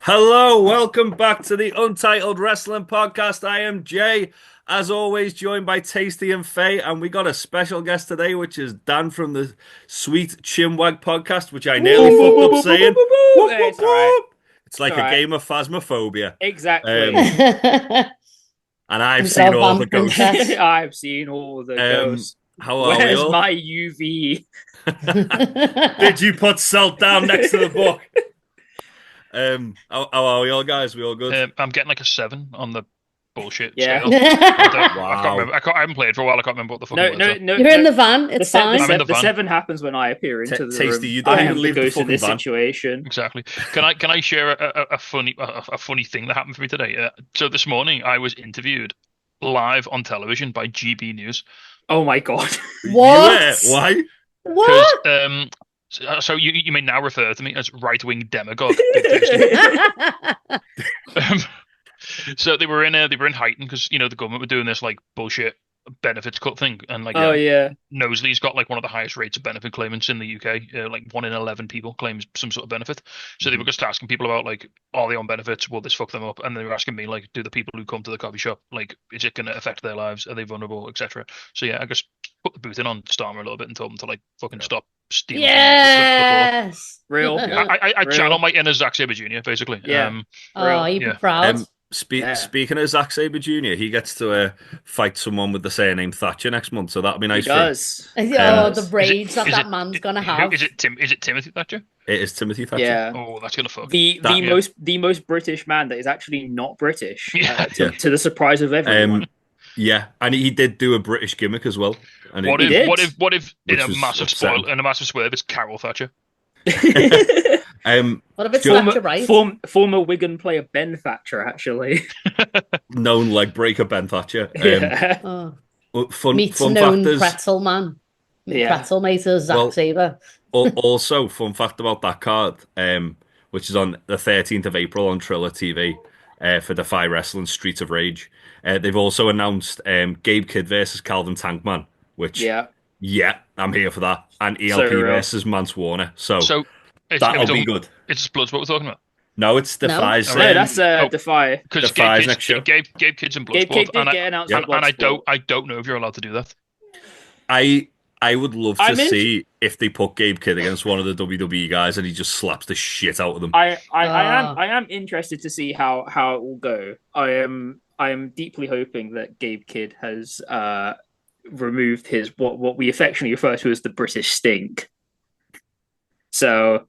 Hello, welcome back to the Untitled Wrestling Podcast. I am Jay, as always, joined by Tasty and Faye, and we got a special guest today, which is Dan from the Sweet Chinwag podcast, which I nearly fucked up saying. It's all right. It's like a game of phasmophobia. Exactly. And I've seen all the ghosts. I've seen all the ghosts. How are we Where's all? my UV? Did you put salt down next to the book? How are we all, guys? We all good? I'm getting like a 7 on the bullshit Yeah. scale. I can't remember. I haven't played for a while. I can't remember what the fuck it was. No. You're in the van. It's fine. I'm in the The van. 7 happens when I appear into the Tasty, room. you don't I even am leave the the ghost in this fucking van. Situation. Exactly. Can I share a funny thing that happened for me today? So this morning I was interviewed live on television by GB News. Oh my god. What? Yeah, why? What? So you may now refer to me as right-wing demagogue. So they were in Highton because the government were doing this like bullshit benefits cut thing, and like Knowsley's got like one of the highest rates of benefit claimants in the UK. Like 1 in 11 people claims some sort of benefit. So they were just asking people about like, are they on benefits? Will this fuck them up? And they were asking me like, do the people who come to the coffee shop, like, is it going to affect their lives? Are they vulnerable, etc. So yeah, I just put the boot in on Starmer a little bit and told them to like fucking stop stealing. Yes. Real. I channel my inner Zack Sabre Jr. basically. Yeah. Oh, you'd be proud. Speaking of Zack Sabre Jr., he gets to fight someone with the surname Thatcher next month, so that'll be nice. He does. The rage that man's gonna have. Is it Timothy Thatcher? It is Timothy Thatcher. Yeah. Oh, that's gonna fuck. The most British man that is actually not British. To the surprise of everyone. Yeah, and he did do a British gimmick as well. And What if in a massive swerve, it's Carol Thatcher? What if it's Thatcher, right? Former Wigan player Ben Thatcher, actually. Known leg breaker Ben Thatcher. Fun known factors. pretzel man. Pretzel mate is Zack Sabre. Also, fun fact about that card, which is on the 13th of April on Triller TV for Defy Wrestling Streets of Rage. They've also announced Gabe Kidd versus Calvin Tankman, which I'm here for that, and ELP versus Mance Warner. So that'll be good. It's Bloodsport we're talking about. No, it's Defy's. No, that's Defy. Because Defy's next show. Gabe Kidd's in Gabe Bloodsport, Kidd did get announced in Bloodsport. I don't know if you're allowed to do that. I would love to see if they put Gabe Kidd against one of the WWE guys and he just slaps the shit out of them. I am interested to see how it will go. I am deeply hoping that Gabe Kidd has removed his what we affectionately refer to as the British stink. So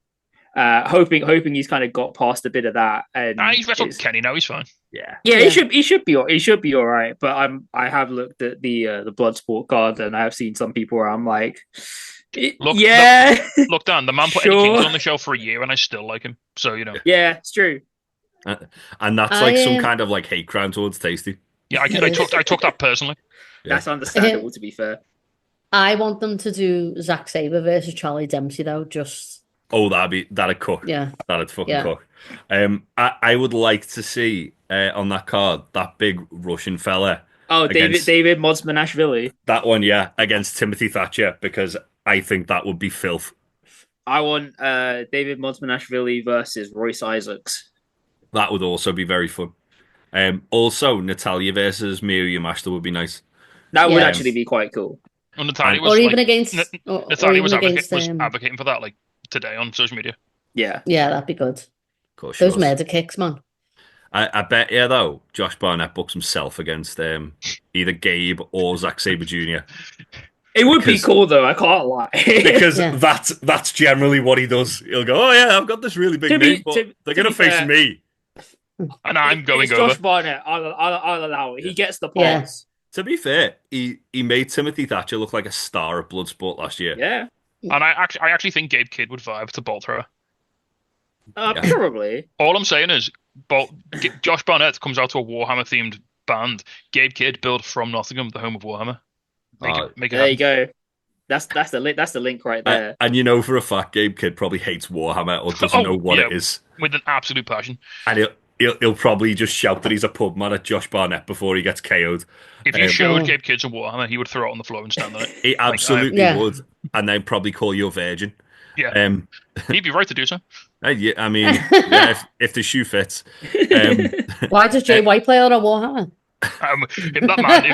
hoping he's kind of got past a bit of that. And he's wrestled Kenny now. He's fine. Yeah. He should be all right. But I have looked at the Bloodsport card and I have seen some people where I'm like, look, Dan, the man put Eddie Kingston on the show for a year and I still like him. So yeah, it's true. And that's like some kind of like hate crime towards Tasty. Yeah, I took that personally. Yeah. That's understandable, to be fair. I want them to do Zack Sabre versus Charlie Dempsey though. That'd cook. Yeah, that'd fucking cook. I would like to see on that card that big Russian fella. Oh, David Modsmanashvili. That one, against Timothy Thatcher, because I think that would be filth. I want David Modsmanashvili versus Royce Isaacs. That would also be very fun. Also, Natalia versus Miyu Yamashita would be nice. That would actually be quite cool. Well, Natalia was advocating for that like today on social media. Yeah, that'd be good. Of course, those murder kicks, man. I bet though, Josh Barnett books himself against either Gabe or Zack Sabre Jr. It would be cool though, I can't lie. Because that's generally what he does. He'll go, oh yeah, I've got this really big name, but they're going to face me. And I'm going over. Josh Barnett, I'll allow it. He gets the pass. Yeah. To be fair, he made Timothy Thatcher look like a star at Bloodsport last year. Yeah. And I actually think Gabe Kidd would vibe to Bolt Thrower. Probably. All I'm saying is, Josh Barnett comes out to a Warhammer themed band. Gabe Kidd built from Nottingham, the home of Warhammer. Make it there you go. That's the link right there. And for a fact, Gabe Kidd probably hates Warhammer or doesn't know what it is with an absolute passion. And he'll probably just shout that he's a pub man at Josh Barnett before he gets KO'd. If you showed Gabe Kidd some Warhammer, he would throw it on the floor and stand on it. He absolutely would, and then probably call you a virgin. Yeah, he'd be right to do so. Yeah, I mean, yeah, if the shoe fits. Why does Jay White play on a Warhammer? If that man,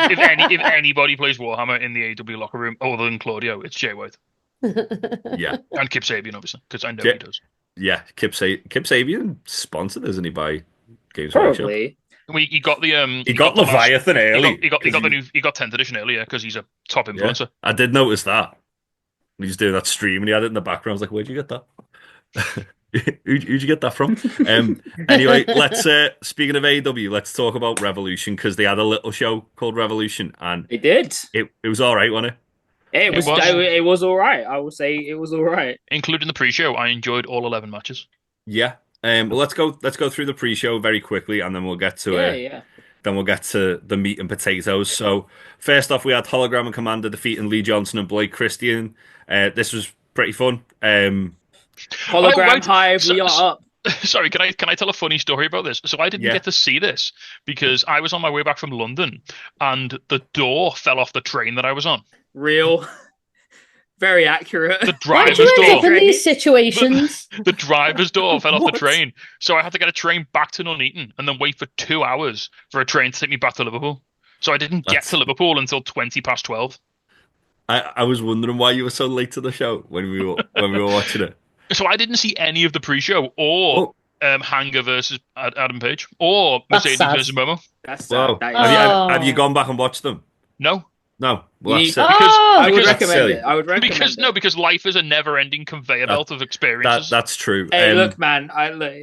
if anybody plays Warhammer in the AEW locker room other than Claudio, it's Jay White. Yeah, and Kip Sabian, obviously, because I know he does. Yeah, Kip Sabian sponsored, isn't he, by Games Probably. He got the he got Leviathan early. He got 10th edition earlier because he's a top influencer. Yeah, I did notice that. He was doing that stream and he had it in the background. I was like, where'd you get that? Who'd you get that from? Anyway, let's speaking of AEW, let's talk about Revolution, because they had a little show called Revolution, and it did. It was all right, wasn't it? It was all right. I will say it was all right, including the pre-show. I enjoyed all 11 matches. Yeah. Well, let's go through the pre-show very quickly, and then we'll get to then we'll get to the meat and potatoes. So first off, we had Hologram and Commander defeating Lee Johnson and Blake Christian. This was pretty fun. Hologram Hive, we are up. Sorry, can I tell a funny story about this? So I didn't get to see this because I was on my way back from London, and the door fell off the train that I was on. Real. Very accurate. The driver's door. In these situations? The driver's door fell off the train. So I had to get a train back to Nuneaton and then wait for 2 hours for a train to take me back to Liverpool. So I didn't get to Liverpool until 12:20. I was wondering why you were so late to the show when we were watching it. So I didn't see any of the pre-show or Hanger versus Adam Page or Mercedes versus Momo. That's sad. Have you gone back and watched them? No. No, well, I would recommend it. I would recommend because life is a never-ending conveyor belt of experiences. That's true. Hey, look, man,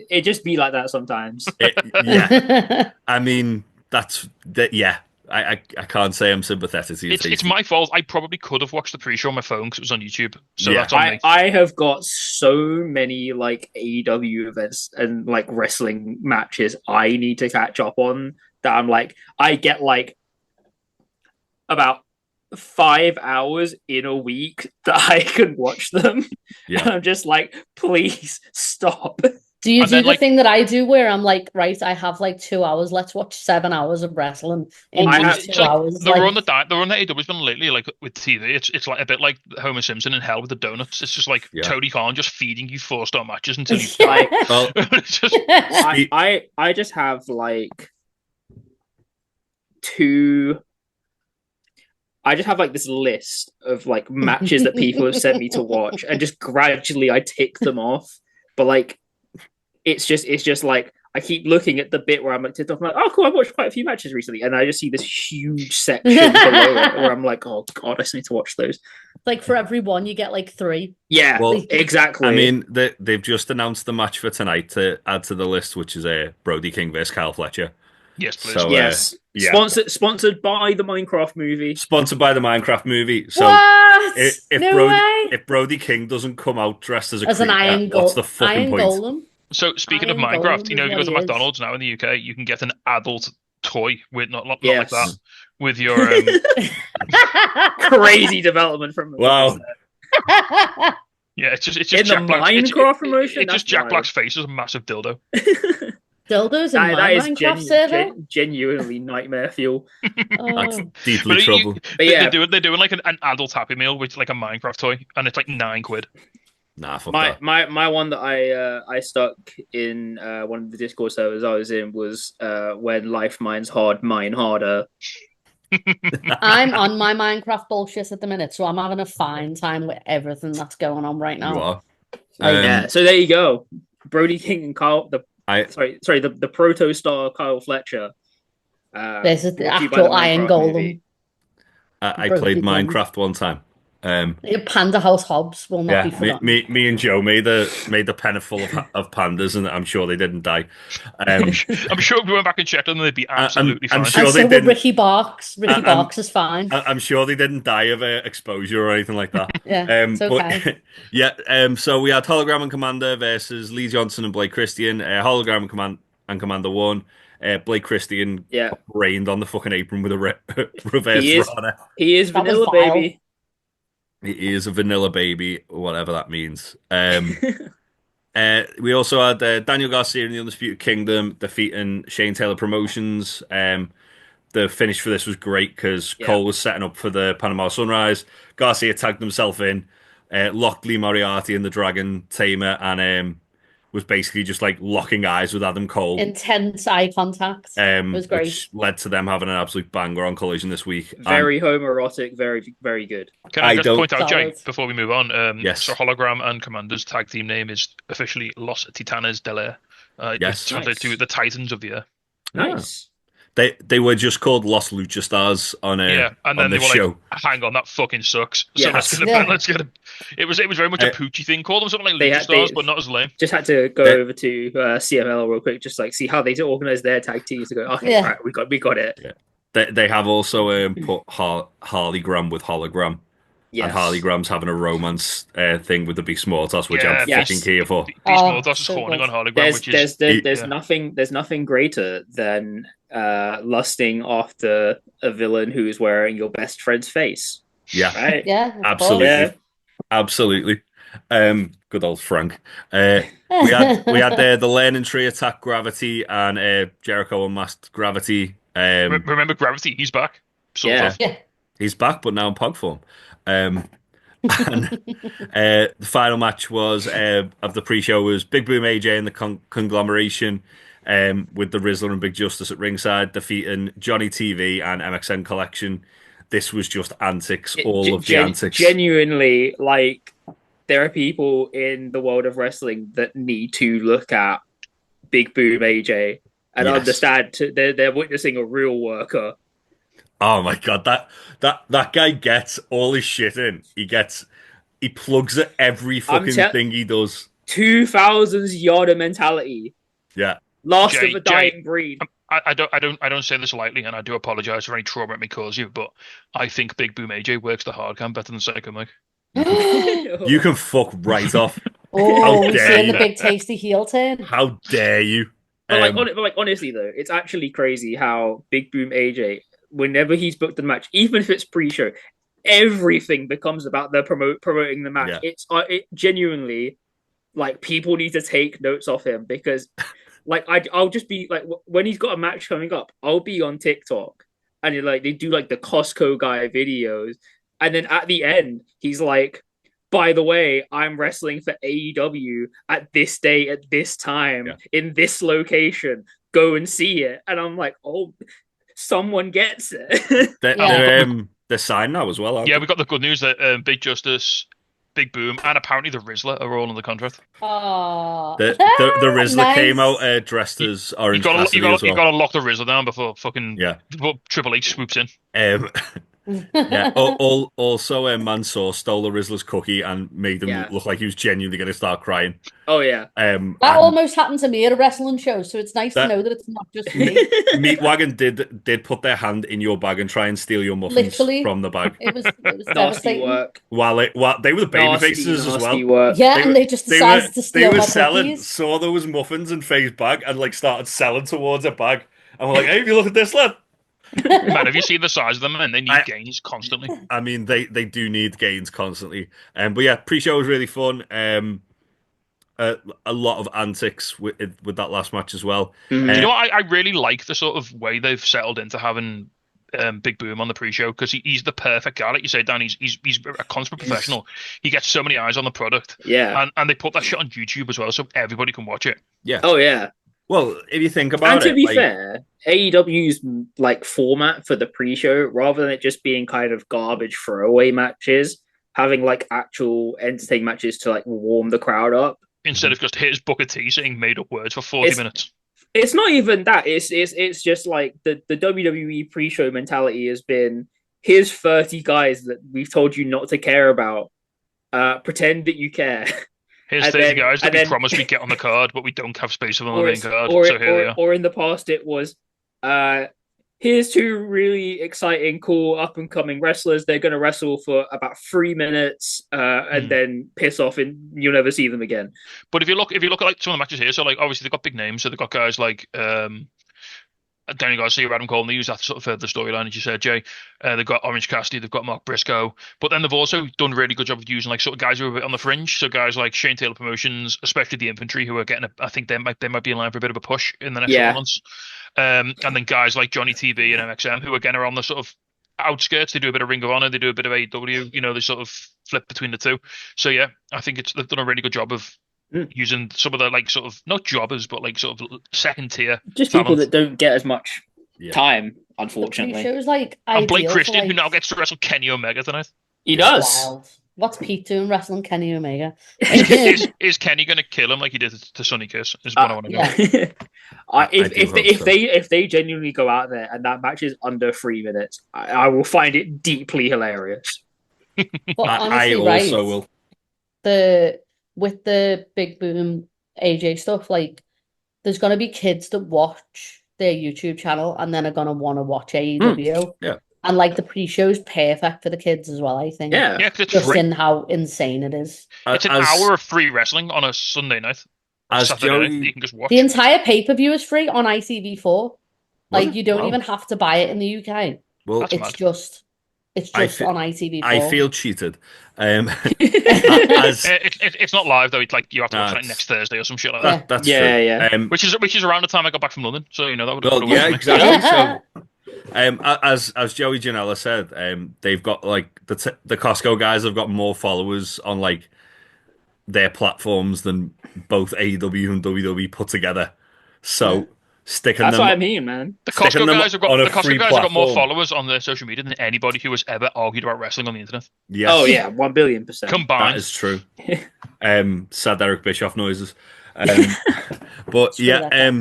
it just be like that sometimes. Yeah, I mean yeah. I can't say I'm sympathetic to you. It's my fault. I probably could have watched the pre-show on my phone because it was on YouTube. So that's on me. I have got so many like AEW events and like wrestling matches I need to catch up on that I'm like I get like about 5 hours in a week that I can watch them. Yeah. And I'm just like, please stop. Do you do the thing that I do where I'm like, right, I have like 2 hours, let's watch 7 hours of wrestling in 2 hours. They're on the AEW's been lately, like with TV, it's like a bit like Homer Simpson in Hell with the Donuts. It's just like Tony Khan just feeding you 4-star matches until you die. Well, I just have like I just have like this list of like matches that people have sent me to watch, and just gradually I tick them off. But like, it's just like I keep looking at the bit where I'm like, oh cool, I've watched quite a few matches recently, and I just see this huge section below it where I'm like, oh god, I just need to watch those. Like for every one, you get like 3. Yeah, well, exactly. I mean, they've just announced the match for tonight to add to the list, which is Brody King versus Kyle Fletcher. Yes, please. So, yes. Sponsored by the Minecraft movie. Sponsored by the Minecraft movie. So what? If Brody King doesn't come out dressed as an iron what's the fucking point? Golem. So speaking of Minecraft, if you go to McDonald's now in the UK, you can get an adult toy with not like that with your crazy development from wow. Yeah, it's just in Jack the Minecraft promotion. It's just Jack Black's face as a massive dildo. Dildos in my Minecraft server? Genuinely nightmare fuel. That's deeply trouble. They're doing like an adult Happy Meal with like a Minecraft toy, and it's like £9. Nah, fuck that. My one that I stuck in one of the Discord servers I was in was when life mines hard, mine harder. I'm on my Minecraft bullshit at the minute, so I'm having a fine time with everything that's going on right now. You are. Yeah, so there you go. Brody King and Kyle, the proto star Kyle Fletcher. This is the actual Iron Golem. I played Minecraft one time. Panda House Hobbs will not be forgotten. Me and Joe made a pen full of pandas, and I'm sure they didn't die. I'm sure if we went back and checked them, they'd be absolutely fine. I'm sure and they didn't. Ricky Barks. Ricky Barks is fine. I'm sure they didn't die of exposure or anything like that. Yeah, it's okay. But, so we had Hologram and Commander versus Lee Johnson and Blake Christian. Hologram and Commander won. Blake Christian rained on the fucking apron with a reverse runner. He is vanilla baby. He is a vanilla baby, whatever that means. We also had Daniel Garcia in the Undisputed Kingdom defeating Shane Taylor Promotions. The finish for this was great because Cole was setting up for the Panama Sunrise. Garcia tagged himself in, locked Lee Moriarty and the Dragon Tamer, and was basically just like locking eyes with Adam Cole. Intense eye contact. It was great. Which led to them having an absolute banger on Collision this week. Very homoerotic, very, very good. Can I just point out, Jay, Solid. before we move on? Yes. So Hologram and Commander's tag team name is officially Los Titanes del Air. Yes. It's translated to the Titans of the Air. Nice. They were just called Los Lucha Stars on and then the they were show. like, hang on, that fucking sucks. Yeah. So let's get a. It was very much a Poochie thing. Call them something like Lucha Stars, but not as lame. Just had to go over to CML real quick, just like see how they organize their tag teams to go. Okay, right, we got it. Yeah. They have also put Harleygram with Hologram. Yes. And Harleygram's having a romance thing with the Beast Mortos, which I'm fucking here for. Beast Mortos is horning on Hologram, there's nothing greater than lusting after a villain who's wearing your best friend's face. Yeah, right. Yeah, absolutely. Good old Frank. We had the Learning Tree attack Gravity and Jericho unmasked Gravity. Remember Gravity? He's back. Yeah. He's back, but now in pug form. And the final match was of the pre-show was Big Boom AJ and the conglomeration with the Rizzler and Big Justice at ringside defeating Johnny TV and MXN Collection. This was just antics, all of the antics. Genuinely, like, there are people in the world of wrestling that need to look at Big Boom AJ and understand they're witnessing a real worker. Oh my god, that guy gets all his shit in. He plugs at every fucking thing he does. 2000s Yoda mentality. Yeah. Last of a dying breed. I don't say this lightly, and I do apologize for any trauma it may cause you, but I think Big Boom AJ works the hard cam better than Psycho Mike. You can fuck right off. Oh, we're seeing the big tasty heel turn. How dare you? But honestly though, it's actually crazy how Big Boom AJ, whenever he's booked a match, even if it's pre-show, everything becomes about the promoting the match. Yeah. It genuinely, like, people need to take notes off him because, like, I'll just be like, when he's got a match coming up, I'll be on TikTok and they do like the Costco guy videos, and then at the end he's like, by the way, I'm wrestling for AEW at this day at this time in this location. Go and see it, and I'm like, oh. Someone gets it. They're signed now as well. Yeah, we got the good news that Big Justice, Big Boom, and apparently the Rizzler are all on the contract. Oh, the Rizzler came out dressed as Orange Cassidy as well. You got to lock the Rizzler down before Triple H swoops in. Also, Mansoor stole the Rizzler's cookie and made him look like he was genuinely going to start crying. Oh yeah, that almost happened to me at a wrestling show, so it's nice to know that it's not just me. Meatwagon did put their hand in your bag and try and steal your muffins from the bag. It was nasty work. While they were the baby faces as well. Work. Yeah, and they just decided to steal my cookies. Saw there was muffins in Faye's bag and like started selling towards a bag. And we're like, hey, if you look at this, lad. Man, have you seen the size of them? And they need gains constantly. I mean, they do need gains constantly. But yeah, pre-show was really fun. A lot of antics with that last match as well. Mm-hmm. You know what? I really like the sort of way they've settled into having Big Boom on the pre-show, because he's the perfect guy. Like you say, Dan, he's a consummate professional. He gets so many eyes on the product. Yeah. And they put that shit on YouTube as well, so everybody can watch it. Yeah. Oh, yeah. Well, if you think about it... And to be fair, AEW's like format for the pre-show, rather than it just being kind of garbage throwaway matches, having like actual entertaining matches to like warm the crowd up. Instead of just here's Booker T saying made up words for 40 minutes. It's not even that. It's just like the WWE pre-show mentality has been, here's 30 guys that we've told you not to care about. Pretend that you care. Here's 30 guys that we promised we'd get on the card, but we don't have space for them on the main card. So here they are. Or in the past, it was, here's two really exciting, cool, up-and-coming wrestlers. They're going to wrestle for about 3 minutes and then piss off and you'll never see them again. But if you look at like some of the matches here, so like obviously they've got big names. So they've got guys like Danny Garcia, Adam Cole, and they use that sort of further storyline, as you said, Jay. They've got Orange Cassidy, they've got Mark Briscoe, but then they've also done a really good job of using like sort of guys who are a bit on the fringe. So guys like Shane Taylor Promotions, especially the Infantry, who are getting I think they might be in line for a bit of a push in the next couple of months. And then guys like Johnny TV and MXM, who again are on the sort of outskirts. They do a bit of Ring of Honor, they do a bit of AEW. You know, they sort of flip between the two. So yeah, I think they've done a really good job of using some of the like sort of not jobbers, but like sort of second tier, just talent. people that don't get as much time, unfortunately. The pre-show's like and Blake ideal Christian, for, who now gets to wrestle Kenny Omega tonight. He does. Wild. What's Pete doing wrestling Kenny Omega? Is Kenny going to kill him like he did to Sonny Kiss? Is what I want to know. If they genuinely go out there and that match is under 3 minutes, I will find it deeply hilarious. But honestly, I also will. With the Big Boom AJ stuff, like there's gonna be kids that watch their YouTube channel and then are gonna want to watch AEW. Yeah. And like the pre-show's perfect for the kids as well, I think. Yeah, just in how insane it is. It's an hour of free wrestling on a Sunday night. Saturday night, you can just watch. The entire pay-per-view is free on ITV4. Like you don't even have to buy it in the UK. Well, it's just on ITV4. I feel cheated. It's not live though. It's like you have to watch it next Thursday or some shit like that. That's true. Which is around the time I got back from London. So you know that would. Well, yeah, exactly. So, as Joey Janela said, they've got like the Costco guys have got more followers on like their platforms than both AEW and WWE put together. So sticking that's them. What I mean, man. The Costco guys have got more followers on their social media than anybody who has ever argued about wrestling on the internet. Yes. Oh yeah, 1,000,000,000% combined. That is true. Sad Eric Bischoff noises. But yeah,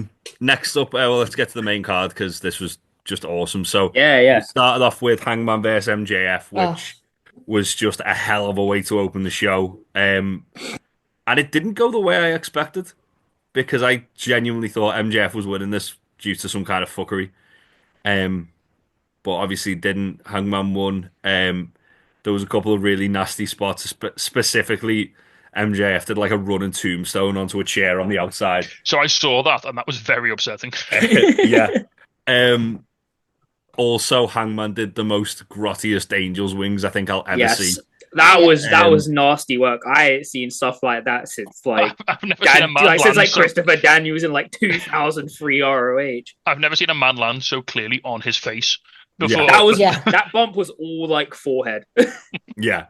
next up, let's get to the main card because this was just awesome. So we started off with Hangman vs MJF, which was just a hell of a way to open the show. And it didn't go the way I expected because I genuinely thought MJF was winning this due to some kind of fuckery. But obviously didn't. Hangman won. There was a couple of really nasty spots, specifically MJF did like a running tombstone onto a chair on the outside. So I saw that, and that was very upsetting. Yeah. Also, Hangman did the most grottiest Angel's wings I think I'll ever see. That was nasty work. I ain't seen stuff like that since like I've never seen a man land since like Christopher Daniels in like 2003 ROH. I've never seen a man land so clearly on his face before. Yeah. That bump was all like forehead. Yeah.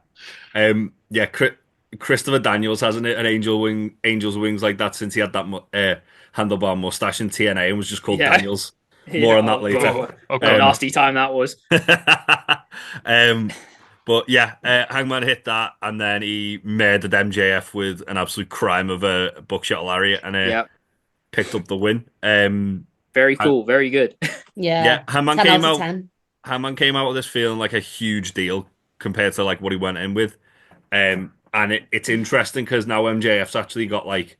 Christopher Daniels has an Angel's wings like that since he had that handlebar mustache in TNA and was just called Daniels. More on that later. Okay. Nasty time that was. But yeah, Hangman hit that and then he murdered MJF with an absolute crime of a buckshot lariat and picked up the win. Very cool, very good. Yeah. Hangman came out of this feeling like a huge deal compared to like what he went in with. And it's interesting because now MJF's actually got like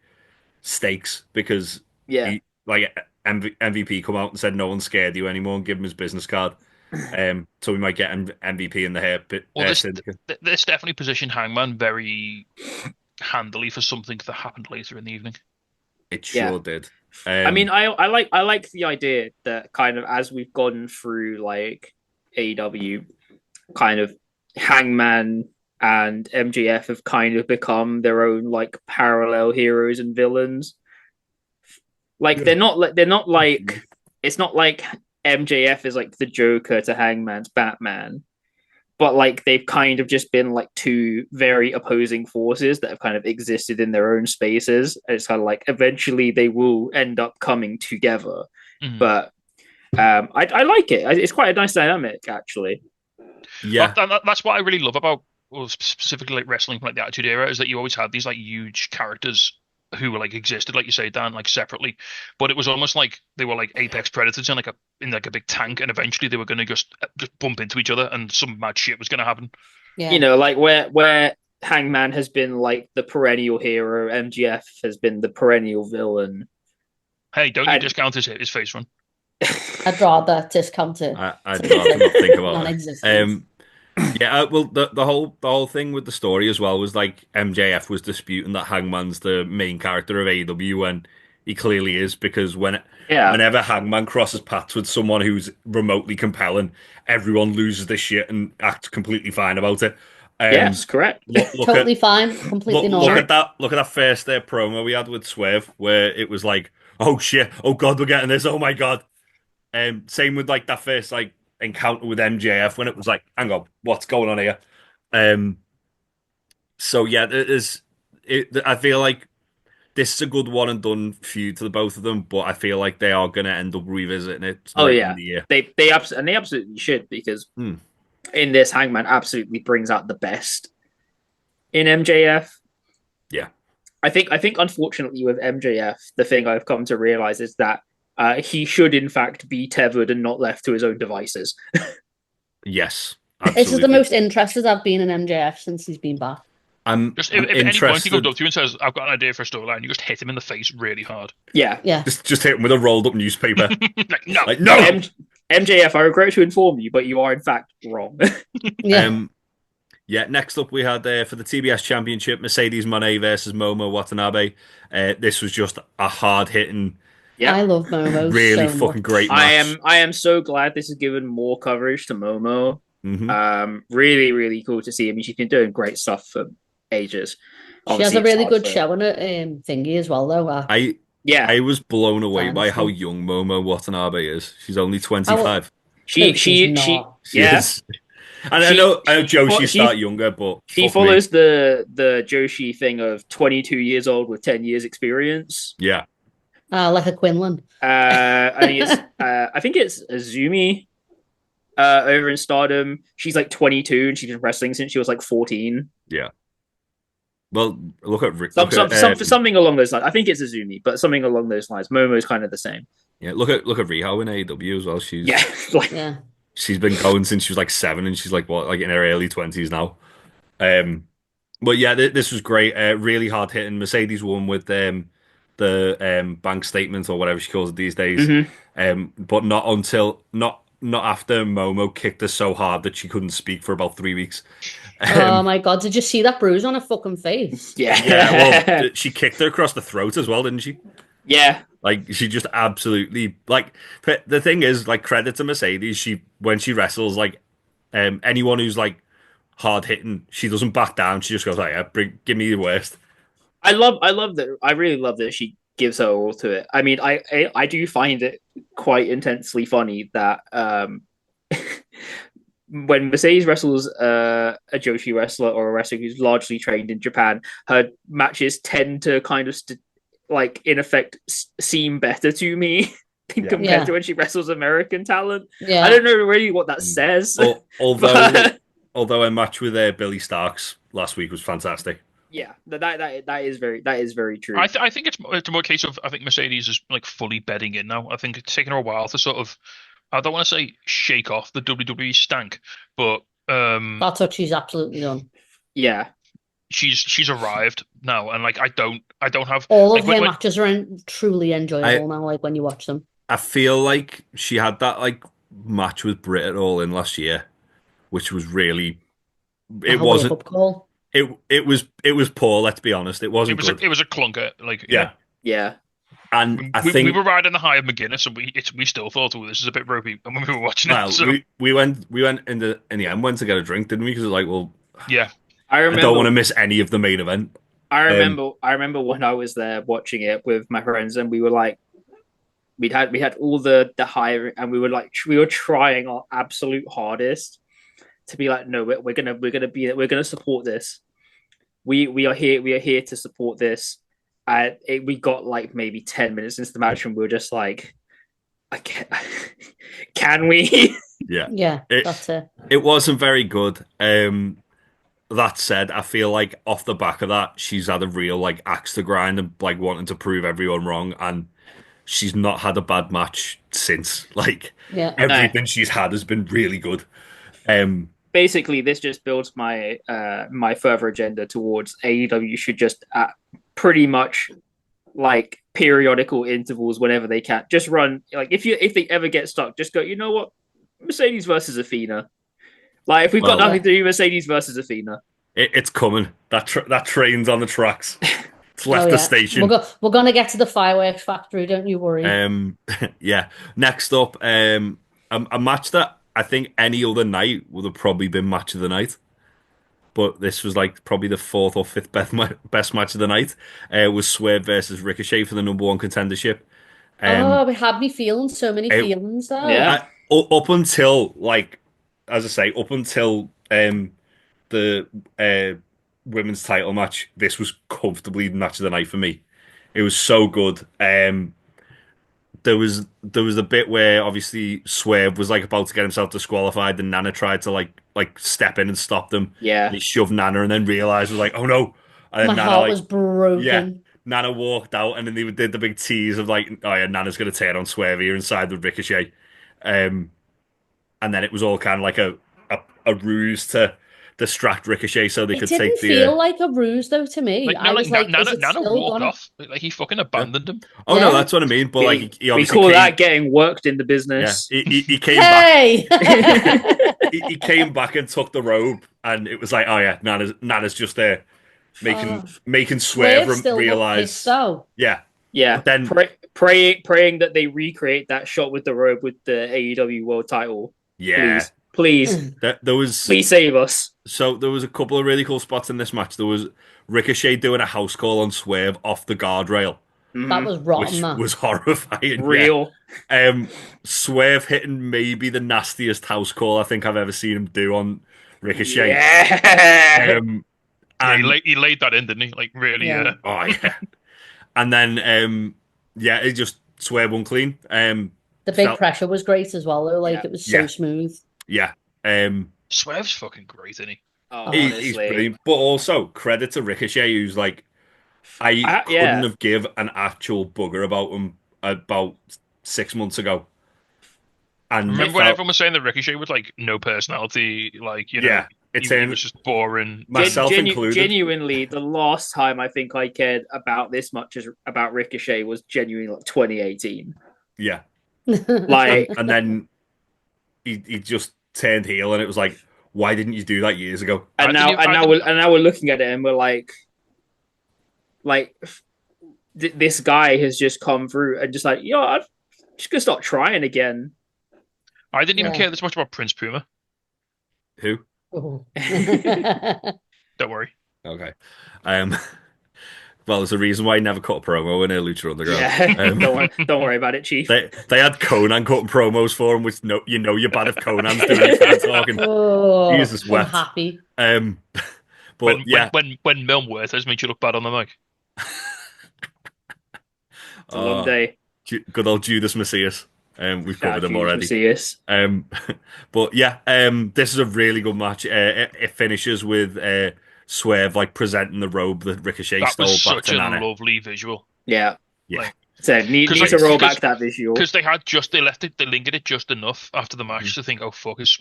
stakes because MVP come out and said no one's scared you anymore and give him his business card. So we might get MVP in the hair. This definitely positioned Hangman very handily for something that happened later in the evening. It sure did. I mean, I like the idea that kind of as we've gone through like AEW, kind of Hangman and MJF have kind of become their own like parallel heroes and villains. Like they're not like it's not like MJF is like the Joker to Hangman's Batman, but like they've kind of just been like two very opposing forces that have kind of existed in their own spaces. And it's kind of like eventually they will end up coming together. Mm-hmm. But I like it. It's quite a nice dynamic, actually. Yeah, that's what I really love about, well, specifically like wrestling from like the Attitude Era, is that you always had these like huge characters who were like existed, like you say, Dan, like separately, but it was almost like they were like apex predators in like a big tank, and eventually they were going to just bump into each other, and some mad shit was going to happen. Yeah. You know, like where Hangman has been like the perennial hero, MGF has been the perennial villain. Hey, don't you discount his face run? I'd rather discount it. I'd rather not think about it. Well, the whole thing with the story as well was like MJF was disputing that Hangman's the main character of AEW when he clearly is, because whenever Hangman crosses paths with someone who's remotely compelling, everyone loses their shit and acts completely fine about it. Yes, correct. Totally fine, completely normal. Look at that first promo we had with Swerve, where it was like, oh shit, oh god, we're getting this, oh my god. Same with like that first like encounter with MJF when it was like, hang on, what's going on here? So yeah, I feel like this is a good one and done feud to the both of them, but I feel like they are going to end up revisiting it Oh later yeah, in the year. they absolutely should, because in this, Hangman absolutely brings out the best in MJF. Yeah. I think unfortunately with MJF, the thing I've come to realize is that he should in fact be tethered and not left to his own devices. Yes, This is the absolutely. most interested I've been in MJF since he's been back. I'm Just if at any point he comes up to you and says, "I've got an idea for a storyline," you just hit him in the face really hard. Yeah. Just hit him with a rolled up newspaper. No. MJF, I regret to inform you, but you are in fact wrong. Next up we had for the TBS Championship, Mercedes Moné versus Momo Watanabe. This was just a hard hitting. Yeah, I love Momo. Really so fucking much. great match. I am so glad this has given more coverage to Momo. Really, really cool to see. I mean, she's been doing great stuff for ages. She has a really good show in it, thingy as well, though. I was blown away by how young Momo Watanabe is. She's only 25. She is. And I know Joshi start younger, but she follows the Joshi thing of 22 years old with 10 years experience. Yeah. Like a Quinlan. I think it's Azumi over in Stardom. She's like 22 and she's been wrestling since she was like 14. Yeah. Well, look at something along those lines. I think it's Azumi, but something along those lines. Momo's kind of the same. Yeah, look at Riho in AEW as well. She's yeah. She's been going since she was like 7, and she's like in her early 20s now. But yeah, this was great. Really hard hitting. Mercedes won with the bank statement or whatever she calls it these days. But not after Momo kicked her so hard that she couldn't speak for about 3 weeks. Oh my god! Did you see that bruise on her fucking face? Yeah. Well, she kicked her across the throat as well, didn't she? Yeah. Like, she just absolutely, like, the thing is, like, credit to Mercedes, when she wrestles, like, anyone who's, like, hard hitting, she doesn't back down. She just goes, like, yeah, give me the worst. I love that. I really love that she gives her all to it. I mean, I do find it quite intensely funny that when Mercedes wrestles a Joshi wrestler or a wrestler who's largely trained in Japan, her matches tend to kind of in effect seem better to me compared to when she wrestles American talent. I don't know really what that says. Although a match with Billy Starks last week was fantastic. Yeah, that is very true. I think it's more a case of, I think Mercedes is like fully bedding in now. I think it's taken her a while to sort of, I don't want to say shake off the WWE stank, but that's what she's absolutely done. Yeah. She's arrived now, and like I don't have all of her matches are truly enjoyable now. Like when you watch them, I feel like she had that like match with Britt at All In last year, which was really it wasn't. It was poor. Let's be honest, it wasn't good. It was a clunker. Like yeah. And I think we were riding the high of McGuinness, and we still thought, oh, this is a bit ropey. And when we were watching it, so... we went in the end went to get a drink, didn't we? Because it was like, well, yeah. I don't want to miss any of the main event. I remember when I was there watching it with my friends, and we were like, we had all the high, and we were trying our absolute hardest to be like, no, we're gonna support this. We are here to support this. We got like maybe 10 minutes into the match, and we were just like, can we? Yeah, that's it. It wasn't very good. That said, I feel like off the back of that, she's had a real like axe to grind and like wanting to prove everyone wrong, and she's not had a bad match since. Like everything she's had has been really good. Basically, this just builds my my further agenda towards AEW should just pretty much like periodical intervals whenever they can just run like if they ever get stuck, just go, you know what, Mercedes versus Athena. Like, if we've got nothing to do, Mercedes versus Athena. It's coming. That train's on the tracks. It's left the station. We're going to get to the fireworks factory, don't you worry. Yeah. Next up, a match that I think any other night would have probably been match of the night. But this was like probably the 4th or 5th best match of the night. Was Swerve versus Ricochet for the #1 contendership. It had me feeling so many feelings though. Yeah. Up until like, as I say, up until the women's title match, this was comfortably match of the night for me. It was so good. There was a bit where obviously Swerve was like about to get himself disqualified, and Nana tried to like step in and stop them. Yeah. And he shoved Nana, and then realized was like, oh no. And My then Nana heart was yeah, broken. Nana walked out, and then they did the big tease of like, oh yeah, Nana's gonna turn on Swerve here inside with Ricochet. Um, and then it was all kind of like a ruse to distract Ricochet so they It could didn't take the. feel like a ruse though to me. Like, no, I like was like, is it Nana still walked gonna? off. Like he fucking abandoned him. Oh no, Yeah. that's what I mean. But like he we obviously call came. that getting worked in the Yeah, business. he came back. Hey! He came back and took the robe, and it was like, oh yeah, Nana's just there making Swerve Swerve still looked pissed realize. though. Yeah, Yeah, but then praying that they recreate that shot with the robe with the AEW World Title. yeah, Please, there was please save us. so there was a couple of really cool spots in this match. There was Ricochet doing a house call on Swerve off the guardrail, That was rotten. which That was horrifying. Real. Yeah. Swerve hitting maybe the nastiest house call I think I've ever seen him do on Ricochet. Yeah. And he laid that in, didn't he? Like really. Yeah. oh yeah. And then yeah, it just Swerve unclean. the big pressure was great as well though. Like Yeah. it was so Yeah. smooth. Yeah. Swerve's fucking great, isn't he? Oh, He's honestly. brilliant. But also credit to Ricochet, who's like I couldn't have give an actual bugger about him about 6 months ago. And Remember when everyone was saying that Ricochet was like no personality, like you know, yeah, he was just boring. Myself included. Genuinely, the last time I think I cared about this much as about Ricochet was genuinely like 2018. Yeah. Like, And then he just turned heel, and it was like, why didn't you do that years ago? and now we're looking at it and we're like this guy has just come through and just like, yo, I'm just gonna start trying again. I didn't even care this much about Prince Puma. Who? Oh. Don't worry. Okay. Well, there's a reason why he never cut a promo in a Lucha Underground. Yeah. Don't worry about it, Chief. They had Conan cutting promos for him, which you're bad if Conan's doing it talking. Oh, Jesus wept. Happy. But when Milne Werther's made you look bad on the mic. It's a long day. Good old Judas Messias. We've covered him already. Messias. But yeah, this is a really good match. It finishes with Swerve like presenting the robe that Ricochet stole back to Nana. That was such a lovely visual. Yeah. Yeah. So need to roll back that visual because they lingered it just enough after the match to think, oh fuck, is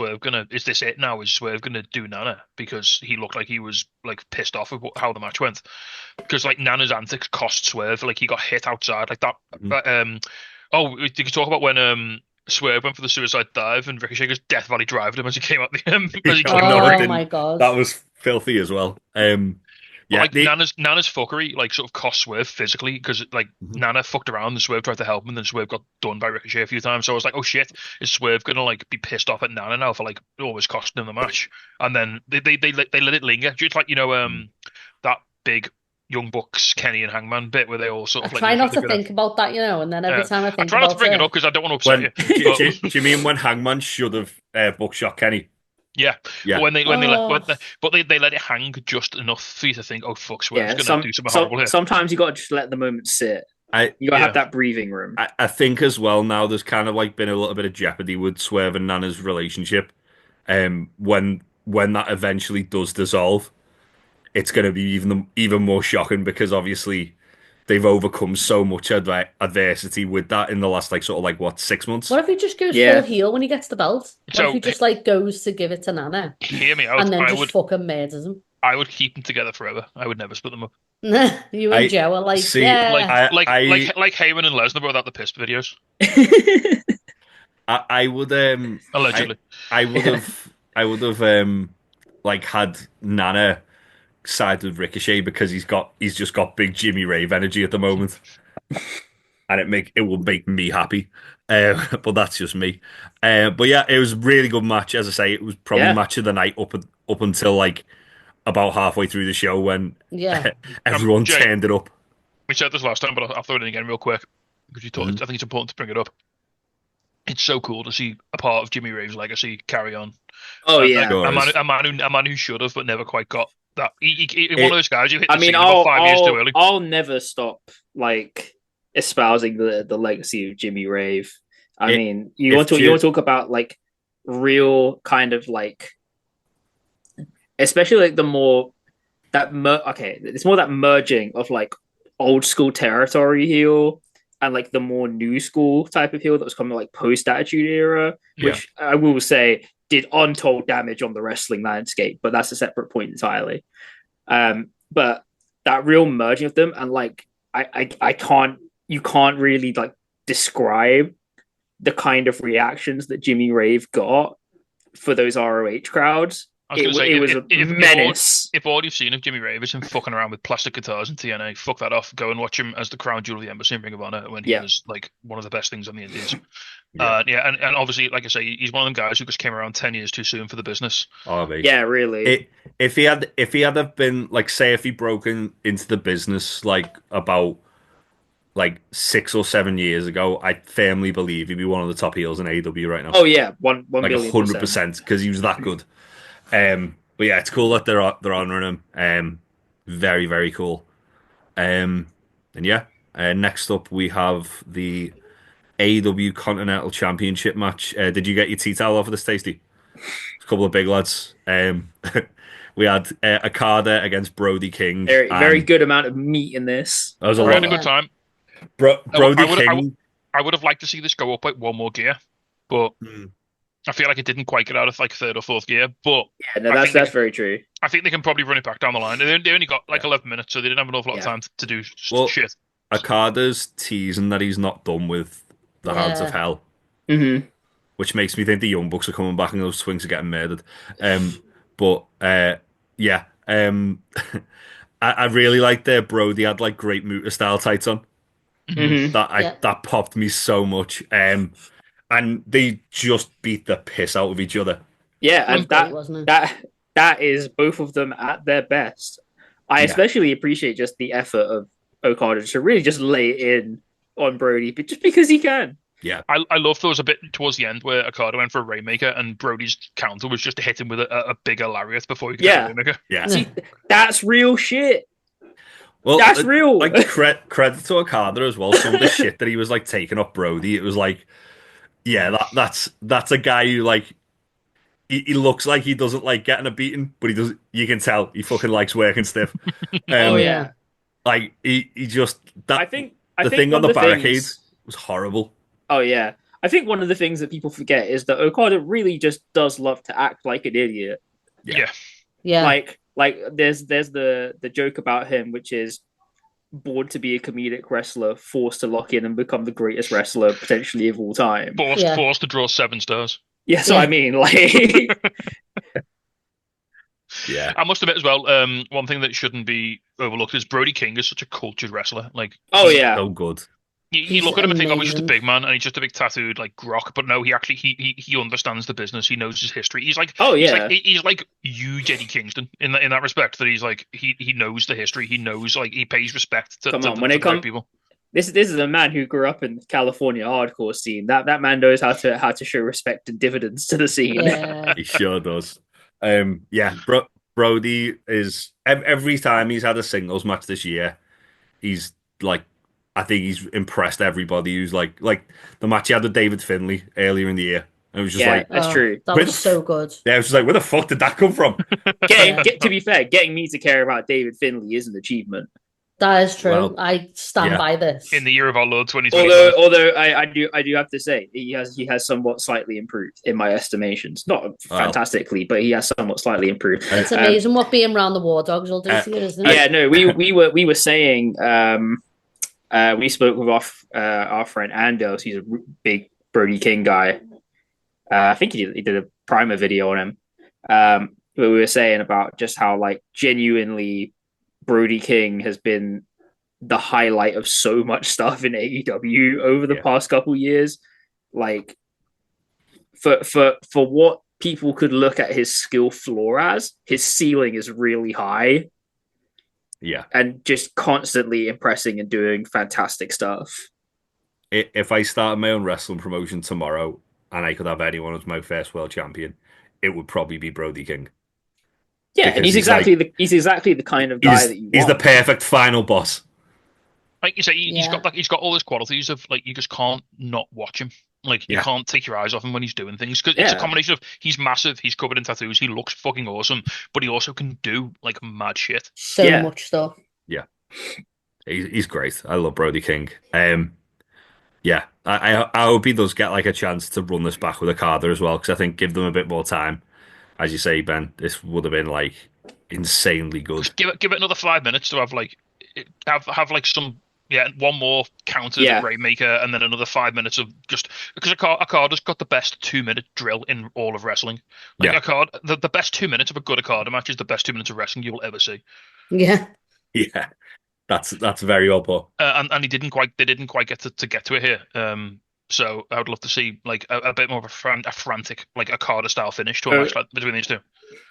this it now? Is Swerve gonna do Nana? Because he looked like he was like pissed off with how the match went. Because like Nana's antics cost Swerve, like he got hit outside like that. Did you talk about when Swerve went for the suicide dive and Ricochet just Death Valley drived him as he came up the as he came Oh my god, that was filthy as well. Yeah, like Nana's fuckery like sort of cost Swerve physically because like Nana fucked around and Swerve tried to help him and then Swerve got done by Ricochet a few times. So I was like, oh shit, is Swerve gonna like be pissed off at Nana now for like always costing him the match? And then they let it linger, just like that big Young Bucks, Kenny and Hangman bit where they all sort of I try not to think about that, and then every time I think try not to bring it up because I don't want to upset you. Do you mean when Hangman should have buckshot Kenny? Yeah. When they let it hang just enough for you to think, oh fuck, Swerve's gonna do something horrible here. Sometimes you got to just let the moment sit. You got to have that breathing room. I think as well now there's kind of like been a little bit of jeopardy with Swerve and Nana's relationship. When that eventually does dissolve, it's going to be even more shocking because obviously they've overcome so much adversity with that in the last 6 months. What if he just goes full heel when he gets the belt? What if he just goes to give it to Nana? Hear me out. And then fucking murders him? I would keep them together forever. I would never split them up. You and Joe are like, like Heyman and Lesnar without the piss videos. I would allegedly. I would have had Nana side with Ricochet because he's just got big Jimmy Rave energy at the moment, and it will make me happy. But that's just me. But yeah, it was a really good match. As I say, it was probably match of the night up until about halfway through the show when everyone turned it up. We said this last time, but I'll throw it in again real quick because you thought I think it's important to bring it up. It's so cool to see a part of Jimmy Rave's legacy carry on. Oh yeah, a man who should have but never quite got that. One of those guys who hit the I mean, scene about 5 years too early. I'll never stop like espousing the legacy of Jimmy Rave. I mean, you want to talk about like real kind of like, especially like the more that it's more that merging of like old school territory heel and like the more new school type of heel that was coming like post Attitude Era, which I will say did untold damage on the wrestling landscape, but that's a separate point entirely. But that real merging of them, and like you can't really like describe the kind of reactions that Jimmy Rave got for those ROH crowds. It was a menace. If all you've seen of Jimmy Rave is him fucking around with plastic guitars in TNA, fuck that off. Go and watch him as the crown jewel of the Embassy in Ring of Honor when he was like one of the best things on the Indies. And obviously, like I say, he's one of them guys who just came around 10 years too soon for the business. Oh, yeah, really. If he had been like, say, if he broken into the business like about like 6 or 7 years ago, I firmly believe he'd be one of the top heels in AEW right now. Oh yeah, one like million 100% because he was that good. But yeah, it's cool that they're honoring him. Very, very cool. And yeah, next up we have the AEW Continental Championship match. Did you get your tea towel off of this, Tasty? A couple of big lads. We had Okada against Brody King. Very good amount of meat in this. That was a lot. lot. Had a good time. Brody King. I would have liked to see this go up like one more gear, but I feel like it didn't quite get out of like third or fourth gear. But yeah, no, that's very true. I think they can probably run it back down the line. They only got like 11 minutes, so they didn't have an awful lot of time to do shit. Okada's teasing that he's not done with the Hands of Hell, which makes me think the Young Bucks are coming back and those swings are getting murdered. I really liked their Brody had like great Muta style tights on. That popped me so much. And they just beat the piss out of each other. Yeah, and that is both of them at their best. I especially appreciate just the effort of Okada to really just lay it in on Brody, but just because he can. Yeah, I love there was a bit towards the end where Okada went for a Rainmaker and Brody's counter was just to hit him with a bigger lariat before he could get a Rainmaker. Yeah, see, that's real shit. Well, that's real. Like credit to Okada as well. Some of the shit that he was like taking up Brody, it was like, yeah, that's a guy who like he looks like he doesn't like getting a beating, but he does. You can tell he fucking likes working stiff. Oh yeah, like he just that. I think the thing on the barricade was horrible. Oh yeah, I think one of the things that people forget is that Okada really just does love to act like an idiot. Yeah. Like there's the joke about him, which is born to be a comedic wrestler, forced to lock in and become the greatest wrestler potentially of all time. Forced to draw 7 stars. Yeah, so I mean, like, yeah. I must admit as well, one thing that shouldn't be overlooked is Brody King is such a cultured wrestler. Like, so good. You look at him and think, oh, he's just a big man and he's just a big tattooed like grok. But no, he actually he understands the business. He knows his history. He's like, he's like you, Eddie Kingston, in that respect. That he's like he knows the history. He knows like he pays respect to the people. This is a man who grew up in the California hardcore scene. That man knows how to show respect and dividends to the scene. Yeah. He sure does. Brody is every time he's had a singles match this year, he's like. I think he's impressed everybody who's like the match he had with David Finlay earlier in the year. And it was just like that's true. That was so good. Yeah, I was just like, where the fuck did that come from? To be fair, getting me to care about David Finlay is an achievement. That is true. Well, I stand by this. In the year of our Lord 2020. Although I do have to say he has somewhat slightly improved in my estimations. Not fantastically, but he has somewhat slightly improved. It's amazing what being around the War Dogs will do to you, isn't it? Yeah, no, we were saying we spoke with our friend Anders. He's a big Brody King guy. I think he did a primer video on him. But we were saying about just how like genuinely Brody King has been the highlight of so much stuff in AEW over the past couple years. Like for what people could look at his skill floor as, his ceiling is really high. Yeah. And just constantly impressing and doing fantastic stuff. If I started my own wrestling promotion tomorrow and I could have anyone as my first world champion, it would probably be Brody King. Yeah, and he's exactly the kind of guy that you want. He's the perfect final boss. Like you say, he's got all his qualities of like you just can't not watch him. Like you can't take your eyes off him when he's doing things because it's a combination of he's massive, he's covered in tattoos, he looks fucking awesome, but he also can do like mad shit. So much stuff. Yeah, he's great. I love Brody King. Yeah, I hope he does get like a chance to run this back with Okada as well because I think give them a bit more time. As you say, Ben, this would have been like insanely good. Just give it another 5 minutes to have like some one more counter the Rainmaker and then another 5 minutes of just because Okada's got the best 2 minute drill in all of wrestling. Like Okada, the best 2 minutes of a good Okada match is the best 2 minutes of wrestling you will ever see. Yeah. Yeah. That's very well put. And they didn't quite get to get to it here. So I would love to see like a bit more of a frantic like Okada style finish to a match like, between these two.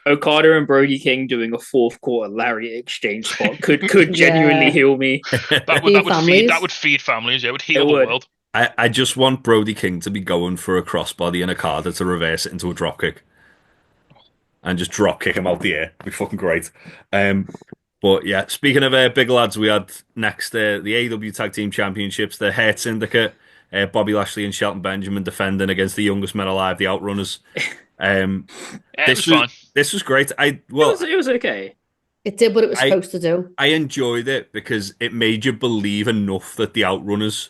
Okada and Brody King doing a fourth quarter Lariat exchange spot could genuinely heal me. that would feed families. Yeah, it would heal the world. I just want Brody King to be going for a crossbody and Okada to reverse it into a dropkick. And just drop kick him out the air. It'd be fucking great. But yeah, speaking of big lads, we had next the AEW Tag Team Championships, the Hurt Syndicate, Bobby Lashley and Shelton Benjamin defending against the youngest men alive, the Outrunners. This was fun. This was great. It was okay. It did what it was supposed to do. I enjoyed it because it made you believe enough that the Outrunners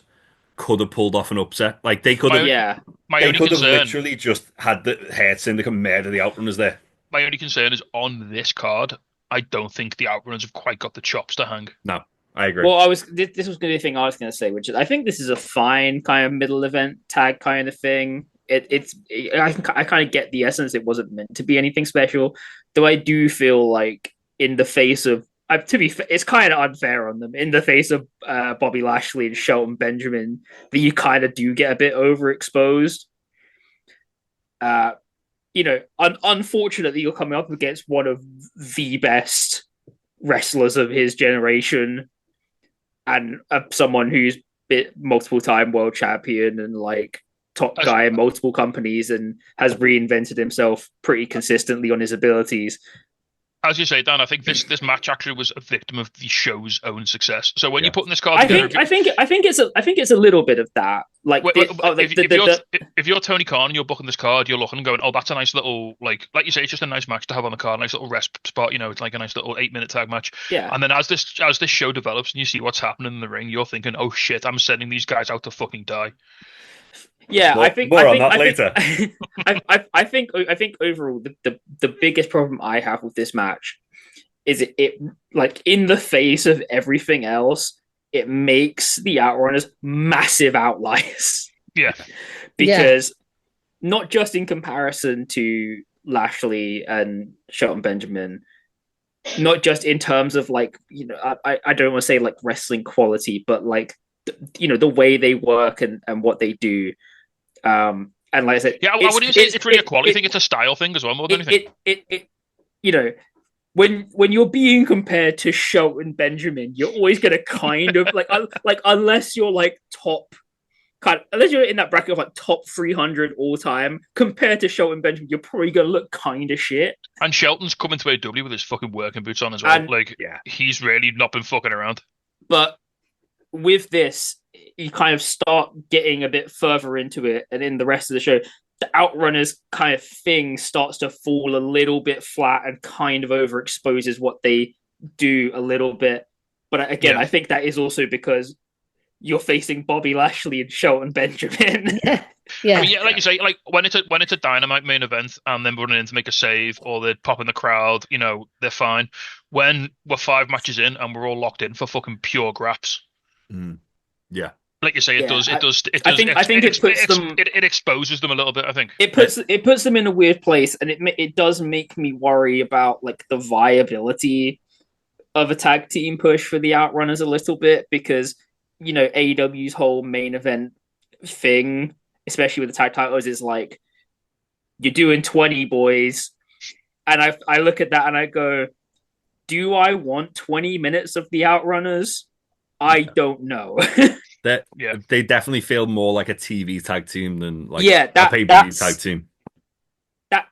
could have pulled off an upset. Like they could have. They could have literally just had the Hurt Syndicate murder the Outrunners there. My only concern is on this card. I don't think the Outrunners have quite got the chops to hang. No, I agree. Well, this was going to be the thing I was going to say, which is I think this is a fine kind of middle event tag kind of thing. I kind of get the essence. It wasn't meant to be anything special, though. I do feel like in the face of to be fair, it's kind of unfair on them in the face of Bobby Lashley and Shelton Benjamin that you kind of do get a bit overexposed. Unfortunately, you're coming up against one of the best wrestlers of his generation and someone who's been multiple time world champion and like top guy in multiple companies and has reinvented himself pretty consistently on his abilities. As you say, Dan, I think this match actually was a victim of the show's own success. So when you're putting this card together, I think it's a little bit of that. Like, if you're Tony Khan and you're booking this card, you're looking and going, "Oh, that's a nice little like you say, it's just a nice match to have on the card, nice little rest spot. You know, it's like a nice little 8-minute tag match." Yeah. And then as this show develops and you see what's happening in the ring, you're thinking, "Oh shit, I'm sending these guys out to fucking die." Yeah, I think later. I think overall the biggest problem I have with this match is it like in the face of everything else, it makes the Outrunners massive outliers. Yeah, because not just in comparison to Lashley and Shelton Benjamin, not just in terms of like I don't want to say like wrestling quality, but like the way they work and what they do. And like I said, I wouldn't say it's really a quality thing; it's a style thing as well, more than anything. When you're being compared to Shelton Benjamin, you're always gonna kind of like unless you're like unless you're in that bracket of like top 300 all time, compared to Shelton Benjamin, you're probably gonna look kind of shit. And Shelton's coming to AEW with his fucking working boots on as well. He's really not been fucking around. But with this, you kind of start getting a bit further into it, and in the rest of the show, the Outrunners kind of thing starts to fall a little bit flat and kind of overexposes what they do a little bit. But again, I think that is also because you're facing Bobby Lashley and Shelton Benjamin. Yeah. I mean, like you say, like when it's a Dynamite main event and then running in to make a save or they're popping the crowd, they're fine. When we're 5 matches in and we're all locked in for fucking pure graps. Yeah. Like you say, it does. I think it exposes them a little bit. I think it puts them in a weird place, and it does make me worry about like the viability of a tag team push for the Outrunners a little bit, because AEW's whole main event thing, especially with the tag titles, is like you're doing 20 boys, and I look at that and I go, do I want 20 minutes of the Outrunners? I don't know. They definitely feel more like a TV tag team than like a pay-per-view tag team.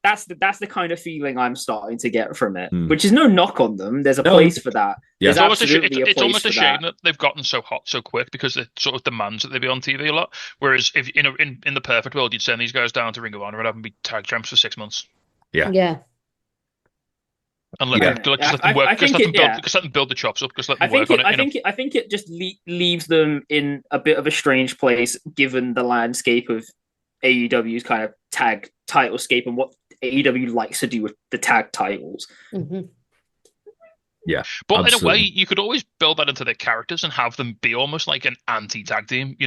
that's the kind of feeling I'm starting to get from it, which is no knock on them. There's a place for that. Yeah. There's absolutely it's almost a shame that they've gotten so hot so quick because it sort of demands that they be on TV a lot. Whereas if in the perfect world, you'd send these guys down to Ring of Honor and have them be tag champs for 6 months. Yeah. And let them work. Just let them build the chops up. Just let them work on it. I think it just leaves them in a bit of a strange place given the landscape of AEW's kind of tag title scape and what AEW likes to do with the tag titles. Mm-hmm. Yeah, but absolutely. in a way, you could always build that into their characters and have them be almost like an anti-tag team.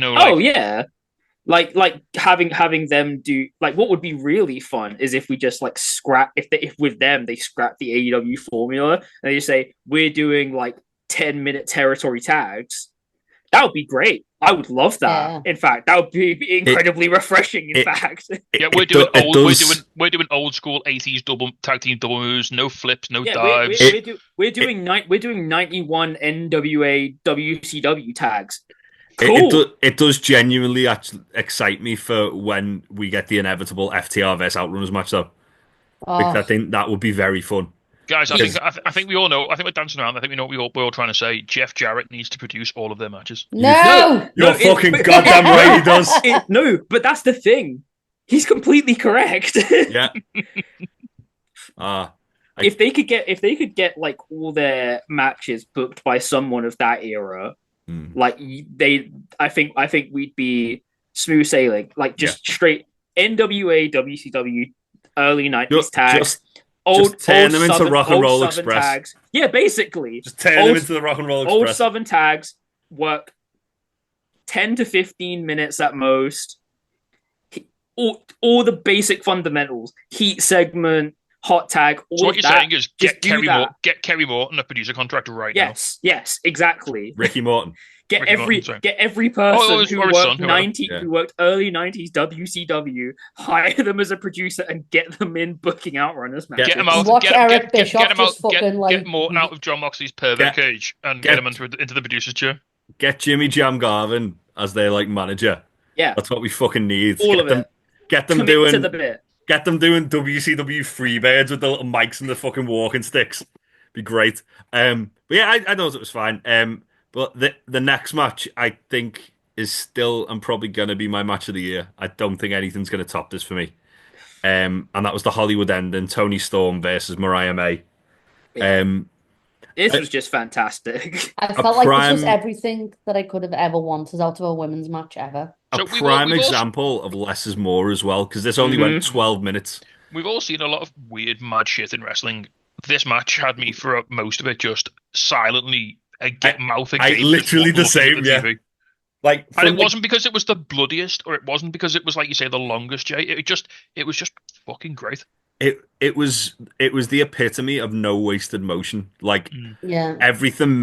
Like having them do what would be really fun is if we just scrap if with them they scrap the AEW formula and they just say we're doing 10-minute territory tags. That would be great. I would love that. Yeah. In fact, that would be incredibly refreshing. We're doing old school 80s double tag team double moves, no flips, no dives. We're doing 91 NWA WCW tags. Cool. It does genuinely excite me for when we get the inevitable FTR vs Outrunners match, though. Because I think that would be very fun. Guys, I think we all know. I think we're dancing around. I think we know what we're all trying to say. Jeff Jarrett needs to produce all of their matches. No, you're fucking goddamn right. He does. No, but that's the thing. He's completely correct. Yeah. If they could get all their matches booked by someone of that era, I think we'd be smooth sailing. Straight NWA, WCW, early 90s tags. Just turn them into Rock and Roll Express. Tags. Yeah, basically. Just turn them into the Rock and Roll Express. Old Southern tags work 10 to 15 minutes at most. All the basic fundamentals. Heat segment, hot tag, all so what of you're that. Saying is get Kerry Morton a producer contract right now. Yes, exactly. Ricky Morton. Get every person who worked early 90s WCW, hire them as a producer and get them in booking Outrunners matches. Get them out. Watch Eric Bischoff get Morton out of John Moxley's pervert cage and get him into the producer's chair. Get Jimmy Jam Garvin as their manager. Yeah, that's what we fucking need. Get them doing WCW Freebirds with the little mics and the fucking walking sticks. Be great. But yeah, I know it was fine. But the next match, I think, is still and probably going to be my match of the year. I don't think anything's going to top this for me. And that was the Hollywood ending, Toni Storm versus Mariah May. This was just fantastic. I felt like this was everything that I could have ever wanted out of a women's match ever. A prime example of less is more as well, because this only went 12 minutes. We've all seen a lot of weird, mad shit in wrestling. This match had me for most of it just silently... mouth agape. Literally the same, yeah. TV. And it wasn't because it was the bloodiest, or it wasn't because it was, like you say, the longest, Jay. It was just fucking great. It was the epitome of no wasted motion. Everything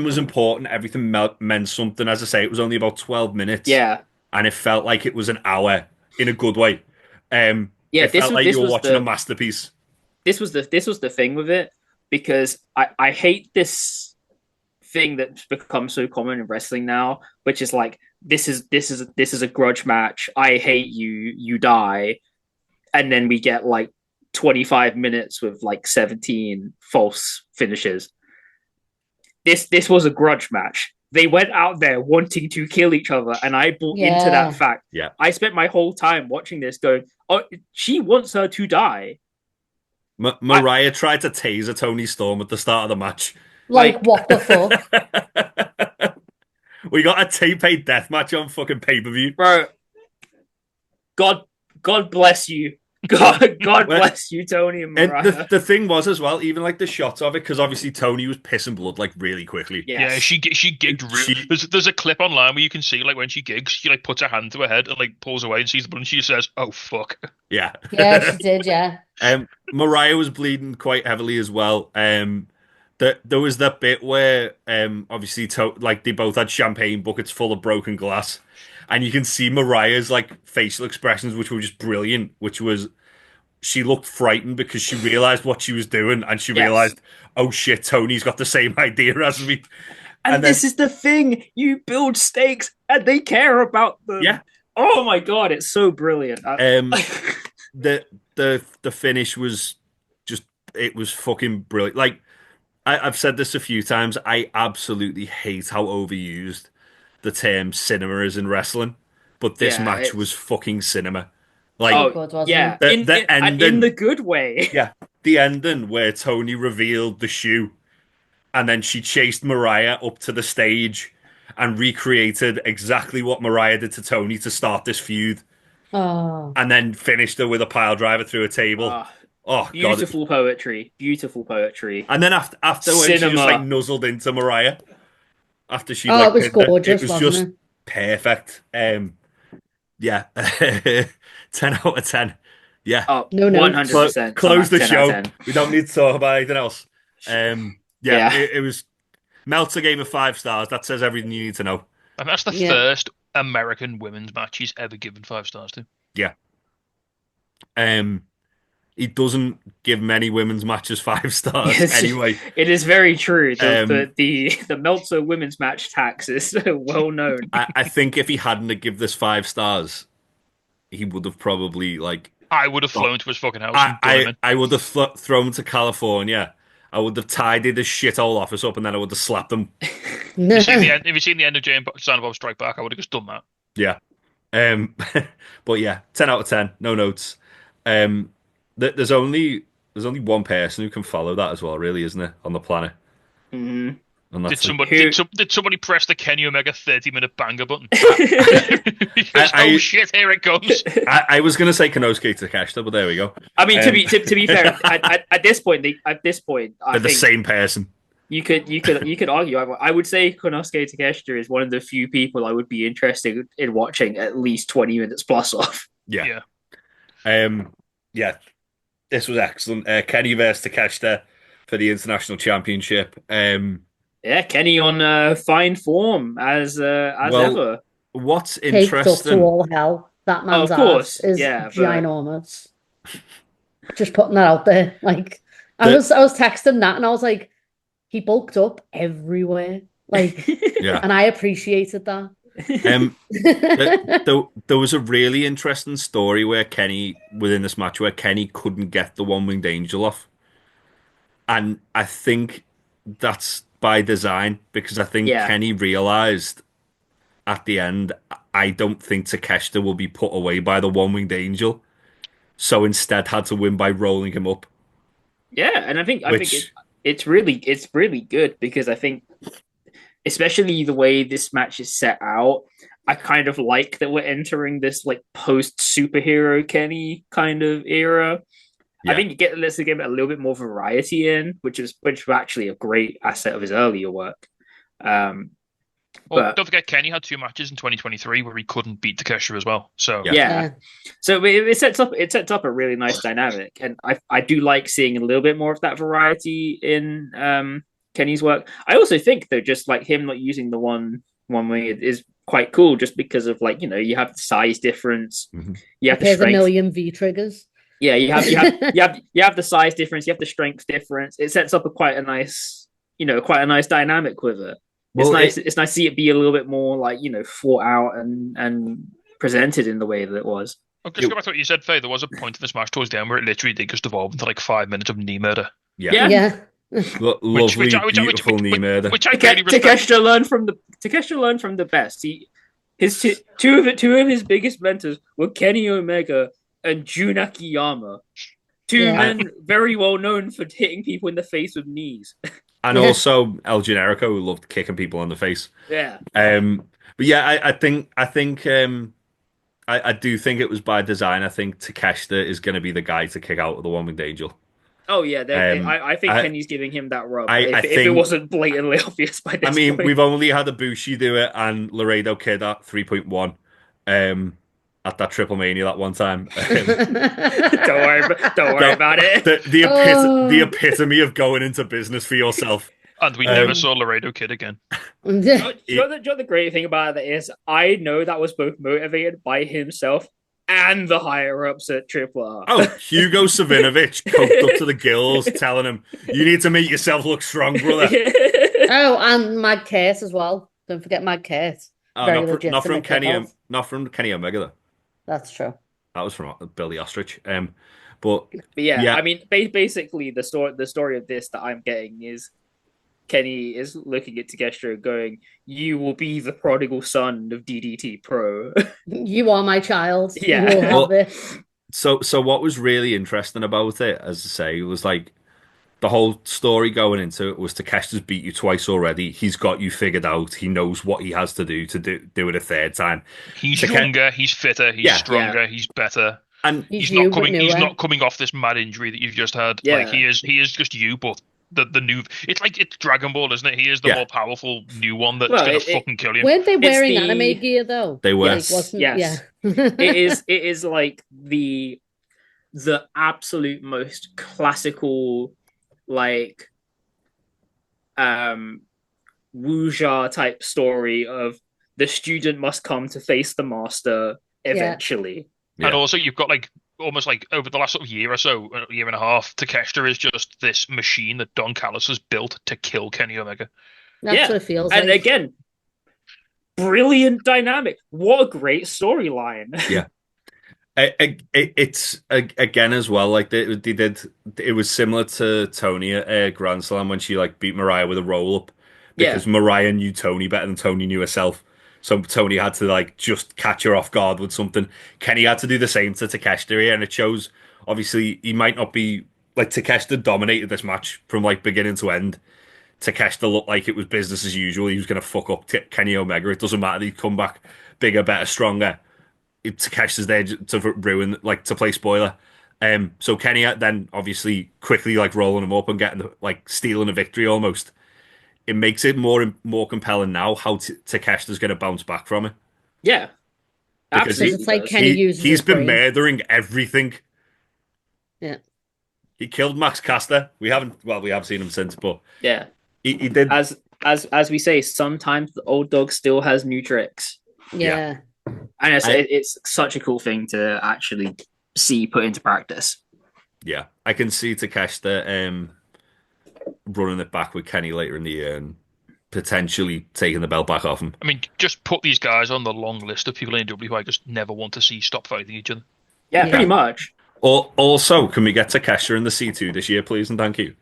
was important. Everything meant something. As I say, it was only about 12 minutes. Yeah, and it felt like it was an hour in a good way. It felt like you were watching a masterpiece. This was the thing with it, because I hate this thing that's become so common in wrestling now, which is this is a grudge match. I hate you, you die, and then we get 25 minutes with 17 false finishes. This was a grudge match. They went out there wanting to kill each other, and I bought into that fact. Yeah, I spent my whole time watching this going, "Oh, she wants her to die." Mariah tried to taser Toni Storm at the start of the match. What the fuck? We got a tape-paid death match on fucking pay-per-view. Bro, God bless you. God bless you, Toni and Mariah. And the thing was as well, even the shots of it, because obviously Toni was pissing blood really quickly. Yes. Yeah, she gigged. There's a clip online where you can see when she gigs, she puts her hand to her head and pulls away and sees the blood, and she says, "Oh fuck." Yeah. Yeah, she did. Yeah. Mariah was bleeding quite heavily as well. There was that bit where obviously they both had champagne buckets full of broken glass, and you can see Mariah's facial expressions, which were just brilliant. Which was, she looked frightened because she realized what she was doing, and she realized, oh shit, Tony's got the same idea as me. And this is the thing: you build stakes, and they care about them. Yeah. Oh my god, it's so brilliant. The the finish was just it was fucking brilliant. Like I've said this a few times, I absolutely hate how overused the term cinema is in wrestling, but this match was fucking cinema. Like, so good, wasn't yeah, it? the ending, in the good way. yeah, the ending where Tony revealed the shoe, and then she chased Mariah up to the stage and recreated exactly what Mariah did to Tony to start this feud, Oh, and then finished her with a pile driver through a table. Oh God! Beautiful poetry, beautiful poetry. And then after when she just like nuzzled into Mariah after she it was gorgeous, it was wasn't just it? perfect. Yeah, 10 out of 10. Yeah, Oh, No, 100%. Close the 10 out show. of 10. We don't need to talk about anything else. Yeah. It was Meltzer gave it 5 stars. That says everything you need to know. And that's the first American women's match he's ever given 5 stars to. Yeah. He doesn't give many women's matches 5 stars anyway. It is very true. The Meltzer women's match tax is well known. I think if he hadn't have give this 5 stars, he would have probably like. I would have flown to his fucking house. I would have thrown to California. I would have tidied his shithole office up, and then I would have slapped him. If you seen the end of Jay and Silent Bob Strike Back, I would have just done that. Yeah. But yeah, 10 out of 10. No notes. There's only one person who can follow that as well, really, isn't it, on the planet? Mm-hmm. And Did that's somebody press the Kenny Omega 30-minute banger button? Because, oh shit, here it comes. I was going to say Konosuke Takeshita, but there we go. I mean, to be fair, at this point, I they're think the same person. You could argue. I would say Konosuke Takeshita is one of the few people I would be interested in watching at least 20 minutes plus off. Yeah. Yeah. This was excellent. Kenny versus Takeshita for the International Championship. Yeah, Kenny on fine form as ever. What's Caked interesting? up to all hell. That man's ass is ginormous. Just putting that out there. Like I was texting that and I was like, he bulked up everywhere. Like, yeah. And I appreciated that. There was a really interesting story where within this match, where Kenny couldn't get the one-winged angel off. And I think that's by design, because I think Kenny realized at the end, I don't think Takeshita will be put away by the one-winged angel. So instead had to win by rolling him up. Yeah, and I think it's really good, because I think, especially the way this match is set out, I kind of like that we're entering this like post superhero Kenny kind of era. Yeah. I think let's give it a little bit more variety in, which was actually a great asset of his earlier work. But don't forget, Kenny had 2 matches in 2023 where he couldn't beat Takeshita as well. So so it sets up a really nice dynamic, and I do like seeing a little bit more of that variety in Kenny's work. I also think though, just like him not using the one way is quite cool, just because of like, you have the size difference, you have There's a million V triggers. Yeah, you have the size difference, you have the strength difference. It sets up quite a nice dynamic with it. Well, it's nice to see it be a little bit more like, thought out and presented in the way that it was. I'll just go back to what you said, Faye. There was a point in this match towards the end where it literally did just evolve into like 5 minutes of knee murder. Yeah. Lovely, beautiful knee murder. Which I really respect. Takeshita learned from the best. Two of his biggest mentors were Kenny Omega and Jun Akiyama. Two men very well known for hitting people in the face with knees. And also El Generico, who loved kicking people in the face. Yeah. But yeah, I do think it was by design. I think Takeshita is going to be the guy to kick out of the one-winged angel. Oh yeah, I think Kenny's giving him that rub. If it wasn't blatantly obvious by this point. We've only had Ibushi do it and Laredo Kid at 3.1 at that Triple Mania that one time. Don't worry about it. The epitome of going into business for yourself. And we never saw Laredo Kid again. Do you know the great thing about that is, I know that was both motivated by himself and the higher-ups at Triple R. Oh, Hugo Savinovich coked up to the gills, telling him, you need to make yourself look strong, brother. Oh, and Mad Kate as well. Don't forget Mad Kate. Not from Kenny Omega, though. That's true. That was from Billy Ostrich. But yeah, I mean, basically the story of this that I'm getting is Kenny is looking at Takeshita going, "You will be the prodigal son of DDT Pro. You are my child. Yeah. You will have this." So what was really interesting about it, as I say, was like the whole story going into it was Takeshita's beat you twice already. He's got you figured out. He knows what he has to do do it a third time. He's younger, he's fitter, he's stronger, he's better. And he's not coming off this mad injury that you've just had. Yeah. Like he is just you, but the new it's Dragon Ball, isn't it? He is the more powerful new one that's gonna fucking kill you. Weren't they wearing anime gear though? They were. Yes. It is like the absolute most classical, like wuxia type story of the student must come to face the master eventually. And also you've got like almost like over the last sort of year or so, a year and a half, Takeshita is just this machine that Don Callis has built to kill Kenny Omega. That's what it feels like. And again, brilliant dynamic. What a great storyline. Yeah. It's again as well, like they did. It was similar to Tony at Grand Slam when she like beat Mariah with a roll up because Mariah knew Tony better than Tony knew herself. So Tony had to like just catch her off guard with something. Kenny had to do the same to Takeshita here, and it shows. Obviously, he might not be like Takeshita dominated this match from like beginning to end. Takeshita looked like it was business as usual. He was going to fuck up Kenny Omega. It doesn't matter. He'd come back bigger, better, stronger. Takeshita's there to ruin, like to play spoiler. So Kenny then obviously quickly like rolling him up and getting like stealing a victory almost. It makes it more compelling now how Takeshita's going to bounce back from it. Yeah, because absolutely. It's like Kenny uses he's been brain. murdering everything. Yeah, he killed Max Caster. We have seen him since, but yeah, he did. As we say, sometimes the old dog still has new tricks. Yeah. And it's such a cool thing to actually see put into practice. Yeah, I can see Takeshita running it back with Kenny later in the year and potentially taking the belt back off him. I mean, just put these guys on the long list of people in AEW who I just never want to see stop fighting each other. Yeah, pretty much. Also, can we get Takeshita in the C2 this year, please, and thank you?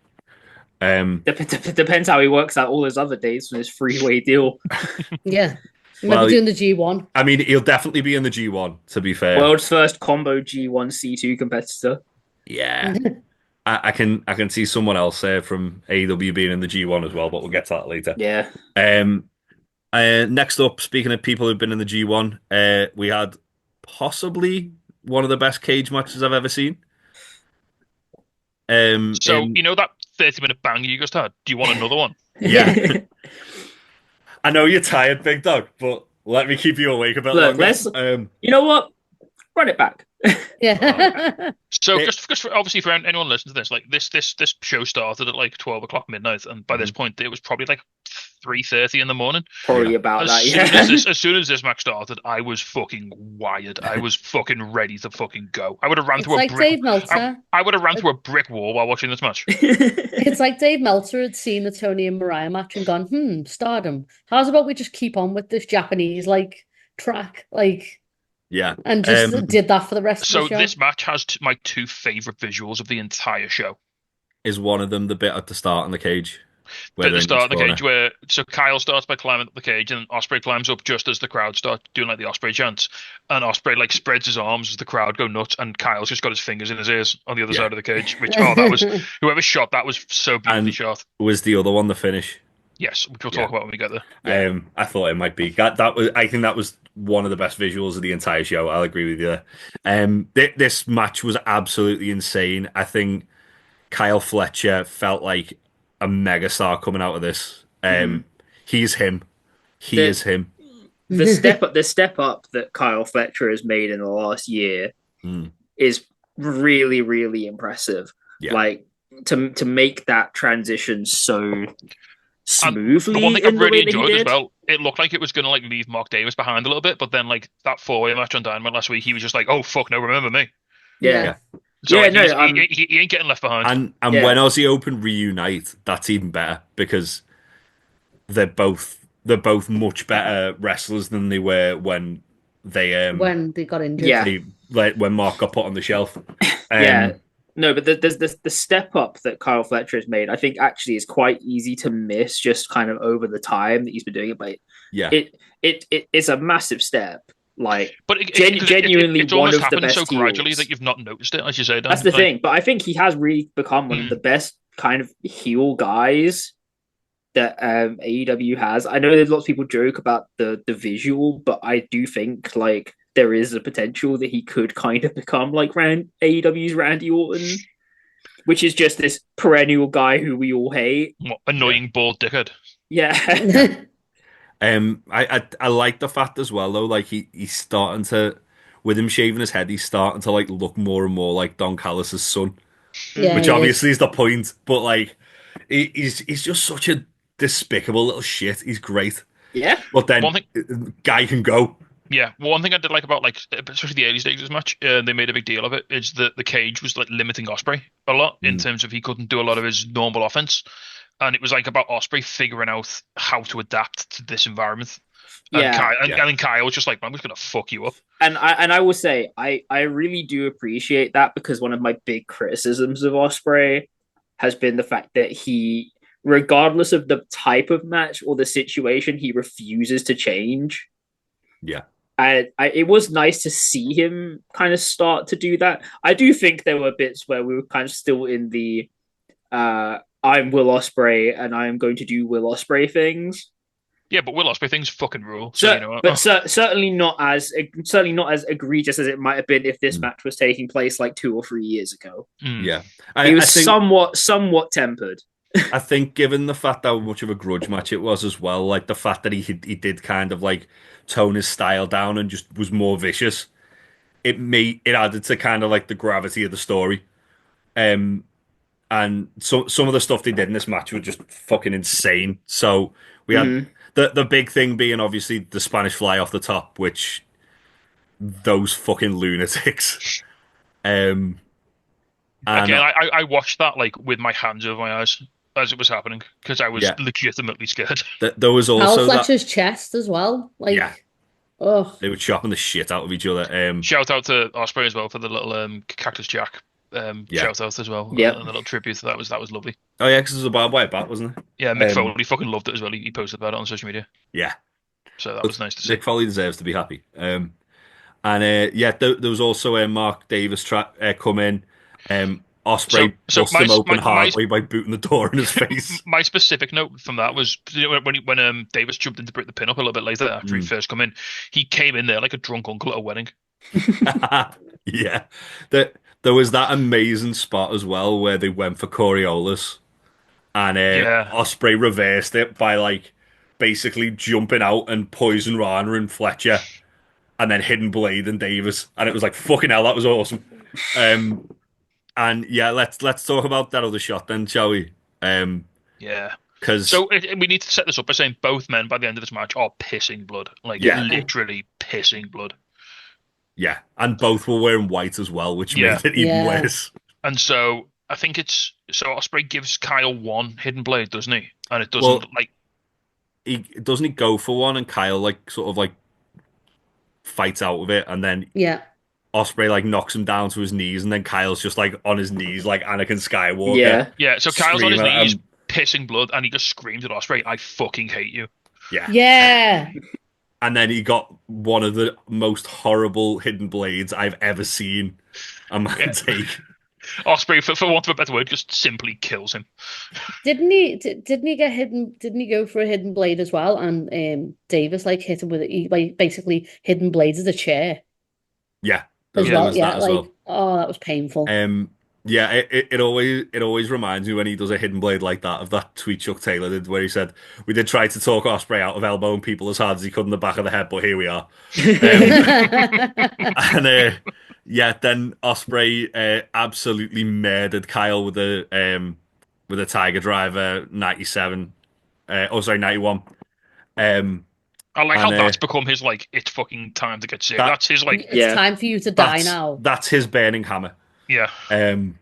Depends how he works out all his other days from his freeway deal. Yeah. Maybe doing the G1. I mean, he'll definitely be in the G1, to be fair. World's first combo G1 C2 competitor. Yeah. I can see someone else from AEW being in the G1 as well, but we'll get to that later. Yeah. Next up, speaking of people who've been in the G1, we had possibly one of the best cage matches I've ever seen. You know that 30-minute bang you just had? Do you want another one? Yeah. I know you're tired, big dog, but let me keep you awake a bit longer. You know what? Run it back. Yeah. So just for, obviously for anyone listening to this, like this show started at like 12 o'clock midnight, and by this point it was probably like 3:30 in the morning. Probably about that. As soon as this match started, I was fucking wired. I was fucking ready to fucking go. I would have ran through a brick. Dave Meltzer. I would have ran through a brick wall while watching this match. It's like Dave Meltzer had seen the Tony and Mariah match and gone, Stardom. How's about we just keep on with this Japanese like track, like. Yeah, and just did that for the rest of the show. So this match has my two favorite visuals of the entire show. Is one of them the bit at the start in the cage? At the start of the cage, where Kyle starts by climbing up the cage, and Ospreay climbs up just as the crowd start doing like the Ospreay chants, and Ospreay like spreads his arms as the crowd go nuts, and Kyle's just got his fingers in his ears on the other side of the cage. Which that was whoever shot that was so beautifully shot. Was the other one the finish? Yes, which we'll talk about when we get there. I thought it might be that was. I think that was one of the best visuals of the entire show. I'll agree with you. This match was absolutely insane. I think Kyle Fletcher felt like a megastar coming out of this. He's him. He is him. The step up that Kyle Fletcher has made in the last year is really, really impressive. Yeah. Like to make that transition so smoothly. And the one thing I really enjoyed as well, it looked like it was going to like leave Mark Davis behind a little bit, but then like that 4-way match on Dynamite last week, he was just like, "Oh fuck, no, remember me." Yeah. So he ain't getting left behind. And when Aussie Open reunite, that's even better because they're both much better wrestlers than they were when when they got injured. Yeah, when Mark got put on the shelf. Yeah. No, but there's the step up that Kyle Fletcher has made. I think actually is quite easy to miss just kind of over the time that he's been doing it. But yeah, it's a massive step. Like, but genuinely it's one almost of the happened best so gradually heels. that you've not noticed it, as you say, Dan. That's the thing. But I think he has really become one of the best kind of heel guys that AEW has. I know there's lots of people joke about the visual, but I do think like there is a potential that he could kind of become like AEW's Randy Orton, which is just this perennial guy who we all hate. What, annoying bald dickhead. Yeah. I like the fact as well though, like he's starting to, with him shaving his head, he's starting to like look more and more like Don Callis' son. Yeah, which obviously is the point, but like he's just such a despicable little shit. He's great. Yeah. But then guy can go. Yeah, one thing I did like about like especially the early stages of this match, they made a big deal of it. Is that the cage was like limiting Ospreay a lot in terms of he couldn't do a lot of his normal offense, and it was like about Ospreay figuring out how to adapt to this environment. And then Kyle was just like, I'm just gonna fuck you up. And I will say, I really do appreciate that, because one of my big criticisms of Ospreay has been the fact that he, regardless of the type of match or the situation, he refuses to change. Yeah. It was nice to see him kind of start to do that. I do think there were bits where we were kind of still in the I'm Will Ospreay and I am going to do Will Ospreay things. Yeah, but Will Ospreay things fucking rule. So you know, but certainly not as egregious as it might have been if this match was taking place like 2 or 3 years ago. Yeah, he was somewhat tempered. I think, given the fact how much of a grudge match it was as well, like the fact that he did kind of like tone his style down and just was more vicious, it added to kind of like the gravity of the story. And so some of the stuff they did in this match was just fucking insane. So we had the big thing being obviously the Spanish fly off the top, which those fucking lunatics. Again, I watched that like with my hands over my eyes as it was happening, because I was legitimately scared. There was also Fletcher's chest as well. Like, they were chopping the shit out of each other. Shout out to Ospreay as well for the little Cactus Jack shout out as well. Yeah, and the little tribute to that was lovely. Oh yeah, because it was a barbed wire bat, wasn't it? Yeah, Mick Foley fucking loved it as well. He posted about it on social media. Yeah, so that was nice to see. Mick Foley deserves to be happy. And there was also a Mark Davis come in. Ospreay bust him open hard by booting the door in his face. My specific note from that was, you know, when Davis jumped in to break the pin up a little bit later after he first come in, he came in there like a drunk uncle at a wedding. Yeah, there was that amazing spot as well where they went for Coriolis, and Ospreay reversed it by like basically jumping out and poison Rana and Fletcher, and then Hidden Blade and Davis, and it was like fucking hell, that was awesome. And yeah, let's talk about that other shot then, shall we? Because we need to set this up by saying both men by the end of this match are pissing blood, literally pissing blood. Yeah, and both were wearing white as well, which made it even worse. And so I think Ospreay gives Kyle one Hidden Blade, doesn't he? And it doesn't he go for one, and Kyle like sort of like fights out with it, and then Ospreay like knocks him down to his knees, and then Kyle's just like on his knees like Anakin Skywalker. Yeah. So Kyle's on his knees, pissing blood, and he just screams at Ospreay, "I fucking hate you." Yeah. And then he got one of the most horrible Hidden Blades I've ever seen a man take. Ospreay, for want of a better word, just simply kills him. Didn't he get hidden? Didn't he go for a Hidden Blade as well? And Davis like hit him with it. He like basically Hidden Blades as a chair. Yeah. As well. Oh, that was painful. It always reminds me when he does a Hidden Blade like that of that tweet Chuck Taylor did where he said, "We did try to talk Ospreay out of elbowing people as hard as he could in the back of the head, but here we are." Then Ospreay absolutely murdered Kyle with a Tiger Driver 97. 91. I like how that's become his like, it's fucking time to get sick. That's his like, it's time for you to die now. That's his burning hammer. Yeah. And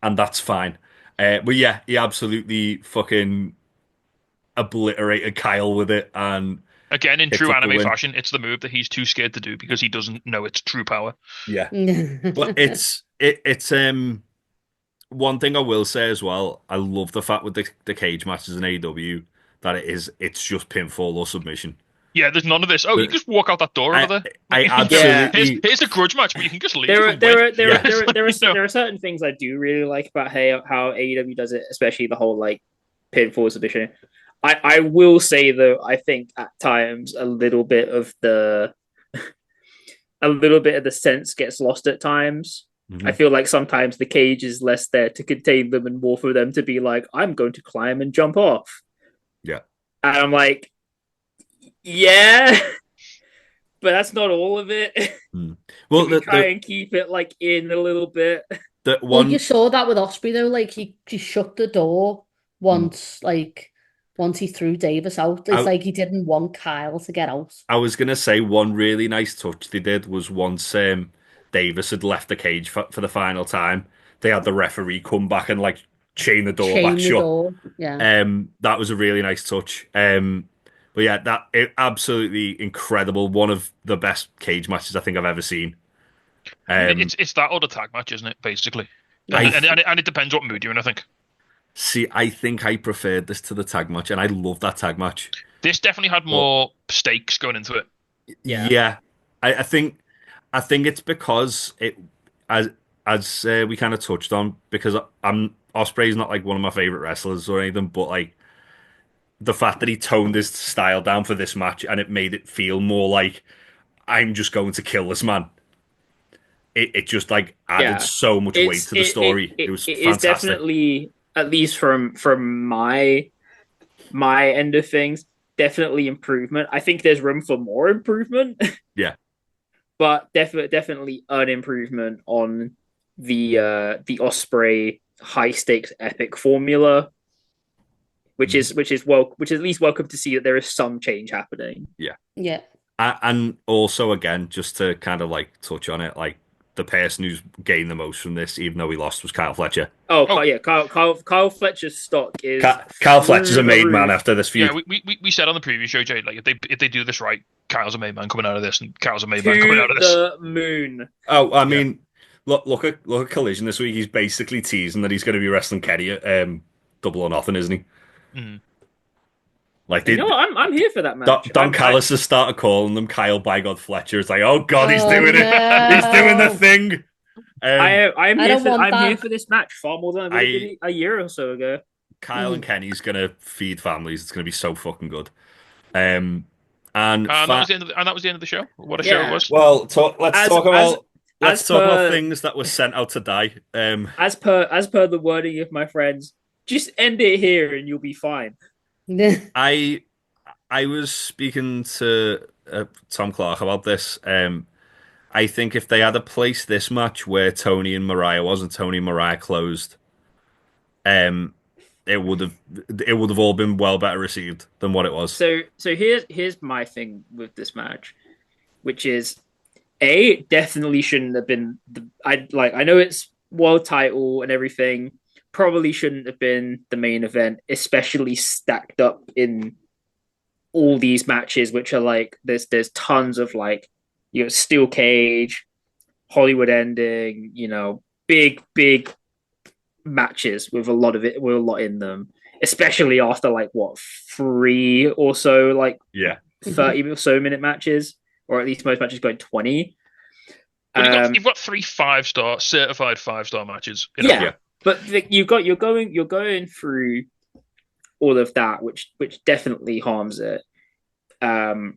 that's fine. But yeah, he absolutely fucking obliterated Kyle with it, and Again, in true anime fashion, it's the move that he's too scared to do because he doesn't know its true power. Yeah. But it's one thing I will say as well, I love the fact with the cage matches in AEW that it's just pinfall or submission. Yeah, there's none of this. Oh, you just walk out that door over there. I absolutely. Here's a grudge match, but you can just leave. There are certain things I do really like about how AEW does it, especially the whole like pinfall submission. I will say though, I think at times a little bit of the sense gets lost at times. Mm-hmm. I feel like sometimes the cage is less there to contain them and more for them to be like, I'm going to climb and jump off. Yeah. And I'm like, yeah, but that's not all of it. Well, try and keep it like in a little bit. Well, you saw that with Ospreay though. Like he shut the door once, once he threw Davis out. It's like he didn't want Kyle to get out. I was gonna say one really nice touch they did was once Davis had left the cage for the final time. They had the referee come back and like chain the door back shut. Yeah. That was a really nice touch. But yeah, absolutely incredible. One of the best cage matches I think I've ever seen. It's that or the tag match, isn't it? Basically, and it depends what mood you're in. I think. See, I think I preferred this to the tag match, and I love that tag match. This definitely had more stakes going into it. Yeah. I think it's because it as we kind of touched on, because Ospreay's not like one of my favorite wrestlers or anything, but like the fact that he toned his style down for this match and it made it feel more like I'm just going to kill this man. It just like added so much weight to the story. It was fantastic. It's definitely, at least from my end of things, definitely improvement. I think there's room for more improvement. Yeah. But definitely an improvement on the Ospreay high stakes epic formula. Which is at least welcome to see that there is some change happening. Yeah. And also again, just to kind of like touch on it, like the person who's gained the most from this, even though he lost, was Kyle Fletcher. Kyle Fletcher's stock is Kyle Fletcher's a made man after this feud. Yeah, we said on the previous show, Jay, like if they do this right, Kyle's a made man coming out of this, and Kyle's a made man coming out of this. The moon. Oh, I mean, look at Collision this week. He's basically teasing that he's going to be wrestling Kenny at Double or Nothing, isn't he? Mm. Like I'm here for that match. Don Callis has started calling them Kyle by God Fletcher. It's like, oh God, he's doing it. He's doing the thing. I'm here for this match far more than I did a year or so ago. Kyle and Kenny's gonna feed families. It's gonna be so fucking good. And that was the end of the show. What a show it was. Well, let's talk about things that were sent out to die. As per the wording of my friends, just end it here and you'll be fine. I was speaking to Tom Clark about this. I think if they had placed this match where Tony and Mariah was, and Tony and Mariah closed, it would have all been well better received than what it was. So here's my thing with this match, which is it definitely shouldn't have been I know it's world title and everything. Probably shouldn't have been the main event, especially stacked up in all these matches, which are like there's tons of like, you know, steel cage, Hollywood ending, you know, big matches with a lot in them, especially after like 3 or so, like 30 or so minute matches, or at least most matches going 20. You've got 3 certified 5-star matches. But you're going through all of that, which definitely harms it. I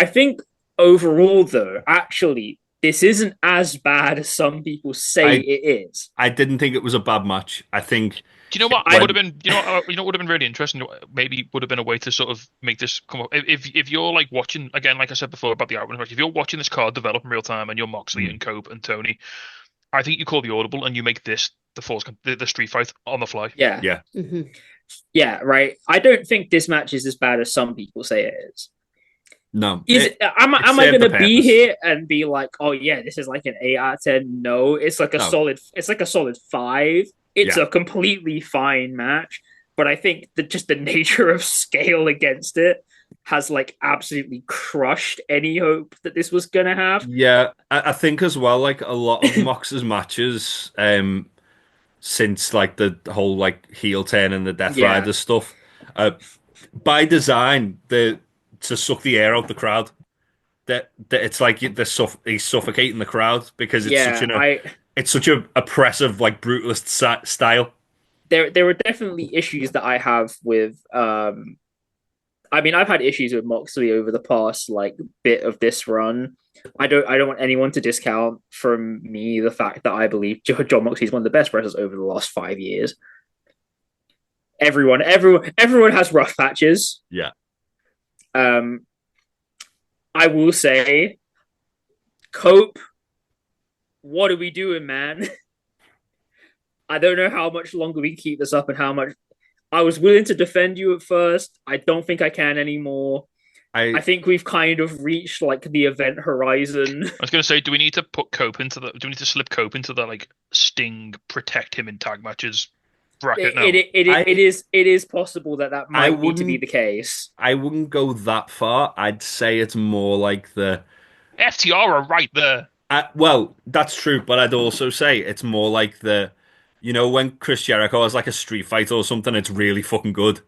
think overall, though, actually, this isn't as bad as some people say it is. I didn't think it was a bad match. I think. Do you know what? Would have been. You know what would have been really interesting. Maybe would have been a way to sort of make this come up. If you're like watching again, like I said before about the Outland match, if you're watching this card develop in real time and you're Moxley and Cope and Tony, I think you call the audible and you make this the street fight on the fly. Yeah. Mm-hmm. Yeah, right. I don't think this match is as bad as some people say it is. No. Am I going to be here and be like, oh yeah, this is like an 8 out of 10? No, it's like a solid 5. It's a completely fine match, but I think that just the nature of scale against it has like absolutely crushed any hope that this was gonna have. Yeah, I think as well, like a lot of Mox's matches, since like the whole like heel turn and the Death Rider stuff, by design, to suck the air out the crowd. That it's like he's suffocating the crowd because it's such a oppressive, like brutalist style. There are definitely issues that I have with. I mean, I've had issues with Moxley over the past like bit of this run. I don't want anyone to discount from me the fact that I believe Jon Moxley is one of the best wrestlers over the last 5 years. Everyone has rough patches. Yeah. I will say, Cope, what are we doing, man? I don't know how much longer we can keep this up and how much. I was willing to defend you at first. I don't think I can anymore. I think we've kind of reached like the event horizon. I was going to say, do we need to put Cope into the? Do we need to slip Cope into the like Sting protect him in tag matches bracket now? It is possible that might need to be the case. I wouldn't go that far. I'd say it's more like the FTR are right there. Well, that's true, but I'd also say it's more like when Chris Jericho has like a street fight or something, it's really fucking good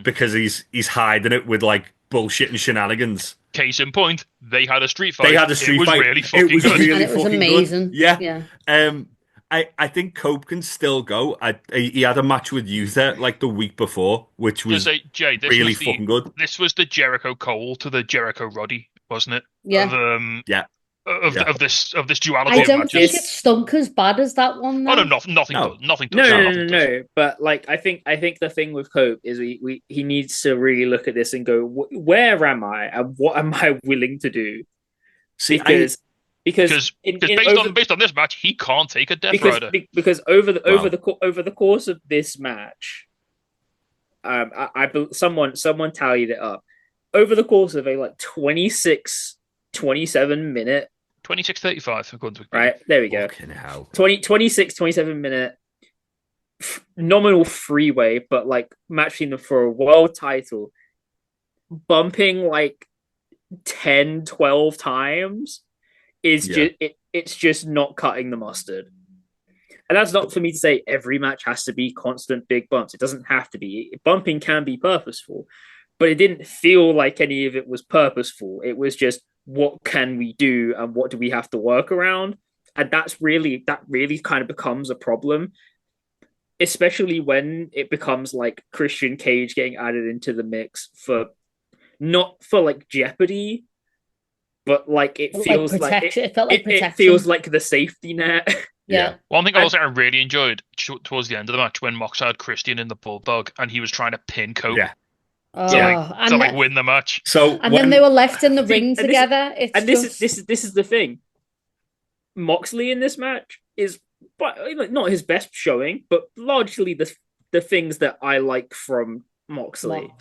because he's hiding it with like bullshit and shenanigans. Case in point, they had a street fight. It was really fucking good. Really and it was amazing. Good. Yeah. I think Cope can still go. He had a match with Uther like the week before, which was really fucking good. This was the Jericho Cole to the Jericho Roddy, wasn't it? Yeah. Of this duality. I don't think it stunk as bad as that one. Though. Oh no, nothing. No. But like, I think the thing with Cope is he needs to really look at this and go, where am I and what am I willing to do? Because based on this match, he can't take a Death Rider. Because over the course of this match, someone tallied it up over the course of a like 27 minute 26:35 according to right there we go. 27 minute nominal freeway, but like matching them for a world title, bumping like 10-12 times is it's just not cutting the mustard. And that's not for me to say every match has to be constant big bumps. It doesn't have to be. Bumping can be purposeful, but it didn't feel like any of it was purposeful. It was just, what can we do and what do we have to work around? And that really kind of becomes a problem, especially when it becomes like Christian Cage getting added into the mix not for like jeopardy, but like it feels like it feels like the safety net. Yeah. One thing I really enjoyed towards the end of the match when Mox had Christian in the Bulldog and he was trying to pin Cope. Yeah. To win the match. Then they were left in the ring together. This is the thing. Moxley in this match is not his best showing, but largely the things that I like from Moxley.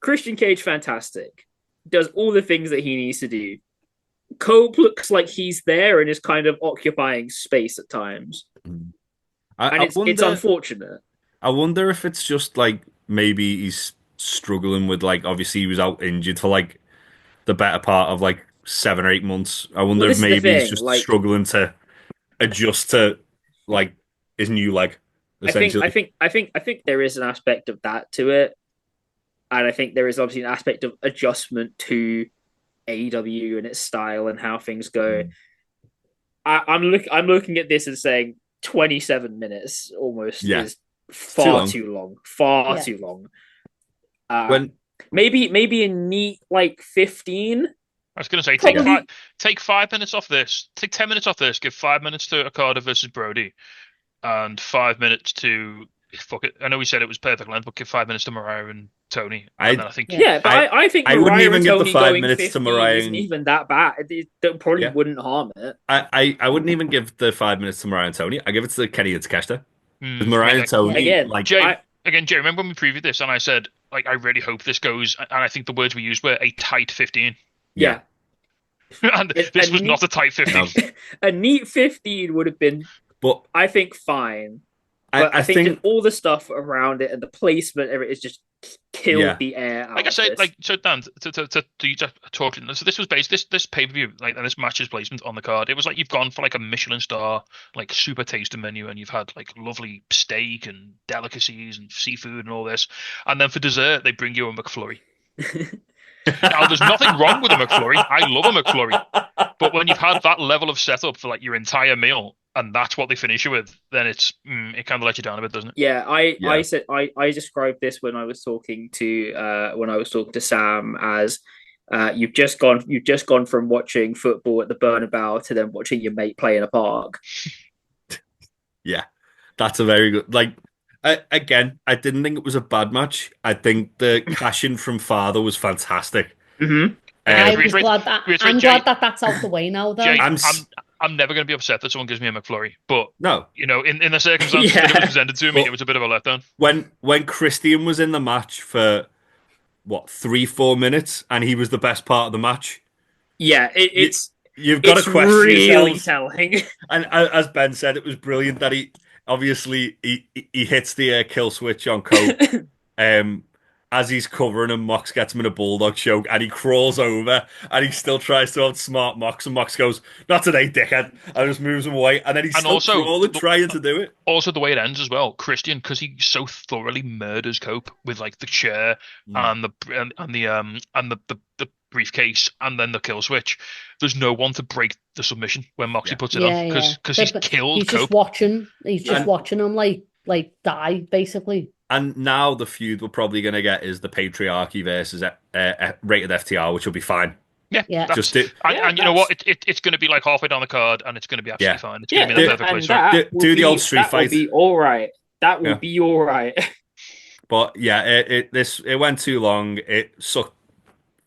Christian Cage, fantastic. Does all the things that he needs to do. Cope looks like he's there and is kind of occupying space at times. It's unfortunate. I wonder if it's just like maybe he's struggling with like, obviously he was out injured for like the better part of like 7 or 8 months. I wonder if maybe he's just struggling to adjust to like his new leg. I think there is an aspect of that to it, and I think there is obviously an aspect of adjustment to AEW and its style and how things go. I'm looking at this and saying 27 minutes almost is far too long. Too long. Maybe a neat like 15. I was going to say take 5 minutes off this. Take 10 minutes off this. Give 5 minutes to Okada versus Brody, and 5 minutes to fuck it. I know we said it was perfect length, but give 5 minutes to Mariah and Tony. I think I think I wouldn't even give the 5 minutes to Mariah. Isn't even that bad. It probably wouldn't harm it. I wouldn't even give the 5 minutes to Mariah and Tony. I give it to Kenny and Takeshita. Mariah and Tony Jay, remember when we previewed this and I said, like, I really hope this goes, and I think the words we used were a tight 15. Yeah. And this was not a tight 15. A neat 15 would have been, I think, fine. But I think all the stuff around it and the placement is just kill the air out like I said, this. like, so Dan, to you talking, so this was based, this pay-per-view, like, and this match's placement on the card, it was like you've gone for like a Michelin star, like, super tasting menu, and you've had like lovely steak and delicacies and seafood and all this, and then for dessert they bring you a McFlurry. Now, there's nothing wrong with a McFlurry. I love a McFlurry. But when you've had that level of setup for like your entire meal, and that's what they finish you with, then it kind of lets you down a bit, doesn't it? Yeah, I said I described this when I was talking to Sam as you've just gone from watching football at the Bernabeu to then watching your mate play in a park. Yeah, that's a very good. Like, again, I didn't think it was a bad match. I think the cash-in from Father was fantastic. Mm-hmm. I'm glad that that's out the way now, though. Jay, I'm never going to be upset that someone gives me a McFlurry, but no, you know, in the circumstances that it was presented to me, it was a bit of a letdown. When Christian was in the match for 3-4 minutes, and he was the best part of the match. Yeah, you've got to question really yourselves. telling. And as Ben said, it was brilliant that he hits the kill switch on Cope. As he's covering him, Mox gets him in a bulldog choke, and he crawls over, and he still tries to outsmart Mox, and Mox goes, "Not today, dickhead," and just moves him away, and then he's still crawling, trying to do it. Also, the way it ends as well, Christian, because he so thoroughly murders Cope with like the chair and the briefcase and then the kill switch. There's no one to break the submission when Moxie puts it on because he's killed Cope. He's just watching him like die basically. And now the feud we're probably going to get is the Patriarchy versus Rated FTR, which will be fine. Yeah. And you know what? It's going to be like halfway down the card, and it's going to be absolutely fine. It's going to be in the perfect place. Do the old street fight. That will be all right. That will be all right. But yeah, it went too long. It sucked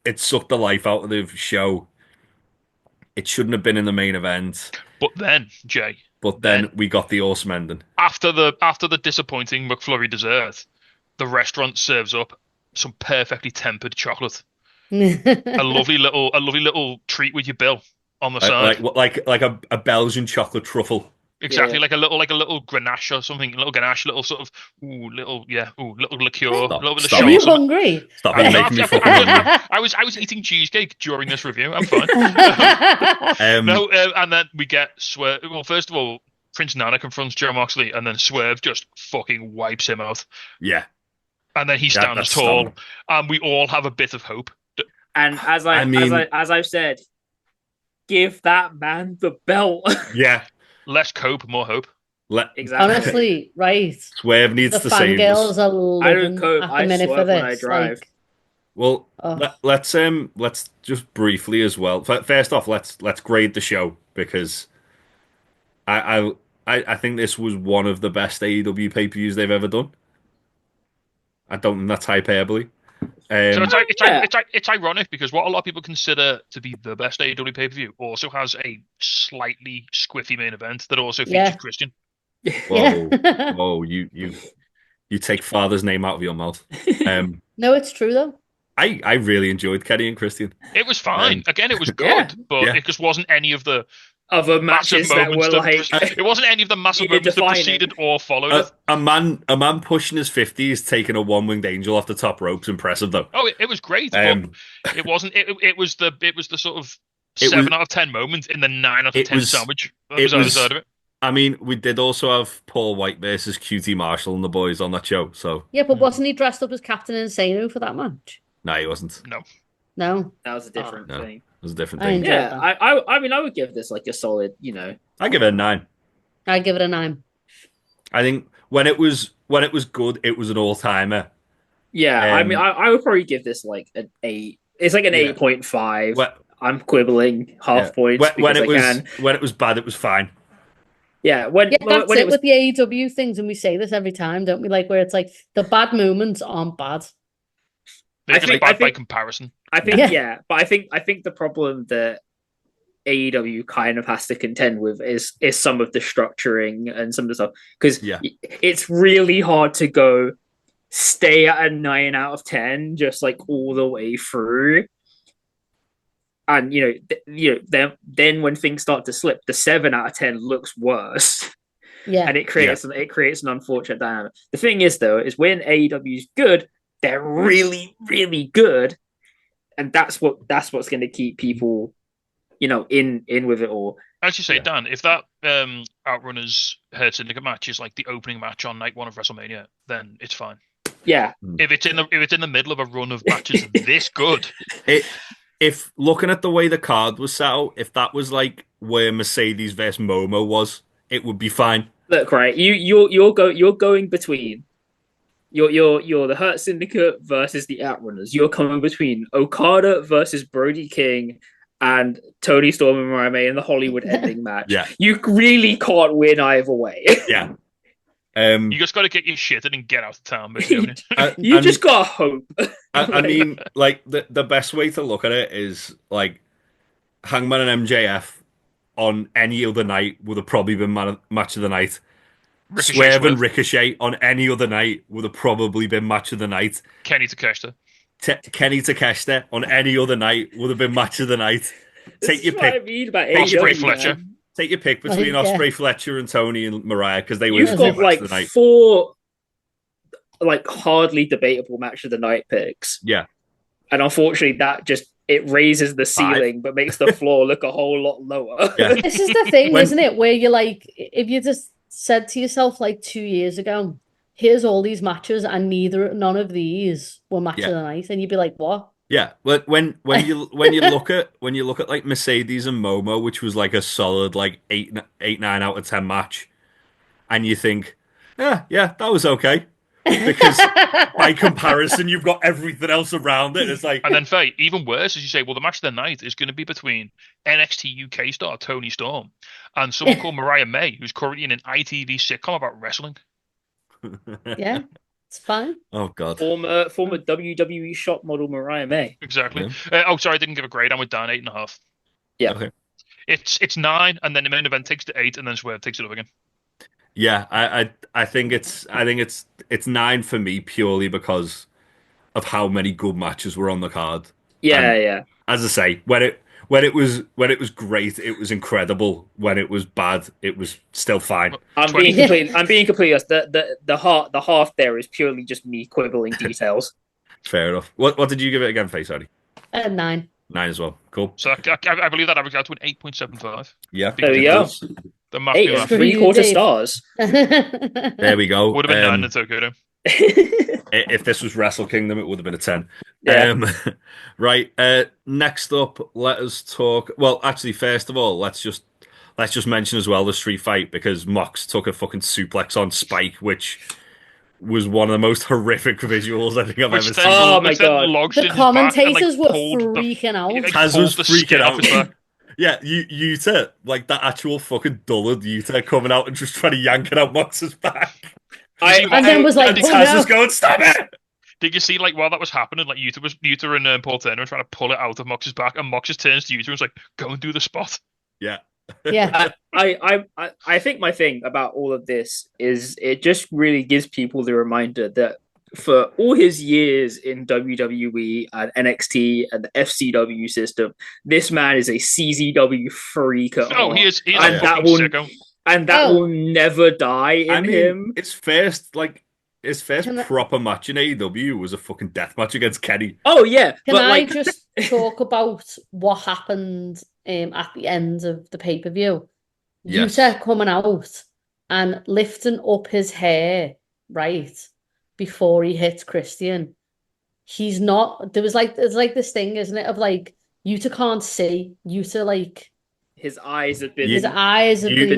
the life out of the show. It shouldn't have been in the main event. But then, Jay. We got the awesome ending. After the disappointing McFlurry dessert, the restaurant serves up some perfectly tempered chocolate. a lovely little treat with your bill on the side. Like a Belgian chocolate truffle. Exactly, like a little Grenache or something, a little Ganache, little sort of little liqueur, a little bit of Are you hungry? Stop making me fucking hungry. I was eating cheesecake during this review. I'm fine. And then we get Swerve. Well, first of all, Prince Nana confronts Joe Moxley, and then Swerve just fucking wipes him out. Yeah. And then he stands tall, and we all have a bit of hope. And as I've said, give that man the belt. Yeah. Less cope, more hope. Exactly. Honestly, right. Swerve needs to save us. Fangirls are living at the minute for this. When I drive. Well, let's just briefly as well. First off, let's grade the show, because I think this was one of the best AEW pay-per-views they've ever done. I don't think that's hyperbole. So it's ironic because what a lot of people consider to be the best AEW pay-per-view also has a slightly squiffy main event that also features Christian. Whoa, you take Father's name out of your mouth. No, it's true though. I really enjoyed Kenny and Christian. It was fine. Again, it was good, but it just wasn't any of the other matches that were like. It wasn't any of the massive moments that preceded or followed it. A man pushing his 50s, taking a one-winged angel off the top ropes. Impressive though. Oh, it was great. But it wasn't. It was the sort of 7 out of 10 moment in the 9 out of 10 sandwich. That was either side of it. I mean, we did also have Paul White versus QT Marshall and the boys on that show. So yeah, but wasn't he dressed up as Captain Insano for that match? No, he wasn't. No, that was a different thing. It was a different thing. Yeah, I mean, I would give this like a solid, I give it a 9. I give it a 9. I think when it was good, it was an all-timer. Yeah, I mean, I would probably give this like an 8. It's like an 8.5. I'm quibbling half points when it was bad, it was fine. Yeah, that's it with the AEW things, and we say this every time, don't we? Like where it's like the bad moments aren't bad. They're just bad by comparison. I think but I think the problem that AEW kind of has to contend with is some of the structuring and some of the stuff, because it's really hard to go stay at a 9 out of 10 just like all the way through. And then when things start to slip, the 7 out of 10 looks worse. Yeah, and it creates an unfortunate dynamic. The thing is, though, is when AEW is good, they're really, really good, and that's what's going to keep people, in with it all. As you say, Dan, if that Outrunners Hurt Syndicate match is like the opening match on night 1 of WrestleMania, then it's fine. Yeah. If it's in the middle of a run of matches this good, if looking at the way the card was set out, if that was like where Mercedes versus Momo was, it would be fine. Look, right, you're going between. You're the Hurt Syndicate versus the Outrunners. You're coming between Okada versus Brody King and Tony Storm and Mariah May in the Hollywood ending match. Yeah. You really can't win either way. Yeah. You just got to get your shit in and get out of town. You just got to hope. I mean, like, the best way to look at it is, like, Hangman and MJF on any other night would have probably been match of the night. Swerve and Ricochet on any other night would have probably been match of the night. Kenny Takeshita. Kenny Takeshita on any other night would have been match of the night. Take your pick. Ospreay Fletcher. Take your pick between Ospreay Fletcher and Tony and Mariah, because they were. You've got like 4 like hardly debatable match of the night picks. Yeah, and unfortunately, that just it raises the ceiling, but makes the floor look a whole lot lower. Yeah. This is the thing, isn't it? Where you're like, if you just said to yourself like 2 years ago, here's all these matches and none of these were match of the night, and you'd be like, what? Yeah, but when you look at like Mercedes and Momo, which was like a solid like 8-9 out of 10 match, and you think, yeah, that was okay, because by comparison you've got everything else around it. It's like, and then Faye, even worse, as you say, well, the match of the night is going to be between NXT UK star Tony Storm and someone called Mariah May, who's currently in an ITV sitcom about wrestling. Yeah, it's fine. Oh God. Former WWE shop model Mariah May. Exactly. Yeah. Sorry, I didn't give a grade. I'm with Dan, 8.5. Yeah. Okay. It's 9, and then the main event takes to 8, and then Swerve takes it up again. Yeah, I think it's 9 for me, purely because of how many good matches were on the card. Yeah. As I say, when it was great, it was incredible. When it was bad, it was still fine. I'm being completely honest. The half there is purely just me quibbling details. Fair enough. What did you give it again, Faye? Sorry. 9. 9 as well. Cool. So I believe that averaged out to an 8.75. Yeah. There we go. The 8 3/4 stars. There we go. Would have been 9 in Tokyo. If this was Wrestle Kingdom, it would have been a 10. Yeah. Right. Next up, let us talk. Well, actually, first of all, let's just mention as well the street fight, because Mox took a fucking suplex on Spike, which was one of the most horrific visuals I think I've ever seen. Oh my God. The commentators were freaking out. Taz was freaking out. Yeah, Yuta, like that actual fucking dullard Yuta coming out and just trying to yank it out Mox's back. And then was like, Taz was going, stop it! Did you see, like, while that was happening, like, Yuta and Paul Turner were trying to pull it out of Mox's back, and Mox just turns to Yuta and was like, go and do the spot. Yeah. Yeah. I think my thing about all of this is it just really gives people the reminder that for all his years in WWE and NXT and the FCW system, this man is a CZW freak at heart. He is and a fucking sicko. And that will never die in him. His first proper match in AEW was a fucking death match against Kenny. Oh yeah. Can I just talk about what happened at the end of the pay-per-view? Yes. Yuta coming out and lifting up his hair, right, before he hits Christian. He's not. There's like this thing, isn't it, of like Yuta can't see. Yuta like. His eyes have been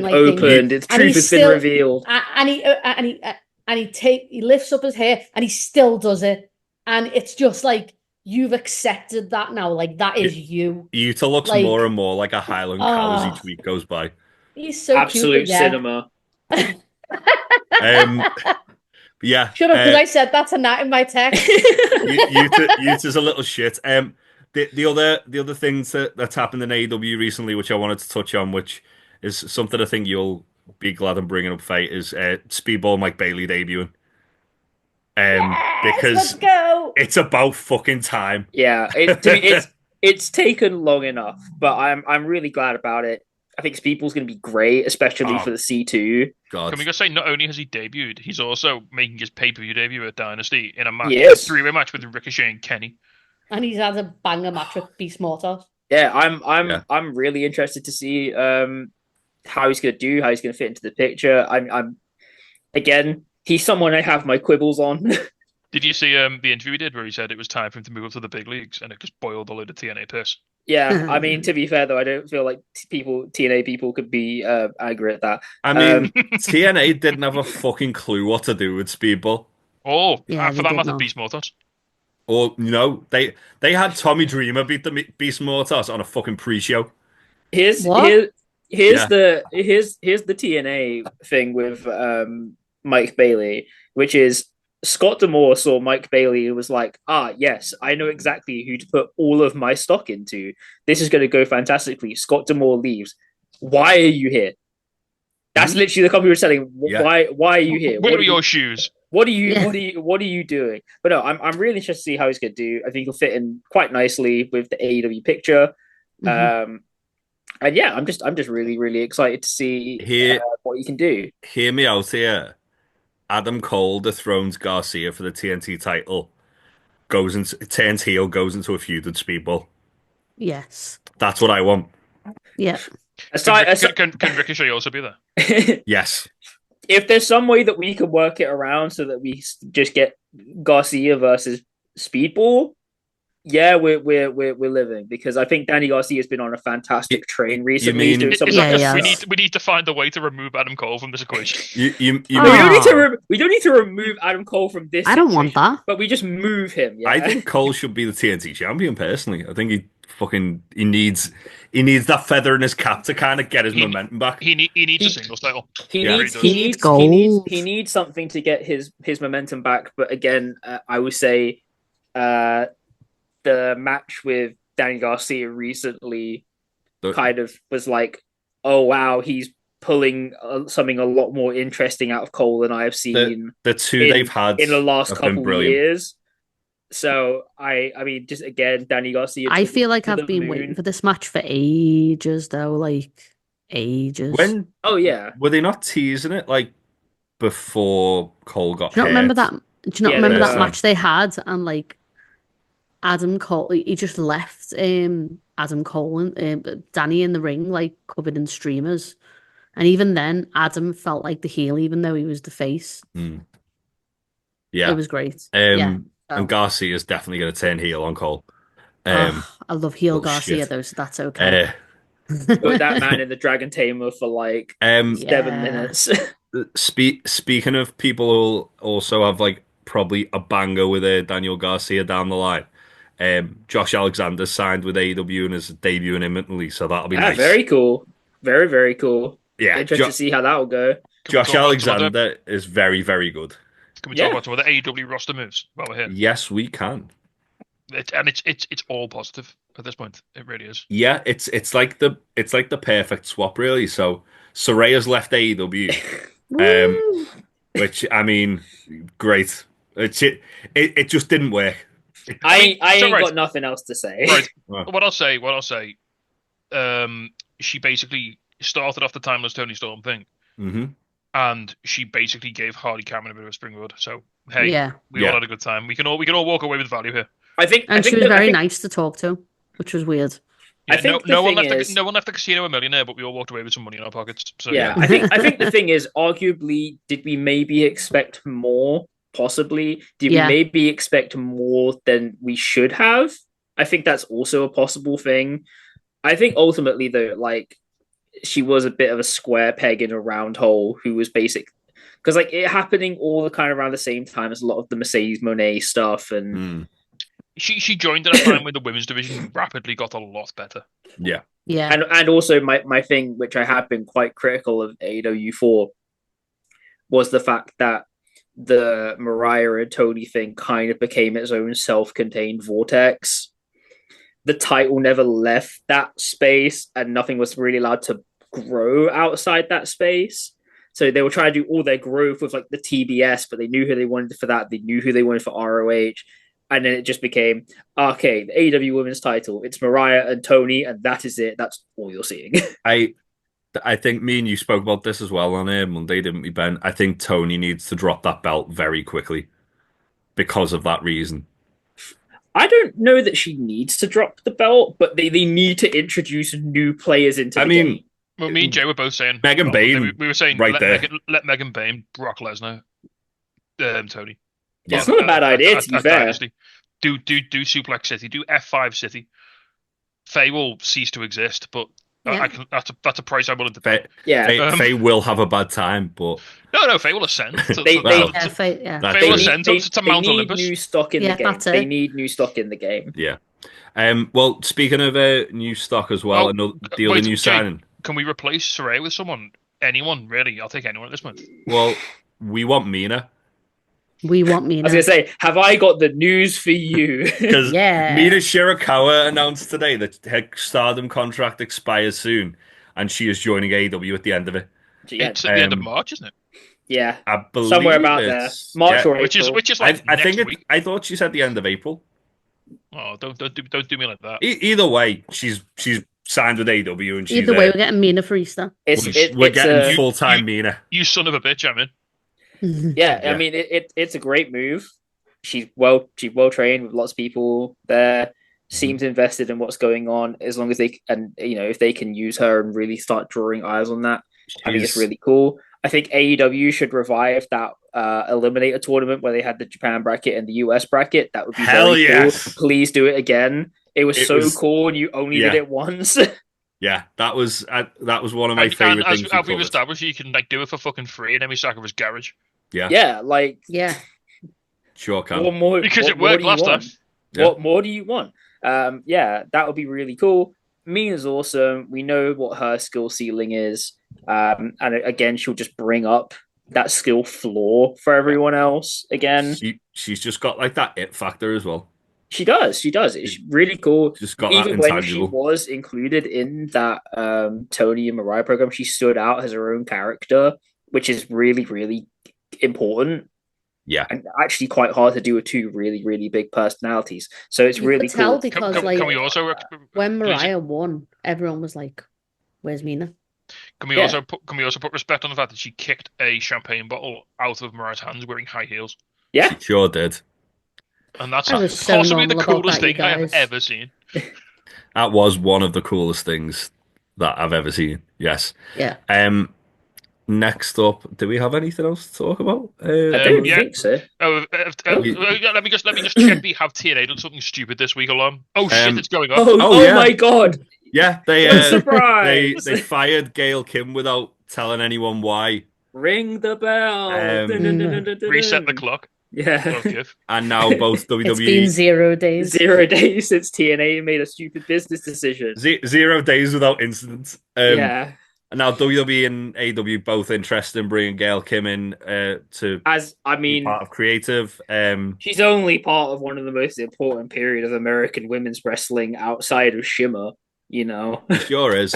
like opened. Its truth has been revealed. And he lifts up his hair and he still does it. And it's just like, you've accepted that now. Like, that is you. Yuta looks like, more and more like a Highland cow as each week goes by. He's so absolute cute, cinema. Yeah. Shut up, because I said that's a gnat in my text. Yuta's a little shit. The other things that's happened in AEW recently, which I wanted to touch on, which is something I think you'll be glad I'm bringing up, Faye, is Speedball Mike Bailey debuting. Because let's go. It's about fucking time. Yeah, it's taken long enough, but I'm really glad about it. I think Speedball's going to be great, especially for the C2. God. Can we just say not only has he debuted, he's also making his pay-per-view debut at Dynasty in a match, a three-way match with Ricochet and Kenny. And he's had a banger match with Beast Mortos. Yeah, I'm really interested to see how he's going to do, how he's going to fit into the picture. I'm again, he's someone I have my quibbles on. Did you see the interview he did where he said it was time for him to move up to the big leagues, and it just boiled a load of TNA piss? Yeah, I mean, to be fair though, I don't feel like TNA people could be angry at that. I mean, TNA didn't have a fucking clue what to do with Speedball. Oh, yeah, for that matter, Beast Mortos. Or they had Tommy Dreamer beat the Beast Mortos on a fucking pre-show. Here's the TNA thing with Mike Bailey, which is Scott D'Amore saw Mike Bailey and was like, yes, I know exactly who to put all of my stock into. This is going to go fantastically. Scott D'Amore leaves. Why are you here? That's literally the company we're selling. Why are you here? What are your shoes? What are you doing? But no, I'm really interested to see how he's going to do. I think he'll fit in quite nicely with the AEW picture. And yeah, I'm just really, really excited to see what he can do. Hear me out here. Adam Cole dethrones Garcia for the TNT title, turns heel, goes into a feud with Speedball. Yes. That's what I want. Yeah. Can Ricochet also be there? Yes. If there's some way that we can work it around so that we just get Garcia versus Speedball, yeah, we're living, because I think Danny Garcia has been on a fantastic train recently. We need to find a way to remove Adam Cole from this equation. We don't need to remove Adam Cole from this. I don't want that, but we just move him. Yeah? I think Cole should be the TNT champion personally. I think he needs that feather in his cap to kind of get his momentum back. He needs a singles title. He needs something to get his momentum back. But again, I would say the match with Danny Garcia recently kind of was like, oh wow, he's pulling something a lot more interesting out of Cole than I have seen. The two they've had in the last couple of years. So I mean, just again, Danny Garcia. I feel like I've been waiting for this match for ages, though, like ages. Were they not teasing it like before Cole got? Do you not remember that? Do you not remember that match they had? And like Adam Cole, he just left Adam Cole and Danny in the ring, like covered in streamers, and even then, Adam felt like the heel, even though he was the face. Yeah, it was great. And Garcia is definitely going to turn heel on Cole. I love heel Garcia though, so that's okay. Put that man in the Dragon Tamer for like 7 minutes. Speaking of people who also have like probably a banger with Daniel Garcia down the line, Josh Alexander signed with AEW and is debuting imminently, so that'll be nice. Very cool. Very, very cool. Yeah, interested to see how that will go. Josh Alexander is very, very good. Can we talk about some of the AEW roster moves while we're here? Yes, we can. It's all positive at this point. It really is. Yeah, it's like the perfect swap, really. So Soraya's left AEW, which I mean, great. It just didn't work. I ain't got nothing else to say. Right. What I'll say. She basically started off the Timeless Tony Storm thing. Mm-hmm. And she basically gave Hardy Cameron a bit of a springboard. So hey, we all had a good time. We can all walk away with value here. She was very nice to talk to, which was weird. Yeah, I think no one left the casino a millionaire, but we all walked away with some money in our pockets. So yeah. I think the thing is, arguably, did we maybe expect more? Possibly, did we maybe expect more than we should have? I think that's also a possible thing. I think ultimately, though, like, she was a bit of a square peg in a round hole who was basic, because like it happening all kind of around the same time as a lot of the Mercedes Moné stuff, and she joined at a time when the women's division rapidly got a lot better. Yeah. And also my thing, which I have been quite critical of AEW for, was the fact that the Mariah and Tony thing kind of became its own self-contained vortex. The title never left that space, and nothing was really allowed to grow outside that space. So they were trying to do all their growth with like the TBS, but they knew who they wanted for that. They knew who they wanted for ROH. And then it just became, okay, the AEW Women's title, it's Mariah and Tony, and that is it. That's all you're seeing. I I think me and you spoke about this as well on Monday, didn't we, Ben? I think Tony needs to drop that belt very quickly because of that reason. I don't know that she needs to drop the belt, but they need to introduce new players into the game. Well, me and Jay were both saying Megan Bayne. We were saying right there. Let Megan Bayne, Brock Lesnar, Tony. Yeah, it's not a bad idea. To be fair, Dynasty. Do Suplex City, do F5 City. Faye will cease to exist, but that's a price I'm willing to pay. Faye will have a bad time, but no, Faye will ascend. Faye will ascend to Mount Olympus. New stock in the game. They need new stock in the game. Yeah. Well, speaking of new stock as well, the other new signing. Can we replace Saraya with someone? Anyone, really? I'll take anyone at this point. Well, we want Mina. We want Mina. I was going to say, have I got the news for you? Because Mina Shirakawa announced today that her Stardom contract expires soon, and she is joining AEW at the end of it. It's at the end of March, isn't it? Yeah, I believe somewhere about there. March or April. Which is like I think week. I thought she said the end of April. Oh, don't do me like that. Either way, she's signed with AEW, and either way, we're getting Mina for Easter. We're getting full-time Mina. You son of a bitch, I'm in. Yeah, I mean it's a great move. She's well trained with lots of people there. Seems invested in what's going on. As long as they if they can use her and really start drawing eyes on that, I think it's really cool. I think AEW should revive that Eliminator tournament where they had the Japan bracket and the US bracket. That would be very cool. Please do it again. It was cool, and you only did it once. Yeah, that was one of my favorite things. As we've established, you can do it for fucking free in Emi Sakura's garage. Yeah, sure can. What more? Because it worked last time. What more do you want? That would be really cool. Mina's awesome. We know what her skill ceiling is, and again, she'll just bring up that skill floor for everyone else. Again, she's just got like that it factor as well. She does. It's really cool. Just got even that when she was included in that Tony and Mariah program, she stood out as her own character, which is really, really important. Yeah, and actually quite hard to do with two really, really big personalities. So it's really cool. Because can we also when Mariah won, everyone was like, "Where's Mina?" Can we also put respect on the fact that she kicked a champagne bottle out of Mariah's hands wearing high heels? Yeah, she sure did. And that's possibly the coolest thing I have ever seen. That was one of the coolest things that I've ever seen. Yes. Yeah. Next up, do we have anything else to talk about? I don't think so. Let me just check. We have TNA done something stupid this week alone. Oh shit, it's going on. Oh my god. Yeah, surprise. they fired Gail Kim without telling anyone why. Ring the bell. Reset the clock. Yeah. And now both WWE. It's been 0 days. 0 days since TNA made a stupid business decision. 0 days without incidents. Yeah. And now WWE and AEW both interested in bringing Gail Kim in to be part of creative. She's only part of one of the most important period of American women's wrestling outside of Shimmer. You know. She sure is.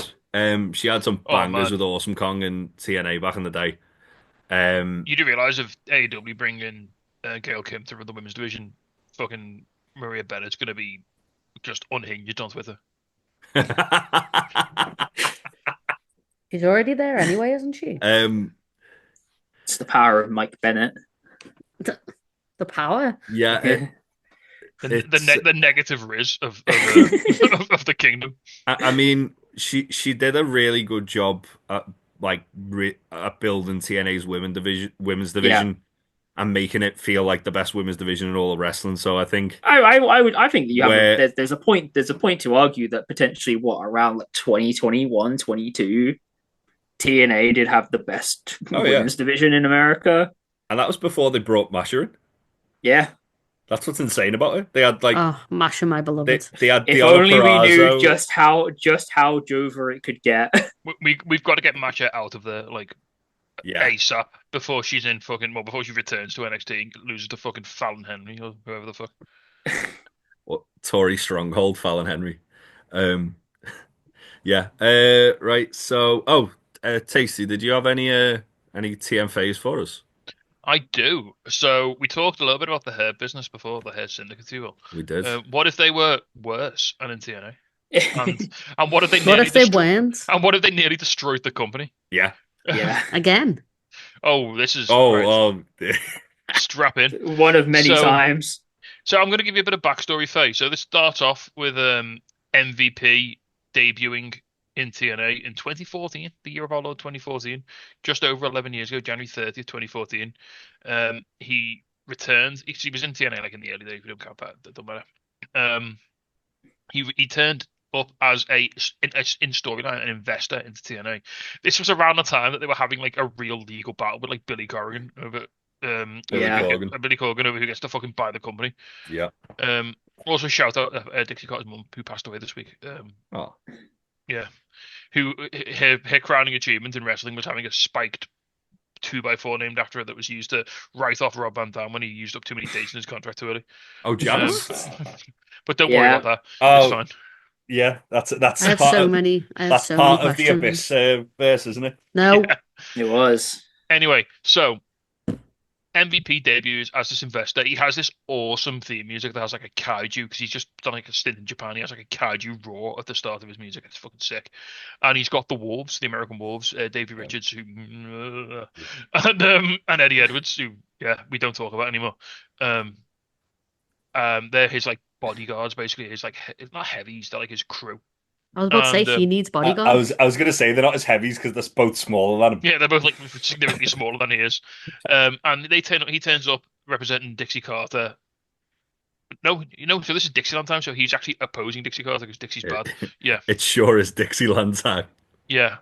She had some bangers with Awesome Kong and TNA back in the day. You do realize if AEW bring in Gail Kim to run the women's division, fucking Maria Bennett's going to be just unhinged on Twitter. She's already there anyway, isn't she? It's the power of Mike Bennett. The power? Yeah. The negative riz of the kingdom. I mean, she did a really good job at at building TNA's women's division. And making it feel like the best women's division in all of wrestling. So I think I think you have there's a point to argue that potentially around 2021, 22, TNA did have the best women's division in America. And that was before they brought Masha in. Yeah. That's what's insane about it. They had Masha, my beloved. They had if only we knew just how Jover it could get. We've got to get Masha out of there ASAP before she's in before she returns to NXT and loses to fucking Fallon Henry or whoever the fuck. Tory Stronghold, Fallon Henry. Right. So, Tasty, did you have any TMFAs for us? I do. So we talked a little bit about the hair business before, the hair syndicate, if you will. We did. What if they were worse and in TNA? And what if they nearly destroyed the company? Yeah. Again. This is strap in. One of many times. So I'm going to give you a bit of backstory, Faye. So this starts off with MVP debuting in TNA in 2014, the year of our Lord 2014, just over 11 years ago, January 30th, 2014. He returned. He was in TNA like in the early days. We don't count that. That doesn't matter. He turned up as in storyline an investor into TNA. This was around the time that they were having like a real legal battle with like Billy Corgan over Billy Corgan over who gets to fucking buy the company. Yeah. Also shout out Dixie Carter's mum who passed away this week. Yeah. Who her crowning achievement in wrestling was having a spiked 2x4 named after her that was used to write off Rob Van Dam when he used up too many dates in his contract too early. Oh, jealous. But don't worry about that. It's fine. Yeah, that's I have so many. That's part of the Abyss verse, isn't it? No, it was. Anyway, so MVP debuts as this investor. He has this awesome theme music that has like a kaiju because he's just done like a stint in Japan. He has like a kaiju roar at the start of his music. It's fucking sick. And he's got the Wolves, the American Wolves, Davey Richards, who and Eddie Edwards, who we don't talk about anymore. They're his like bodyguards, basically. He's like not heavies, they're like his crew. I was about to say he needs bodyguards. I was going to say they're not as heavies because they're both smaller than him. Yeah, they're both like significantly smaller than he is. And he turns up representing Dixie Carter. No, so this is Dixieland time, so he's actually opposing Dixie Carter because Dixie's bad. Yeah. It sure is Dixieland time. Yeah.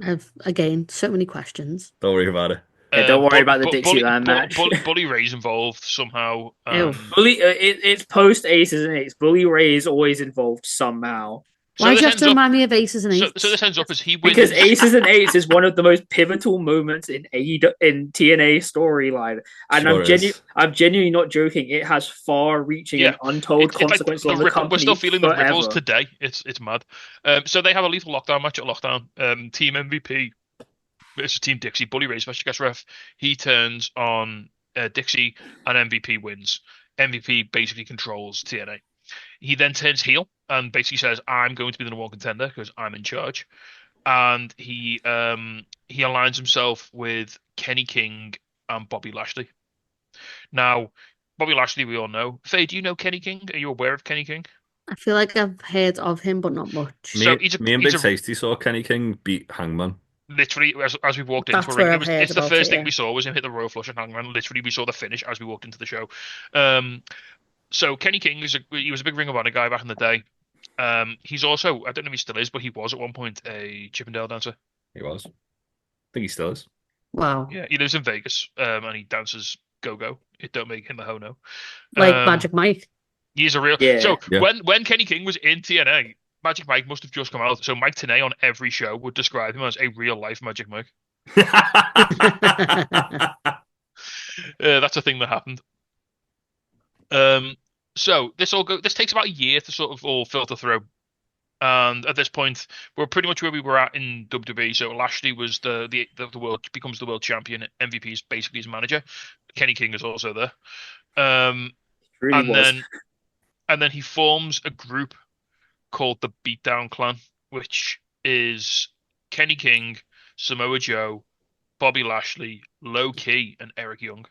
Again, so many questions. Don't worry about it. Don't worry about the Dixieland match. Bully Ray's involved somehow. It's post Ace, isn't it? It's Bully Ray is always involved somehow. Why do you have to remind me of Aces and Eights? So this ends up as he wins. Because Aces and Eights is one of the most pivotal moments in TNA storyline. And I'm genuinely not joking. It has far-reaching and untold consequences on the company. We're still feeling forever. the ripples today. It's mad. So they have a lethal lockdown match at Lockdown. Team MVP versus Team Dixie. Bully Ray special guest ref. He turns on Dixie and MVP wins. MVP basically controls TNA. He then turns heel and basically says, "I'm going to be the number one contender because I'm in charge." And he aligns himself with Kenny King and Bobby Lashley. Now, Bobby Lashley, we all know. Faye, do you know Kenny King? Are you aware of Kenny King? I feel like I've heard of him, but not much. Me and Big Tasty saw Kenny King beat Hangman. Literally, as we walked into the ring, it's the first thing we saw was him hit the Royal Flush and Hangman. Literally, we saw the finish as we walked into the show. So Kenny King he was a big Ring of Honor guy back in the day. He's also, I don't know if he still is, but he was at one point a Chippendale dancer. He was. I think he still is. Wow. Yeah, he lives in Vegas, and he dances go-go. It don't make him a ho-no. Like Magic Mike. He's a real... Yeah. So when Kenny King was in TNA, Magic Mike must have just come out. So Mike Tenay on every show would describe him as a real-life Magic Mike. That's a thing that happened. So this takes about a year to sort of all filter through, and at this point we're pretty much where we were at in WWE. So Lashley was the becomes the world champion. MVP is basically his manager. Kenny King is also there, and then he forms a group called the Beatdown Clan, which is Kenny King, Samoa Joe, Bobby Lashley, Low Key, and Eric Young.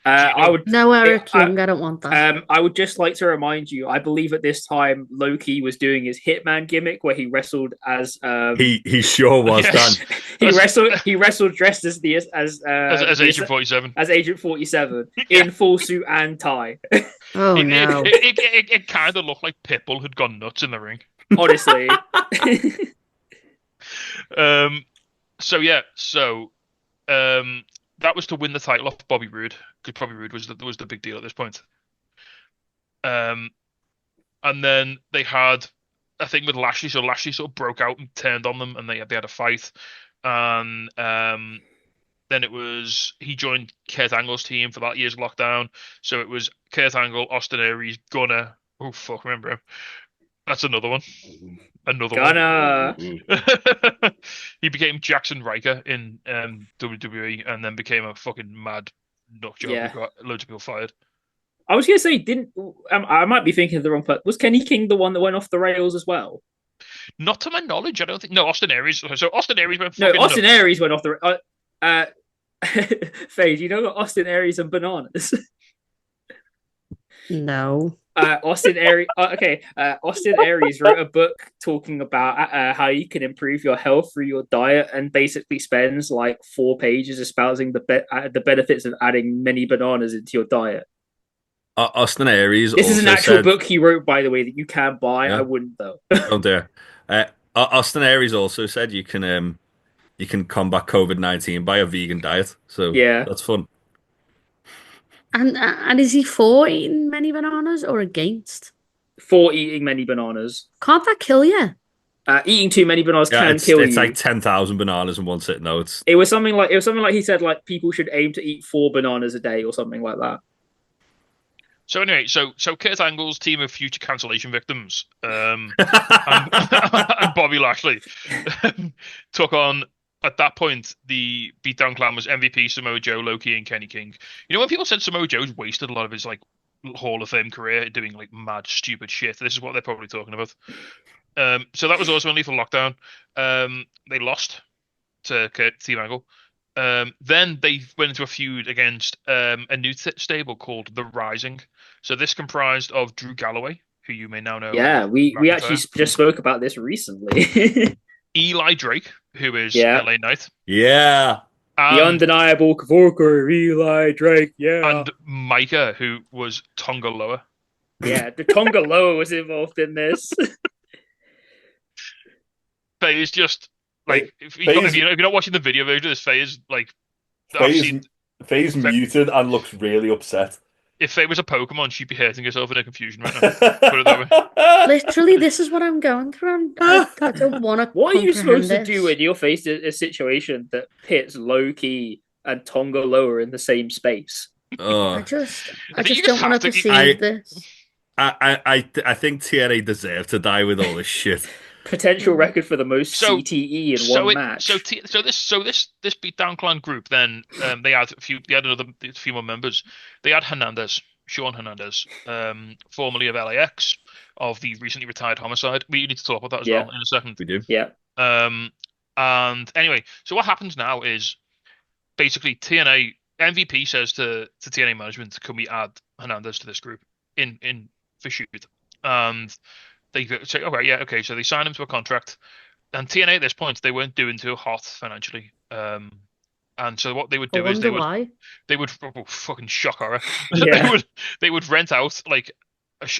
No, Eric Young, I don't want that. I would just like to remind you, I believe at this time Loki was doing his Hitman gimmick where he wrestled as he sure was done. he wrestled dressed as Agent 47. As Agent 47 in full suit and tie. Oh no. It kind of looked like Pitbull had gone nuts in the ring. Honestly. That was to win the title off Bobby Roode, because Bobby Roode was the big deal at this point. And then they had a thing with Lashley, so Lashley sort of broke out and turned on them, and they had a fight. And then he joined Kurt Angle's team for that year's lockdown. So it was Kurt Angle, Austin Aries, Gunner. Oh fuck, remember him? That's another one. Gunner. He became Jackson Riker in WWE, and then became a fucking mad nut job. Yeah. Got loads of people fired. I was gonna say, I might be thinking of the wrong part. Was Kenny King the one that went off the rails as well? Not to my knowledge, I don't think. No, Austin Aries. So Austin Aries went. No, Austin Aries went off the. Faye, do you know Austin Aries and bananas? No. Austin Aries. Austin Aries wrote a book talking about how you can improve your health through your diet, and basically spends like 4 pages espousing the benefits of adding many bananas into your diet. Austin Aries. This is an actual book he wrote, by the way, that you can buy. Yeah. I wouldn't though. Oh dear. Austin Aries also said you can combat COVID-19 by a vegan diet. So yeah, that's fun. And is he for eating many bananas or against? For eating many bananas. Can't that kill you? Eating too many bananas can kill you. It's like 10,000 bananas in one sitting. No, it was something like he said, like, people should aim to eat 4 bananas a day or something like that. So anyway, so Kurt Angle's team of future cancellation victims, and Bobby Lashley took on, at that point, the Beatdown Clan was MVP, Samoa Joe, Loki, and Kenny King. You know, when people said Samoa Joe's wasted a lot of his like Hall of Fame career doing like mad, stupid shit, this is what they're probably talking about. So that was also in Lethal Lockdown. They lost to Team Angle. Then they went into a feud against a new stable called The Rising. So this comprised of Drew Galloway, who you may now know. Yeah, we actually just spoke about this recently. Eli Drake, who is LA Knight. Yeah. The undeniable Kavorka, Eli Drake, yeah. And Micah, who was Tonga Loa. Yeah, the Tonga Loa was involved in this. Faye is just like, if you're not watching the video version of this, Faye is like, Faye's muted and looks really upset. If Faye was a Pokemon, she'd be hurting herself in her confusion right now. Put it that way. Literally, this is what I'm going through. I don't want to. What are you supposed to do when you're faced a situation that pits Loki and Tonga Loa in the same space? I just don't want to perceive this. I think TNA deserve to die with all this shit. Potential record for the most CTE in one match. So this Beatdown Clan group, then they had a few more members. They had Sean Hernandez, formerly of LAX, of the recently retired Homicide. We need to talk about that as well in a second. We do. Yeah. And anyway, so what happens now is basically TNA MVP says to TNA management, "Can we add Hernandez to this group in for shoot?" And they say, okay. So they sign him to a contract, and TNA at this point, they weren't doing too hot financially. And so what they would do is they would fucking shock horror. Yeah. they would rent out like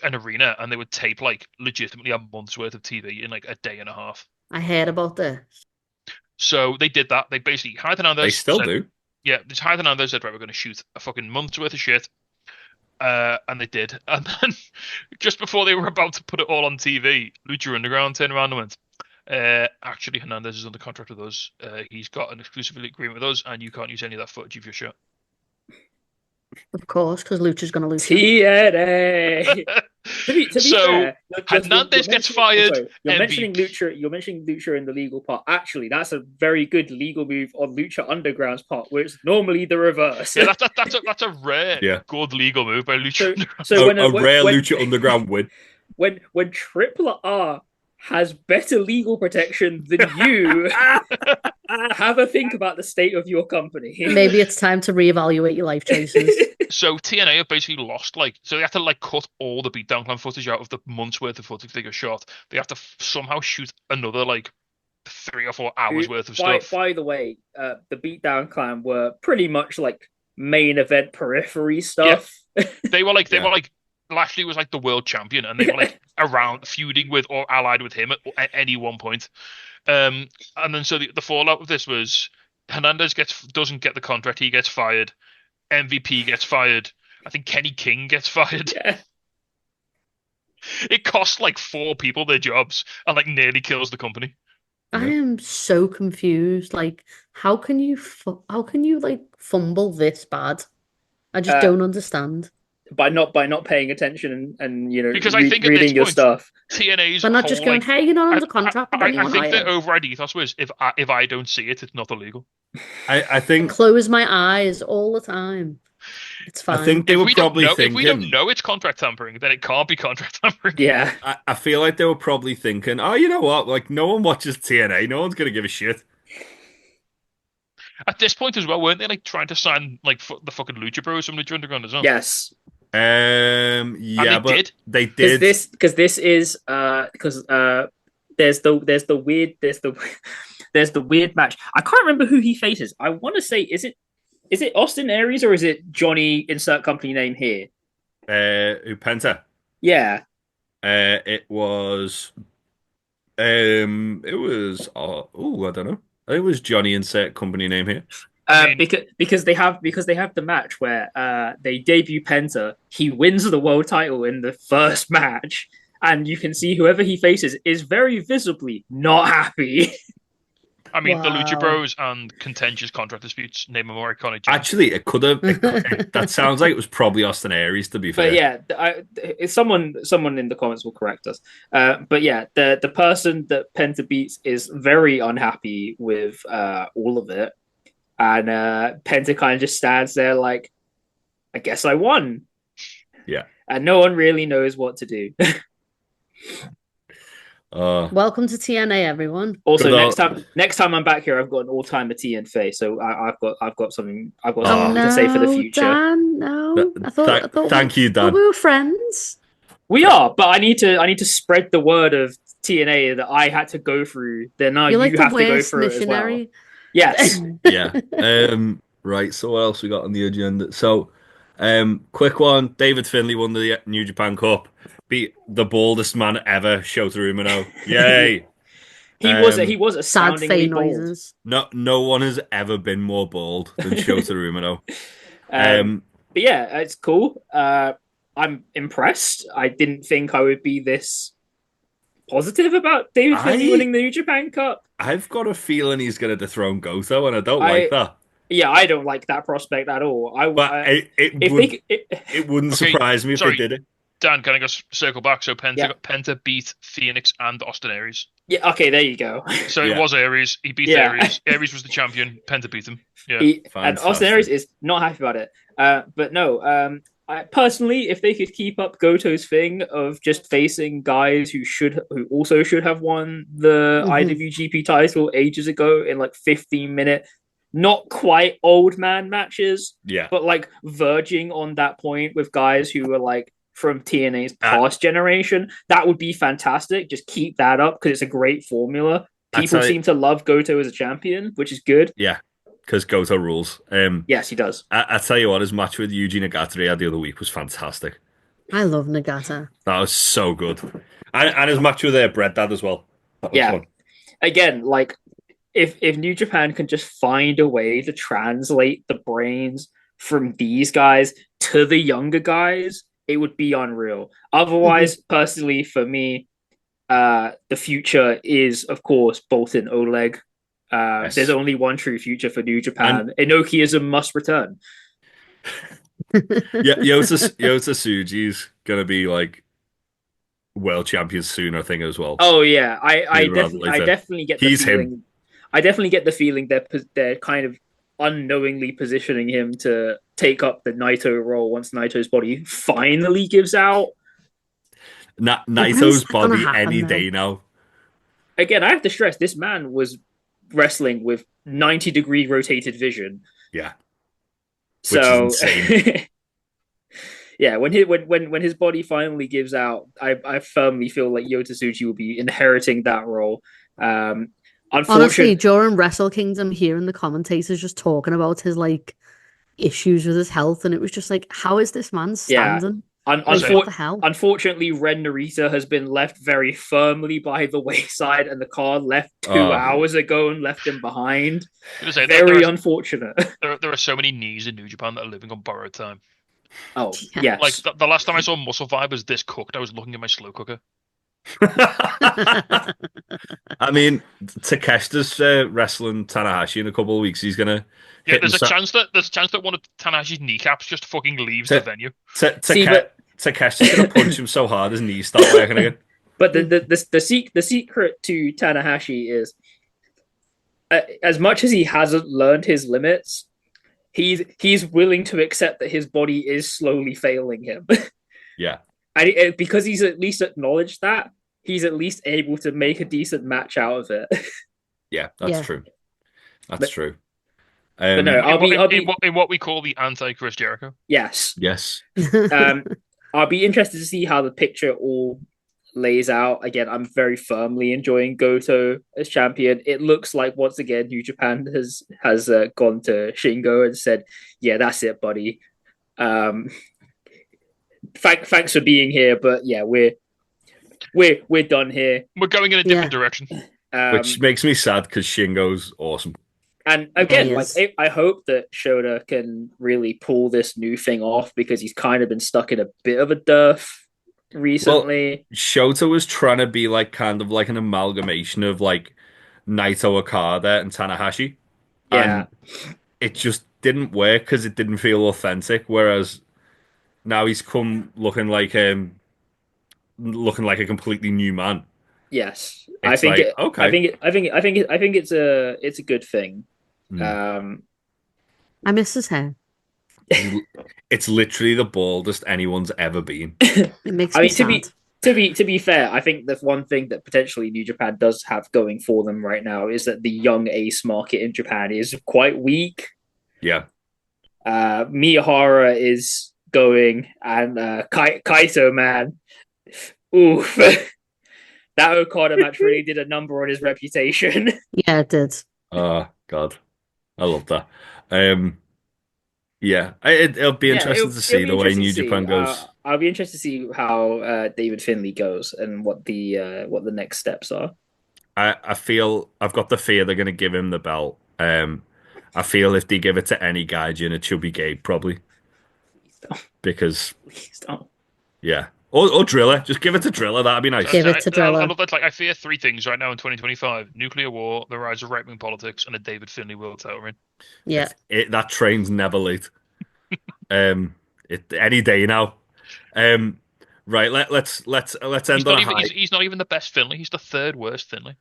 an arena, and they would tape like legitimately a month's worth of TV in like a day and a half. I heard about this. So they did that. They basically hired Hernandez. They still do. Yeah, they hired Hernandez. Said, right, we're going to shoot a fucking month's worth of shit. And they did. And then just before they were about to put it all on TV, Lucha Underground turned around and went, actually, Hernandez is under contract with us. He's got an exclusive agreement with us, and you can't use any of that footage of your show. Of course, because Lucha's going to lose. TNA. to be fair, Hernandez gets fired. You're mentioning Lucha in the legal part. Actually, that's a very good legal move on Lucha Underground's part, where it's normally the reverse. Yeah, that's a rare good legal move by Lucha Underground. So when Lucha Underground win. When Triple R has better legal protection than you, have a think about the state of your company. Maybe it's time to reevaluate your life choices. So TNA have basically lost, so they have to cut all the Beatdown Clan footage out of the month's worth of footage they got shot. They have to somehow shoot another 3 or 4 hours worth of stuff. By the way, the Beatdown Clan were pretty much like main event periphery stuff. Yeah. They were like Lashley was like the world champion, and they were like around feuding with or allied with him at any one point. And then so the fallout of this was Hernandez doesn't get the contract, he gets fired. MVP gets fired. I think Kenny King gets fired. Yeah. It costs 4 people their jobs and nearly kills the company. I am so confused. How can you fumble this bad? I just don't understand. By not paying attention and because I think reading your stuff. TNA's but not just going, hey, you're not under contract. I think the override ethos was if I don't see it, it's not illegal. I think close my eyes all the time. It's fine. I think they were probably thinking... If we don't know it's contract tampering, then it can't be contract tampering. Yeah. I feel like they were probably thinking, oh, you know what? Like, no one watches TNA. No one's going to give a shit. At this point as well, weren't they like trying to sign like the fucking Lucha Bros from Lucha Underground as well? Yes. Yeah, but they did. Because this is because there's the weird match. I can't remember who he faces. I want to say is it Austin Aries or is it Johnny insert company name here? Penta. Yeah. It was I don't know. I think it was Johnny insert company name here. Because they have the match where they debut Penta, he wins the world title in the first match, and you can see whoever he faces is very visibly not happy. I mean, the Lucha Bros and contentious contract disputes name a more iconic. Actually, it could have. That sounds like it was probably Austin Aries, to be fair. But yeah, someone in the comments will correct us. But yeah, the person that Penta beats is very unhappy with all of it, and Penta kind of just stands there like, I guess I won. Yeah, and no one really knows what to do. Welcome to TNA, everyone. Also, next time I'm back here, I've got an all-timer T and Faye, so I've got something to say for the future. Dan, no, I thought thank you, Dan. We were friends. We are, but I need to spread the word of TNA that I had to go through. Then now you have to go through it as well. Yes. Yeah. Right. So what else we got on the agenda? So, quick one. David Finlay won the New Japan Cup. Beat the baldest man ever, Shota Umino. Yay! He was astoundingly bald. Noises. No one has ever been more bald than Shota Umino. But yeah, it's cool. I'm impressed. I didn't think I would be this positive about David Finlay winning the New Japan Cup. I've got a feeling he's going to dethrone Goto, and I don't like that. Yeah, I don't like that prospect at all. It wouldn't surprise me if they did it. Dan, can I just circle back? So Penta beat Phoenix and Austin Aries. Yeah, okay, there you go. So it was Aries. He beat Aries. Aries was the champion. Penta beat him. Yeah, and Austin Aries is not happy about it. But no, I personally, if they could keep up Goto's thing of just facing guys who also should have won the IWGP title ages ago in like 15-minute, not quite old man matches, but like verging on that point with guys who were like from TNA's past generation, that would be fantastic. Just keep that up because it's a great formula. People seem to love Goto as a champion, which is good. Yeah, because Goto rules. Yes, he does. I tell you what, his match with Yuji Nagata he had the other week was fantastic. I love Nagata. That was so good. And his match with Brett Dad as well. Fun. Again, like if New Japan can just find a way to translate the brains from these guys to the younger guys, it would be unreal. Otherwise, personally, for me, the future is, of course, Boltin Oleg. Yes. There's only one true future for New Japan. Enochiism must return. Yota Tsuji's going to be like world champion soon, I think, as well. Oh, yeah. I definitely get the feeling. Him. I definitely get the feeling they're kind of unknowingly positioning him to take up the Naito role once Naito's body finally gives out. Naito's body any day now. Again, I have to stress, this man was wrestling with 90-degree rotated vision. Yeah. Which is insane. Yeah, when his body finally gives out, I firmly feel like Yota Tsuji will be inheriting that role. Honestly, during Wrestle Kingdom, hearing the commentators just talking about his like issues with his health, and it was just like, how is this man standing? Yeah. What the hell? Unfortunately, Ren Narita has been left very firmly by the wayside, and the car left 2 hours ago and left him behind. Very unfortunate. There are so many knees in New Japan that are living on borrowed time. Oh, yes. Like the last time I saw Muscle Fibers this cooked, I was looking at my slow cooker. I mean, Takeshita's wrestling Tanahashi in a couple of weeks. He's gonna. Yeah, there's a chance that one of Tanahashi's kneecaps just fucking leaves the venue. Takeshi's gonna punch him so hard his knees start working again. But the secret to Tanahashi is, as much as he hasn't learned his limits, he's willing to accept that his body is slowly failing him. Yeah. And because he's at least acknowledged that, he's at least able to make a decent match out of it. Yeah, that's true. That's true. But no, in what we call the anti-Chris Jericho. Yes. Yes. I'll be interested to see how the picture all lays out. Again, I'm very firmly enjoying Goto as champion. It looks like once again New Japan has gone to Shingo and said, "Yeah, that's it, buddy. Thanks for being here, but yeah, we're done here. We're going in a different direction." Which makes me sad because Shingo's awesome. And again, I hope that Shota can really pull this new thing off because he's kind of been stuck in a bit of a dearth recently. Well, Shota was trying to be like kind of like an amalgamation of like Naito Okada and Tanahashi. Yeah. And it just didn't work because it didn't feel authentic. Whereas now he's come looking like a completely new man. Yes, I think it's a good thing. I miss his hair. It's literally the baldest anyone's ever been. It makes me sad. To be fair, I think the one thing that potentially New Japan does have going for them right now is that the young ace market in Japan is quite weak. Yeah. Miyahara is going, and Kaito, man. Oof. That Okada match really did a number on his reputation. Yeah, it did. Oh, God. I love that. Yeah, it'll be interesting to see the way New Japan goes. I'll be interested to see how David Finlay goes and what the next steps are. I feel I've got the fear they're going to give him the belt. I feel if they give it to any Gaijin, it should be Gabe probably. Please don't. Because please don't. Yeah. Or Driller. Just give it to Driller. That'd be nice. Give it to Driller. I love that. Like, I fear three things right now in 2025: nuclear war, the rise of right-wing politics, and a David Finlay world title reign. Yeah. That train's never late. Any day now. Right. Let's end on a high. He's not even the best Finlay. He's the third worst Finlay.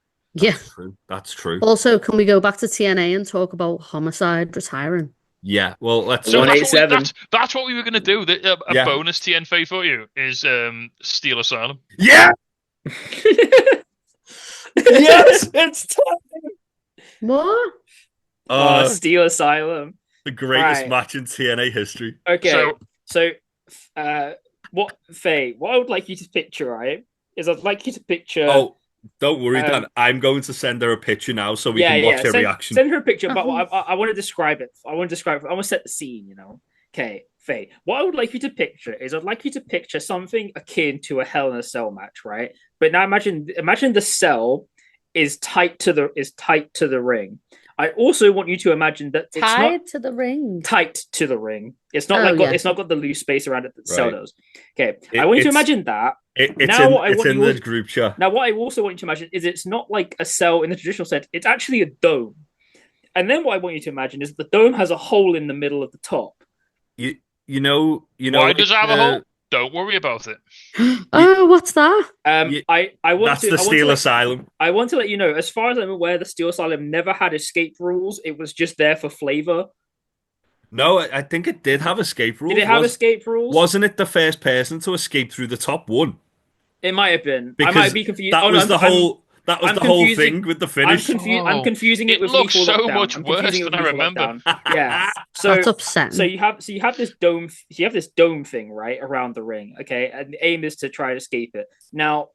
That's true. Also, can we go back to TNA and talk about Homicide retiring? Yeah, well, let's. So that's what we were going to do. A bonus TNFA for you is Steel Asylum. Yeah. Yes, it's time. What? Steel Asylum, the greatest match in TNA history. Okay, so what Faye? What I would like you to picture, right? Is I'd like you to picture. Oh. Don't worry, Dan. I'm going to send her a picture now so we can watch her reaction. Send her a picture, but I want to describe it. I want to set the scene, you know. Okay, Faye. What I would like you to picture is I'd like you to picture something akin to a Hell in a Cell match, right? But now imagine the cell is tight to the ring. I also want you to imagine that it's tied to the ring. Tight to the ring. It's not it's not got the loose space around it that the cell does. Okay, I want you to imagine that. It's in the group chat. Now, what I also want you to imagine is it's not like a cell in the traditional sense. It's actually a dome. And then what I want you to imagine is the dome has a hole in the middle of the top. You know. Why does it have a hole? Don't worry about it. Oh, what's that? That's the Steel Asylum. I want to let you know, as far as I'm aware, the Steel Asylum never had escape rules. It was just there for flavor. No, I think it did have escape rules. Did it have escape rules? Wasn't it the first person to escape through the top one? It might have been. Because I might be confused. That was the whole thing with the finish. I'm confusing it with looks Lethal so Lockdown. much worse than I remember. Yeah. That's upsetting. So you have this dome. You have this dome thing right around the ring. Okay, and the aim is to try to escape it. Now,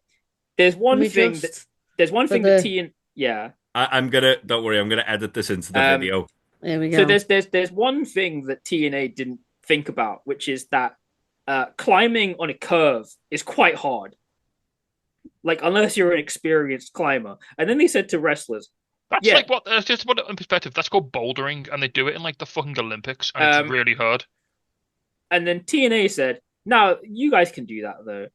there's one thing that T and don't worry. I'm gonna edit this into the video. There we go. So there's one thing that TNA didn't think about, which is that climbing on a curve is quite hard. Like, unless you're an experienced climber. And then they said to wrestlers, just to put it in perspective, that's called bouldering, and they do it in like the fucking Olympics, and it's really hard. And then TNA said, "No, you guys can do that though."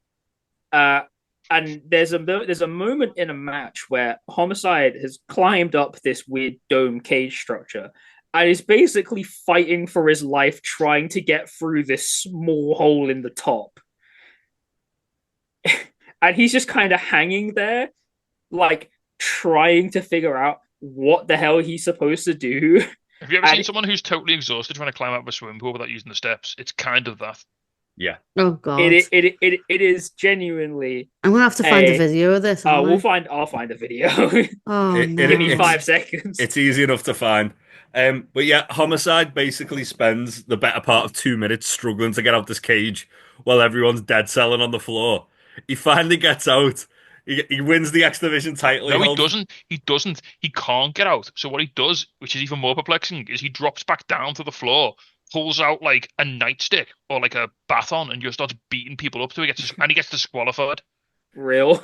And there's a moment in a match where Homicide has climbed up this weird dome cage structure and is basically fighting for his life, trying to get through this small hole in the top. And he's just kind of hanging there, like trying to figure out what the hell he's supposed to do. Have you ever seen someone who's totally exhausted trying to climb out of a swimming pool without using the steps? It's kind of that. Yeah. Oh God. It is genuinely. I'm gonna have to find a video of this. I'll find a video. No. Give me 5 seconds. It's easy enough to find. But yeah, Homicide basically spends the better part of 2 minutes struggling to get out this cage while everyone's dead selling on the floor. He finally gets out. He wins the X Division title. No, he doesn't. He doesn't. He can't get out. So what he does, which is even more perplexing, is he drops back down to the floor, pulls out like a nightstick or like a baton, and just starts beating people up till he gets disqualified. Real.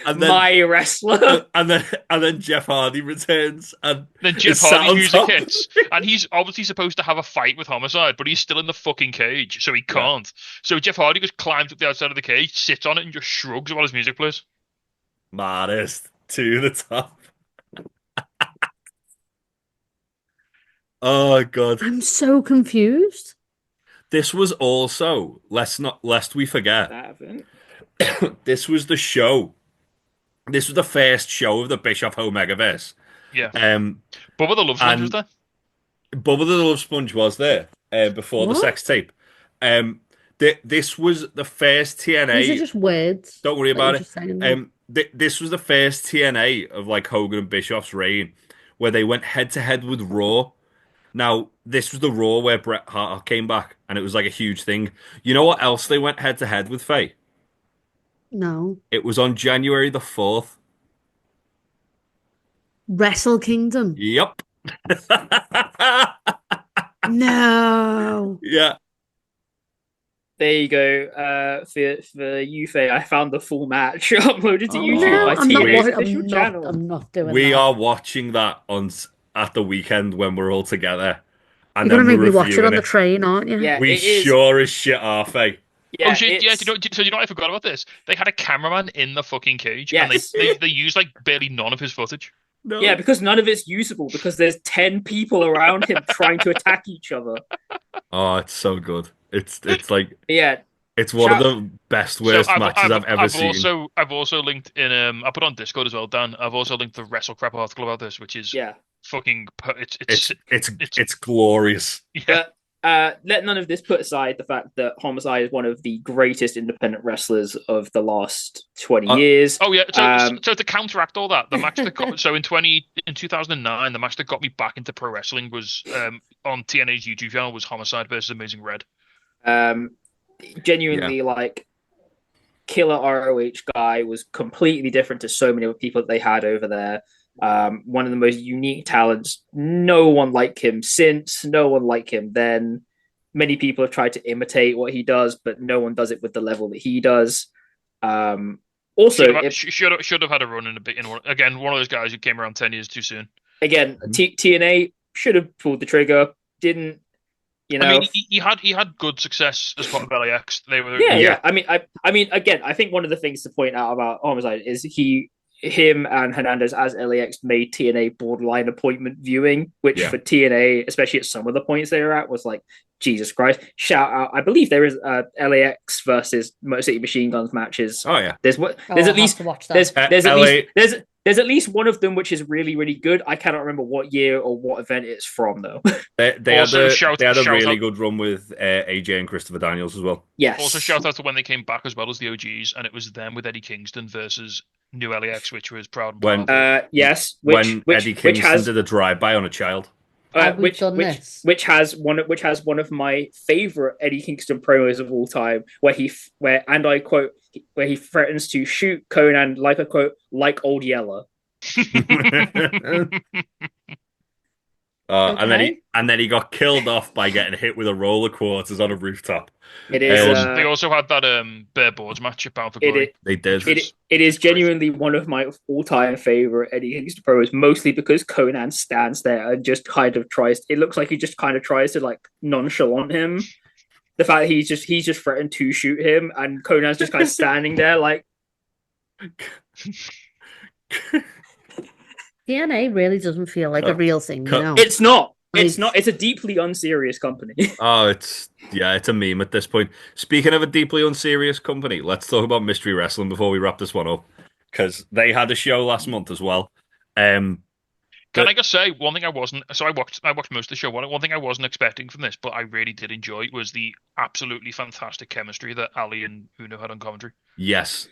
And then, my wrestler. And then Jeff Hardy returns, and then Jeff Hardy's music hits, and he's obviously supposed to have a fight with Homicide, but he's still in the fucking cage, so he can't. Yeah. So Jeff Hardy just climbs up the outside of the cage, sits on it, and just shrugs while his music plays. Maddest to the top. Oh God, I'm so confused. This was also lest we forget. This was the show. This was the first show of the Bischoff Omegaverse. Yeah. Bubba the Love Sponge was there. Bubba the Love Sponge was there before the sex tape. This was the first TNA. These are just words. Don't worry about it. This was the first TNA of like Hogan and Bischoff's reign, where they went head to head with Raw. Now, this was the Raw where Bret Hart came back, and it was like a huge thing. You know what else they went head to head with, Faye? No. It was on January the 4th. Wrestle Kingdom. Yep. No. Yeah. There you go. For you, Faye, I found the full match uploaded to YouTube. I'm not doing We that. are watching that at the weekend when we're all together. And you're going to make me watch it on the train, aren't you? Yeah, we sure as shit are, Faye. Yeah, so you know what I forgot about this? They had a cameraman in the fucking cage, and they used like barely none of his footage. No. Yeah, because none of it's usable, because there's 10 people around him trying to attack each other. Oh, it's so good. It's like yeah, it's one of the best worst matches I've ever seen. I've also linked in I put on Discord as well, Dan. I've also linked the WrestleCrap article about this, which is fucking it's glorious. Yeah. Let none of this put aside the fact that Homicide is one of the greatest independent wrestlers of the last 20 years. Oh yeah, so to counteract all that, the match that got in 2009, the match that got me back into pro wrestling was on TNA's YouTube channel was Homicide versus Amazing Red. Genuinely like killer ROH guy, was completely different to so many other people that they had over there. One of the most unique talents. No one like him since, no one like him then. Many people have tried to imitate what he does, but no one does it with the level that he does. Also, should have had a run in one of those guys who came around 10 years too soon. Again, TNA should have pulled the trigger, didn't. You know, I mean, he had good success as part of LAX. They were I mean, again, I think one of the things to point out about Homicide is him and Hernandez as LAX made TNA borderline appointment viewing, which for TNA, especially at some of the points they were at, was like, Jesus Christ. Shout out. I believe there is LAX versus Motor City Machine Guns matches. Oh yeah. There's at least one of them which is really, really good. I cannot remember what year or what event it's from though. They had a really good run with AJ and Christopher Daniels as well. Yes. Also shout out to when they came back as well as the OGs, and it was them with Eddie Kingston versus New LAX, which was proud and when Eddie Kingston did a drive-by on a child. Which has one of my favorite Eddie Kingston promos of all time, where and I quote, where he threatens to shoot Conan like Old Yeller. And then he got killed off by getting hit with a roller quarters on a rooftop. It is. They also had that bare boards match at Bound for Glory. They did. It is genuinely one of my all-time favorite Eddie Kingston promos, mostly because Conan stands there and just kind of tries. It looks like he just kind of tries to like nonchalant him. The fact that he's just threatened to shoot him, and Conan's just kind of standing there like. TNA really doesn't feel like a real thing, you know? It's not. It's not. It's a deeply unserious company. Oh, it's a meme at this point. Speaking of a deeply unserious company, let's talk about Mystery Wrestling before we wrap this one up, because they had a show last month as well. Can I just say one thing I wasn't? So I watched most of the show. One thing I wasn't expecting from this, but I really did enjoy, was the absolutely fantastic chemistry that Ali and Uno had on commentary. Yes,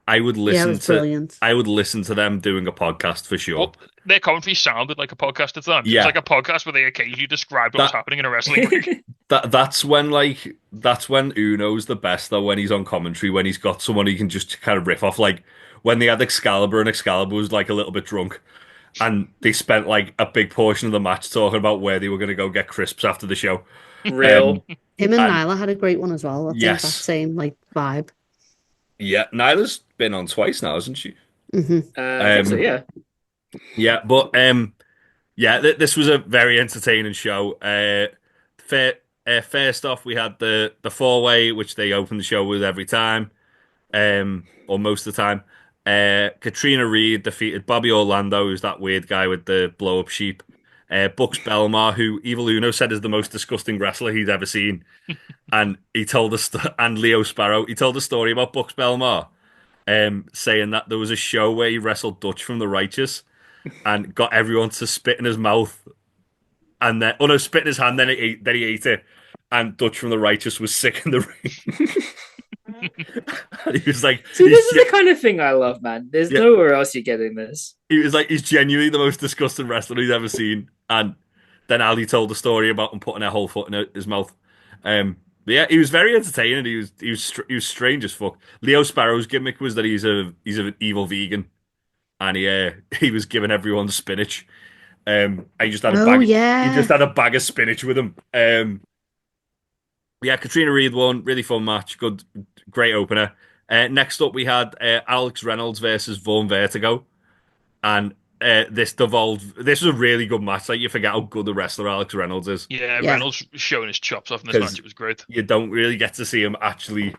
I would Yeah, it listen was to. brilliant. I would listen to them doing a podcast for sure. Well, their commentary sounded like a podcast at times. Yeah. It was like a podcast where they occasionally described what was happening in a wrestling ring. That's when Uno's the best though, when he's on commentary, when he's got someone he can just kind of riff off. Like when they had Excalibur, and Excalibur was like a little bit drunk, and they spent like a big portion of the match talking about where they were going to go get crisps after the show. Real. Him and Nyla had a great one as well. I think Yes. that same like vibe. Yeah, Nyla's been on twice now, hasn't she? Mm-hmm. I think so, yeah. Yeah, but this was a very entertaining show. First off, we had the four-way, which they open the show with every time, or most of the time. Katrina Reed defeated Bobby Orlando, who's that weird guy with the blow-up sheep. Bucks Belmar, who Evil Uno said is the most disgusting wrestler he'd ever seen, and he told us, and Leo Sparrow, he told a story about Bucks Belmar, saying that there was a show where he wrestled Dutch from the Righteous, and got everyone to spit in his mouth, and then spit in his hand, then he ate it, and Dutch from the Righteous was sick in the ring. And he was like, "See, this is the kind of thing I love, man. There's nowhere else you're getting this." He was like, he's genuinely the most disgusting wrestler he's ever seen. And then Ali told the story about him putting a whole foot in his mouth. But yeah, he was very entertaining. He was strange as fuck. Leo Sparrow's gimmick was that he's an evil vegan, and he was giving everyone spinach. He just had a bag. Yeah. He just had a bag of spinach with him. Yeah, Katrina Reed won. Really fun match. Great opener. Next up, we had Alex Reynolds versus Vaughn Vertigo, and this devolved. This was a really good match. Like, you forget how good the wrestler Alex Reynolds is. Yeah, Reynolds showing his chops off in this match. It was great. You don't really get to see him actually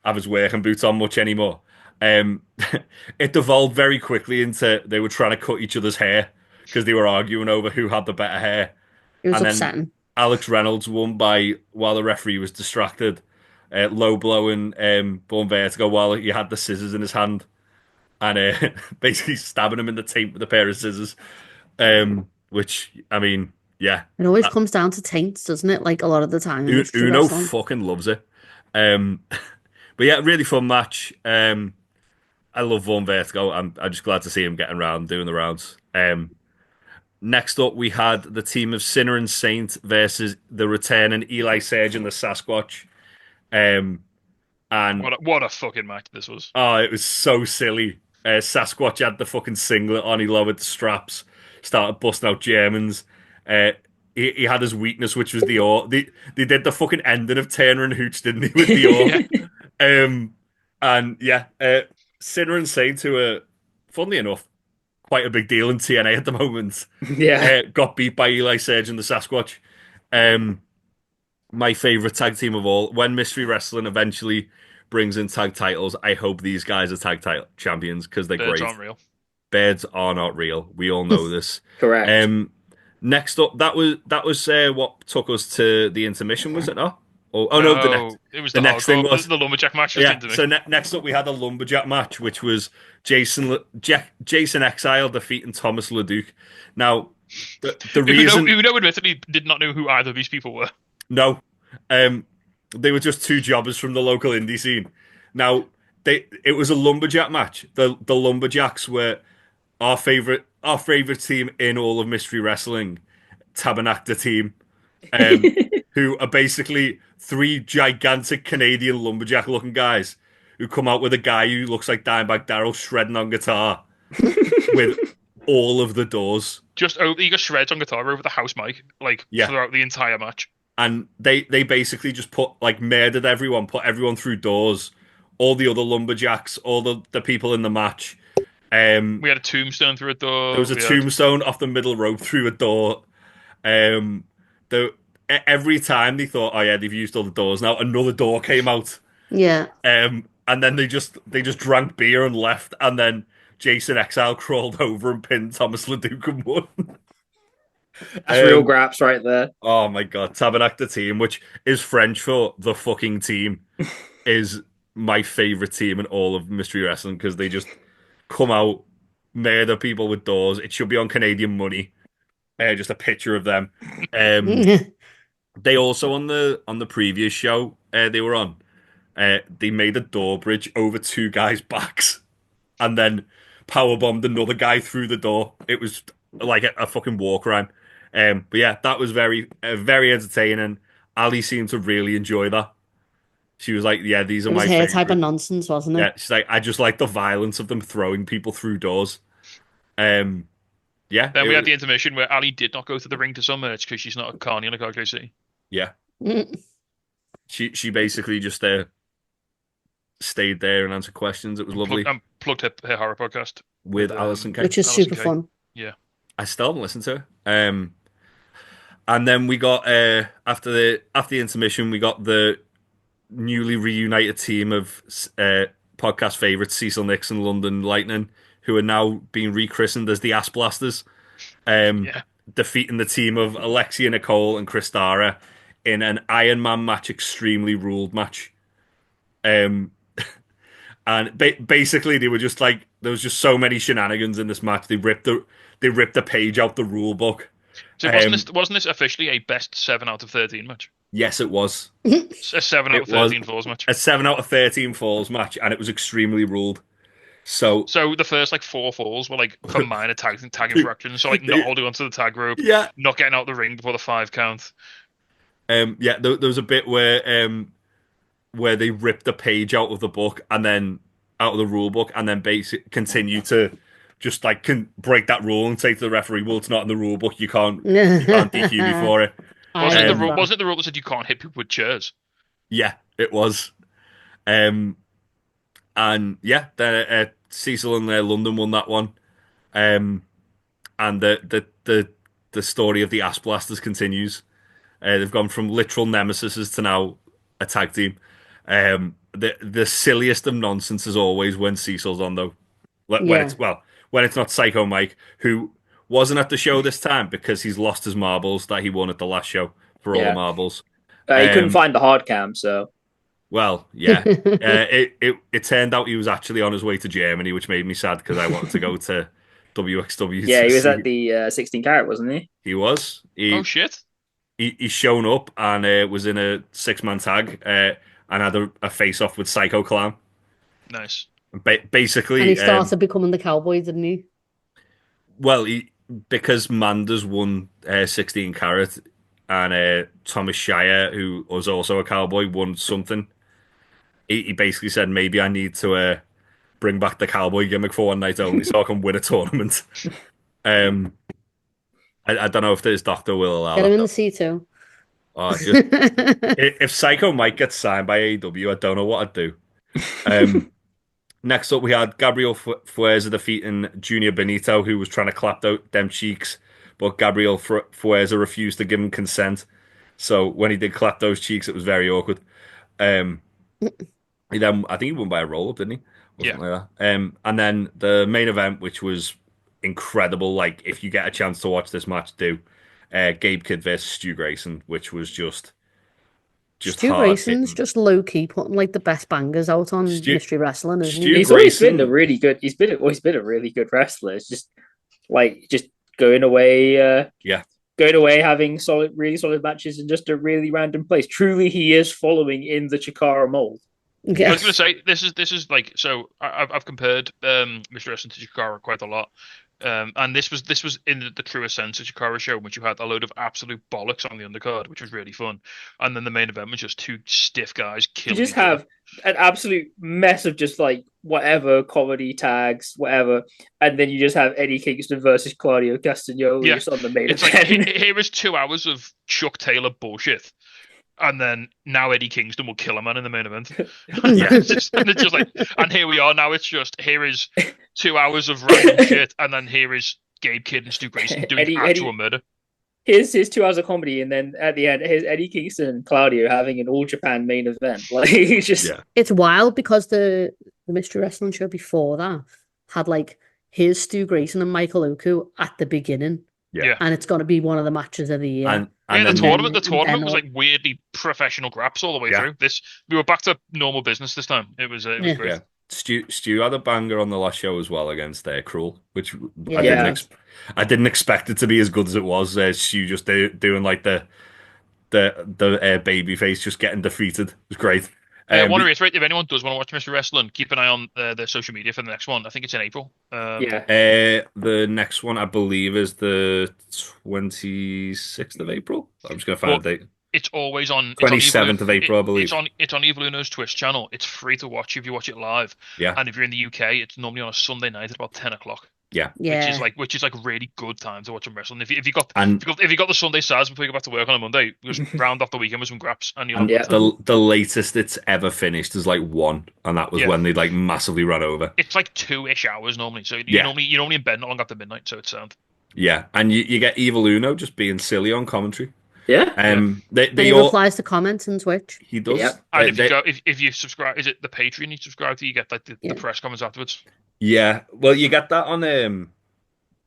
have his working boots on much anymore. It devolved very quickly into they were trying to cut each other's hair because they were arguing over who had the better hair. It was and upsetting. Then Alex Reynolds won while the referee was distracted, low blowing Vaughn Vertigo while he had the scissors in his hand, and basically stabbing him in the taint with a pair of scissors. Which, I mean, yeah, it always comes down to taints, doesn't it? Like a lot of the time. Uno fucking loves it. But yeah, really fun match. I love Vaughn Vertigo. I'm just glad to see him getting around, doing the rounds. Next up, we had the team of Sinner and Saint versus the returning Eli Sage and the Sasquatch. And what a fucking match this was. Oh, it was so silly. Sasquatch had the fucking singlet on. He lowered the straps, started busting out Germans. He had his weakness, which was the oar. They did the fucking ending of Turner and Hooch, didn't they, with the oar? And yeah, Sinner and Saint, who are, funnily enough, quite a big deal in TNA at the moment. Yeah, got beat by Eli Sage and the Sasquatch. My favorite tag team of all. When Mystery Wrestling eventually brings in tag titles, I hope these guys are tag title champions because they're Birds great. Aren't real. Birds are not real. We all know this. Correct. Next up, that was what took us to the intermission, was it not? No, it was the next thing was the lumberjack match. Yeah. So next up, we had a lumberjack match, which was Jason Exile defeating Thomas LeDuc. Now, the reason Uno admittedly did not know who either of these people were. No, they were just two jobbers from the local indie scene. Now, it was a lumberjack match. The lumberjacks were our favorite team in all of Mystery Wrestling, Tabernacle team, who are basically three gigantic Canadian lumberjack looking guys who come out with a guy who looks like Dimebag Darrell shredding on guitar with all of the doors. He got shreds on guitar over the house mic, throughout the entire match. And they basically just murdered everyone, put everyone through doors, all the other lumberjacks, all the people in the match. We had a tombstone through a door. There was a tombstone off the middle rope through a door. Every time they thought, oh yeah, they've used all the doors now, another door came out. Yeah. And then they just drank beer and left, and then Jason Exile crawled over and pinned Thomas LeDuc and won. That's real graps right there. Oh my god, Tabernacle team, which is French for the fucking team, is my favorite team in all of Mystery Wrestling because they just come out murder people with doors. It should be on Canadian money. Just a picture of them. They also on the previous show they were on. They made a door bridge over two guys' backs, and then powerbombed another guy through the door. It was like a fucking war crime. But yeah, that was very very entertaining. Ali seemed to really enjoy that. She was like, "Yeah, these are my favorite." type of nonsense, wasn't it? Yeah, she's like, "I just like the violence of them throwing people through doors." Yeah. Then we had the intermission where Ali did not go to the ring to sell merch because she's not a carny like RKC. Yeah. She basically just stayed there and answered questions. It was lovely. Plugged her horror podcast with Alison Kay, which is super fun. Yeah, I still haven't listened to her. And then we got after the intermission, we got the newly reunited team of podcast favourites, Cecil Nixon, London Lightning, who are now being rechristened as the Ass Blasters, defeating the team of Alexia Nicole and Kristara in an Iron Man match, extremely ruled match. And basically, they were just like, there was just so many shenanigans in this match. They ripped the page out the rule book. So wasn't this officially a best 7 out of 13 match? Yes, it was. A 7 out of 13 falls match. A 7 out of 13 falls match, and it was extremely ruled. So the first 4 falls were for minor tag infractions. So not holding onto the tag rope, not getting out the ring before the 5 count. There was a bit where they ripped the page out of the book and then out of the rule book, and then continue to just break that rule and say to the referee, "Well, it's not in the rule book. You can't DQ me for it." Wasn't it the rule that said you can't hit people with chairs? Yeah, it was. And Cecil and London won that one. And the story of the Ass Blasters continues. They've gone from literal nemesis to now a tag team. The silliest of nonsense is always when Cecil's on, though. When it's not Psycho Mike, who wasn't at the show this time because he's lost his marbles that he won at the last show for all the marbles. He couldn't find the hard cam, so. Well, yeah. It turned out he was actually on his way to Germany, which made me sad because I wanted to go to WXW. Yeah, he was at the 16 carat, wasn't he? He was. Oh, shit. He's shown up and was in a 6-man tag and had a face-off with Psycho Clown. Nice. Basically, and he started becoming the cowboy, didn't he? Well, because Manders won 16 carat, and Thomas Shire, who was also a cowboy, won something. He basically said, maybe I need to bring back the cowboy gimmick for one night only, so I can win a tournament. I don't know if this doctor will allow. Get him in the C2. If Psycho Mike gets signed by AEW, I don't know what I'd do. Next up, we had Gabriel Fuerza defeating Junior Benito, who was trying to clap out them cheeks, but Gabriel Fuerza refused to give him consent. So when he did clap those cheeks, it was very awkward. I think he won by a roll-up, didn't he? Like that. And then the main event, which was incredible. If you get a chance to watch this match, do. Gabe Kidd versus Stu Grayson, which was just Stu Grayson's just low key putting the best bangers out on Mystery Wrestling, isn't he? He's always been a really good. He's always been a really good wrestler. It's just going away. Going away, having really solid matches in just a really random place. Truly, he is following in the Chikara mold. Yes. I was going to say this is so. I've compared Mr. Wrestling to Chikara quite a lot. And this was in the truest sense of Chikara show, in which you had a load of absolute bollocks on the undercard, which was really fun. And then the main event was just 2 stiff guys killing. You just have an absolute mess of just whatever comedy tags, whatever, and then you just have Eddie Kingston versus Claudio Castagnoli just on the main event. Here is 2 hours of Chuck Taylor bullshit. And then now Eddie Kingston will kill a man in the main event. And here we are now. It's just, here is 2 hours of random shit, and then here is Gabe Kidd and Stu Grayson doing actual murder. Here's 2 hours of comedy, and then at the end, here's Eddie Kingston and Claudio having an All Japan main event. It's wild because the Mystery Wrestling show before that had here's Stu Grayson and Michael Oku at the beginning. Yeah. And it's going to be one of the matches of the year. The tournament was weirdly professional graps all the way through. We were back to normal business this time. It was great. Stu had a banger on the last show as well against Cruel, which I didn't expect it to be as good as it was. Stu just doing like the baby face, just getting defeated. It was great. I want to reiterate, if anyone does want to watch Mystery Wrestling, keep an eye on their social media for the next one. I think it's in April. The next one, I believe, is the 26th of April. I'm just going to find a date. It's always on 27th of April, I believe. It's on Evil Uno's Twitch channel. It's free to watch if you watch it live. Yeah. And if you're in the UK, it's normally on a Sunday night at about 10 o'clock. Yeah. Which is like really good time to watch them wrestling. If you got the Sunday sides before you go back to work on a Monday, just round off the weekend with some graps and the latest it's ever finished is like 1, and that was when they like massively ran over. It's like 2-ish hours normally, so you're normally in bed not long after midnight, so it's sound. Yeah, and you get Evil Uno just being silly on commentary. Yeah. He replies to comments on Twitch. He does. Yeah. And if you subscribe, is it the Patreon you subscribe to? You get like the press comments afterwards. Yeah, well, you get that on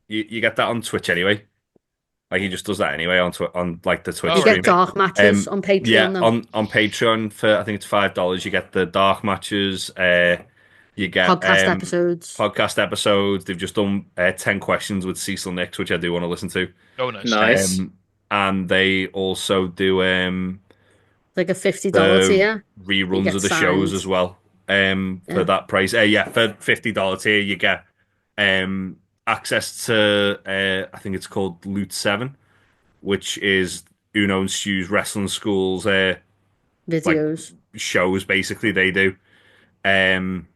you get that on Twitch anyway. Like he just does that anyway on like the Twitch. You get dark matches on Patreon. Yeah, on Patreon for I think it's $5. You get the dark matches. You get podcast episodes. Podcast episodes. They've just done 10 questions with Cecil Nix, which I do want to listen to. Oh, nice. Nice. And they also do like a $50 tier. Reruns of the shows as well. For that price. For $50 tier, you get access to I think it's called Loot 7, which is Uno and Stu's wrestling schools videos, like, shows basically they do. And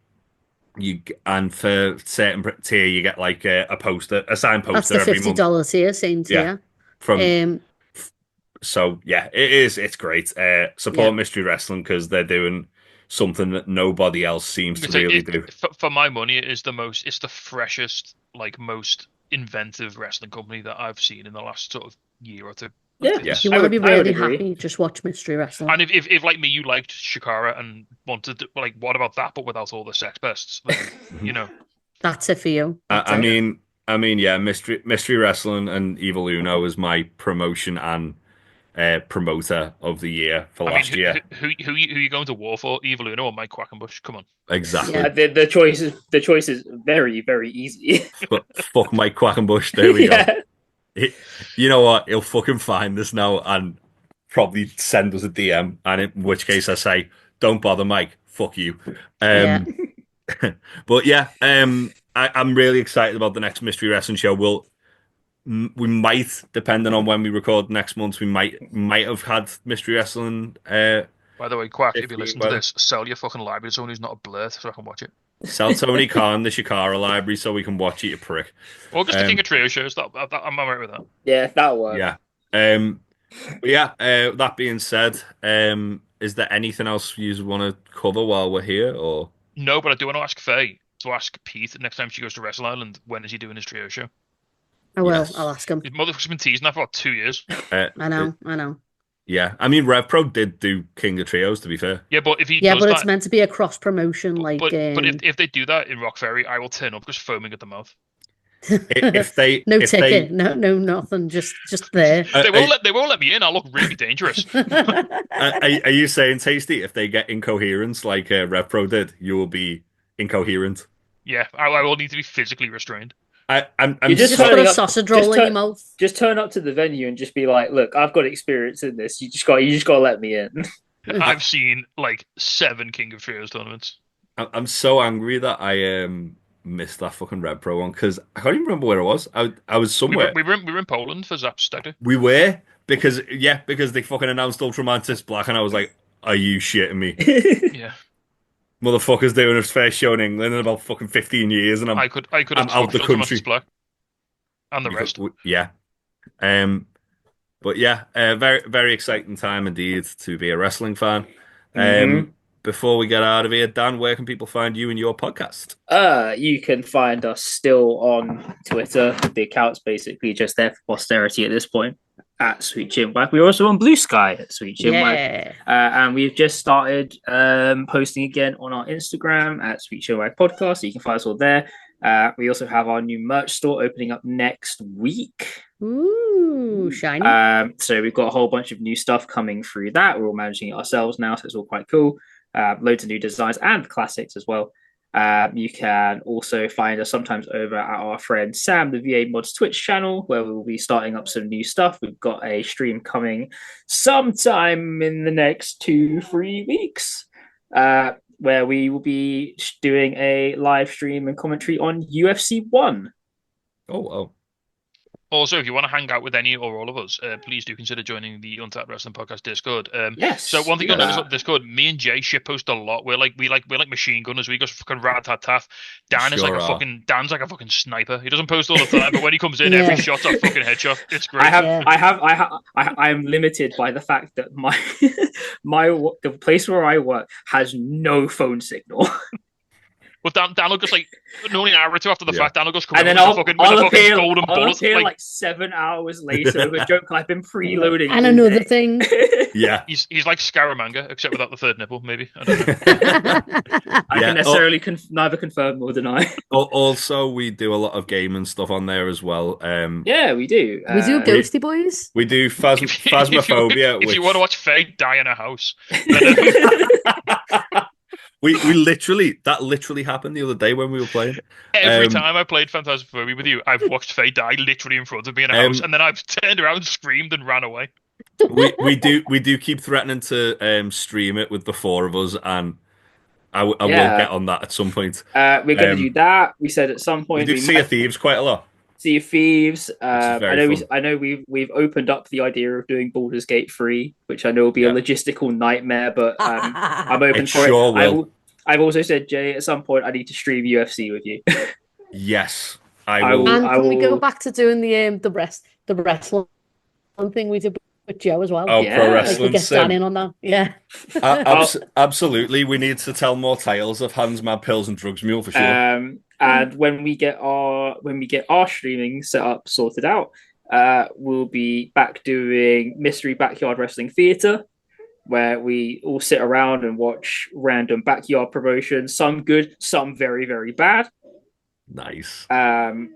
for certain tier you get like a poster, a signed poster. That's the $50 tier, same tier. So yeah, it's great. Support Mystery Wrestling because they're doing something that nobody else seems to really do. For my money, it's the freshest, like most inventive wrestling company that I've seen in the last sort of year or two. Yeah. If you want to be really happy, just watch Mystery Wrestling. And if like me, you liked Shikara and wanted to, like, what about that, but without all the sex pests? Like, that's it for you. I mean, yeah, Mystery Wrestling and Evil Uno is my promotion and promoter of the year for last year. Who you going to war for, Evil Uno or Mike Quackenbush? Come on. Exactly. Yeah, the choice is very, very easy. Fuck Mike Quackenbush. There we go. You know what? He'll fucking find us now and probably send us a DM. And in which case I say, don't bother, Mike. Fuck you. But yeah, I'm really excited about the next Mystery Wrestling show. We might, depending on when we record next month, we might have had Mystery Wrestling. By the way, Quack, if you listen to this, sell your fucking library to someone who's not a blurt so I can watch it. Sell Tony Khan the Shikara library so we can watch it, you prick. Or just the King of Trio shows. I'm alright with that. Yeah, that'll work. Yeah. That being said, is there anything else you want to cover while we're here, or no? But I do want to ask Faye to ask Pete next time she goes to Wrestle Island. When is he doing his trio show? I will. Yes. I'll ask him. His motherfucker's been teasing that for about 2 years. I know. Yeah, I mean, RevPro did do King of Trios, to be fair. Yeah, but if it's meant to be a cross promotion, like. But if they do that in Rock Ferry, I will turn up just foaming at the mouth. No ticket, no nothing, just there. They won't let me in. I'll look really dangerous. Are you saying, Tasty, if they get incoherence like RevPro did, you will be incoherent? Yeah, I will need to be physically restrained. I'm you just put a sausage roll in your mouth. Just turn up to the venue and just be like, "Look, I've got experience in this. You just got to let me in." I've seen like 7 King of Trios tournaments. I'm so angry that I missed that fucking Red Pro one because I can't even remember where I was. I was somewhere. We were in Poland for Zap's Stagger. We were because they fucking announced Ultramantis Black and I was like, "Are you shitting me?" Yeah. Motherfucker's doing his first show in England in about fucking 15 years, and I could have out the country. Black and the rest. Yeah. But yeah, very, very exciting time indeed to be a wrestling fan. Before we get out of here, Dan, where can people find you and your podcast? You can find us still on Twitter. The account's basically just there for posterity at this point. At Sweet Chinwag. We're also on Blue Sky at Sweet Chinwag. And we've just started posting again on our Instagram at Sweet Chinwag Podcast. So you can find us all there. We also have our new merch store opening up next week. Ooh, shiny. So we've got a whole bunch of new stuff coming through that. We're all managing it ourselves now, so it's all quite cool. Loads of new designs and classics as well. You can also find us sometimes over at our friend Sam, the VA Mods Twitch channel, where we will be starting up some new stuff. We've got a stream coming sometime in the next 2-3 weeks, where we will be doing a live stream and commentary on UFC 1. Oh. Also, if you want to hang out with any or all of us, please do consider joining the Untitled Wrestling Podcast Discord. Yes. So one thing you'll notice on Discord, me and Jay shitpost a lot. We're like machine gunners. We go fucking rat-tat-tat. Dan's like a fucking sniper. He doesn't post all the time, but when he comes in, every shot's a fucking headshot. It's great. I am limited by the fact that the place where I work has no phone signal. Well, Dan will just only an hour or two after the fact, Dan will just come and in then with a fucking golden bullet. I'll appear like 7 hours later with a joke I've been preloading. And another thing. Yeah. He's like Scaramanga, except without the third nipple, maybe. I can necessarily neither confirm nor deny. Also, we do a lot of gaming stuff on there as well. Yeah, we do. We do Ghosty Boys. We do Phasmophobia. If you want to watch Faye die in a house. We literally happened the other day when we were playing. Every time I played Phantasmaphobia with you, I've watched Faye die literally in front of me in a house, and then I've turned around, screamed, and ran away. we do keep threatening to stream it with the four of us, and I will get on that at some point. We're going to do that. We said at some point we do Sea of Thieves quite a lot. Sea of Thieves. I know we've opened up the idea of doing Baldur's Gate 3, which I know will be a logistical nightmare, but I'm open for it. I've also said, Jay, at some point I need to stream UFC with you. Yes, I will. And can we go back to doing the wrestling thing we did with Joe as well? Oh, pro wrestling. Get Dan in on that. Yeah. Absolutely. We need to tell more tales of Hans Mad Pills and Drugs Mule for sure. And when we get our streaming set up sorted out, we'll be back doing Mystery Backyard Wrestling Theatre, where we all sit around and watch random backyard promotions, some good, some very, very bad. Nice. And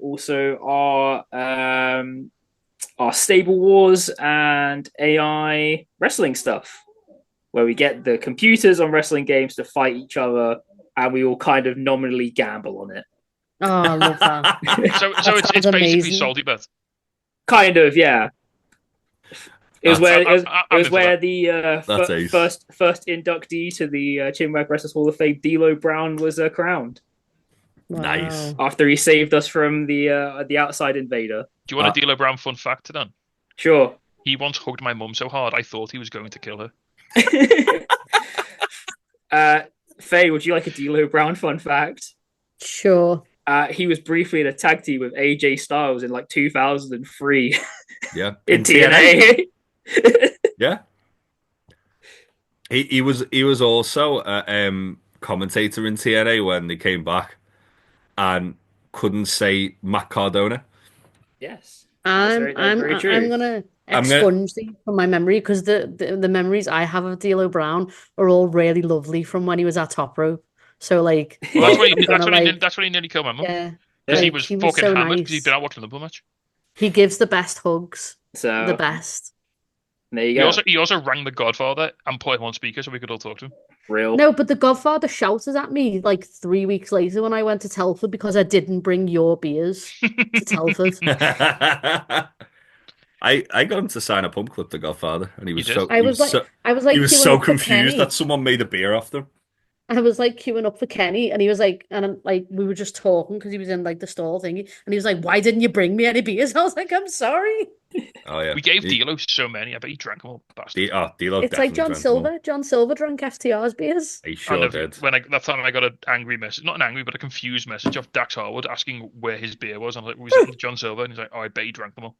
also our Stable Wars and AI wrestling stuff, where we get the computers on wrestling games to fight each other, and we all kind of nominally gamble on it. Oh, I love that. so it's basically Salty Beth. Kind of, yeah. It was where the first inductee to the Chinwag Wrestlers Hall of Fame, D'Lo Brown, was crowned. Wow. Nice. After he saved us from the outside invader. Do you want a D'Lo Brown fun fact, Dan? Sure. He once hugged my mum so hard I thought he was going to kill her. Faye, would you like a D'Lo Brown fun fact? Sure. He was briefly in a tag team with AJ Styles in 2003. Yeah. in TNA. Yeah. He was also a commentator in TNA when they came back and couldn't say Matt Cardona. Yes. I'm gonna expunge these from my memory, because the memories I have of D'Lo Brown are all really lovely from when he was at Top Rope. So well, that's when he nearly killed my mum. Yeah, because he was fucking so hammered because he'd been out watching the Liverpool match. He gives the best hugs. So the best. There you go. He also rang the Godfather and put him on speaker so we could all talk to him. Real? No, but the Godfather shouted at me 3 weeks later when I went to Telford because I didn't bring your beers to Telford. I got him to sign a pump clip, the Godfather, and he was so confused that someone made a beer off them. I was queuing up for Kenny, and he was and we were just talking because he was in the stall thingy, and he was like, "Why didn't you bring me any beers?" I was like, "I'm sorry." Oh yeah, we gave D'Lo so many. I bet he drank them all. D'Lo, it's like John Silver. John Silver drank FTR's beers. He sure did. That time I got an angry message, not an angry, but a confused message off Dax Harwood asking where his beer was. I was like, "Was it John Silver?" And he's like, "Oh, I bet he drank them all."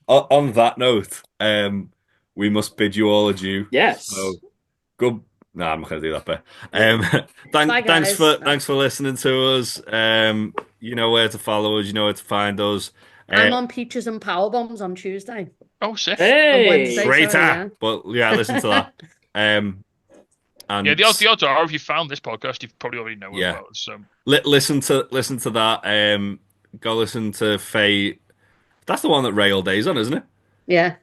On that note, we must bid you all adieu. Yes. So, good. No, I'm not going to do that bit. Thanks for listening to us. You know where to follow us. You know where to find us. I'm on Peaches and Power Bombs on Tuesday. Oh, sick. Hey! Traitor! But yeah, listen to that. And the odds are, if you found this podcast, you probably already know it well. So listen to that. Go listen to Faye. That's the one that Ray All Day's on, isn't it? Yeah.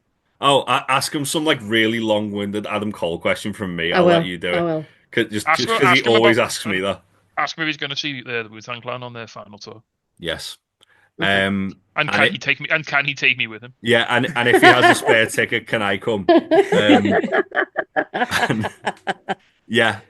Oh, ask him some like really long-winded Adam Cole question from me. I'll let you do it. I will. Just because he always asks me that. Ask me if he's going to see the Wu-Tang Clan on their final tour. Yes. Okay. And can he take me? And can he take me with him? Yeah, and if he has a spare ticket, can I come? Yeah.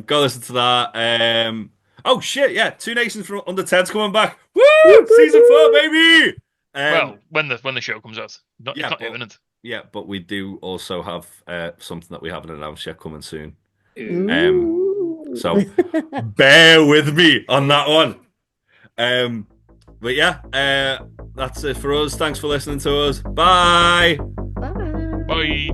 Go listen to that. Oh shit! Yeah, Two Nations from Under 10's coming back. Woo! Season 4, baby. Well, when the show comes out, it's not imminent. Yeah, but we do also have something that we haven't announced yet coming soon. So bear with me on that one. But yeah, that's it for us. Thanks for listening to us. Bye. Bye. Bye.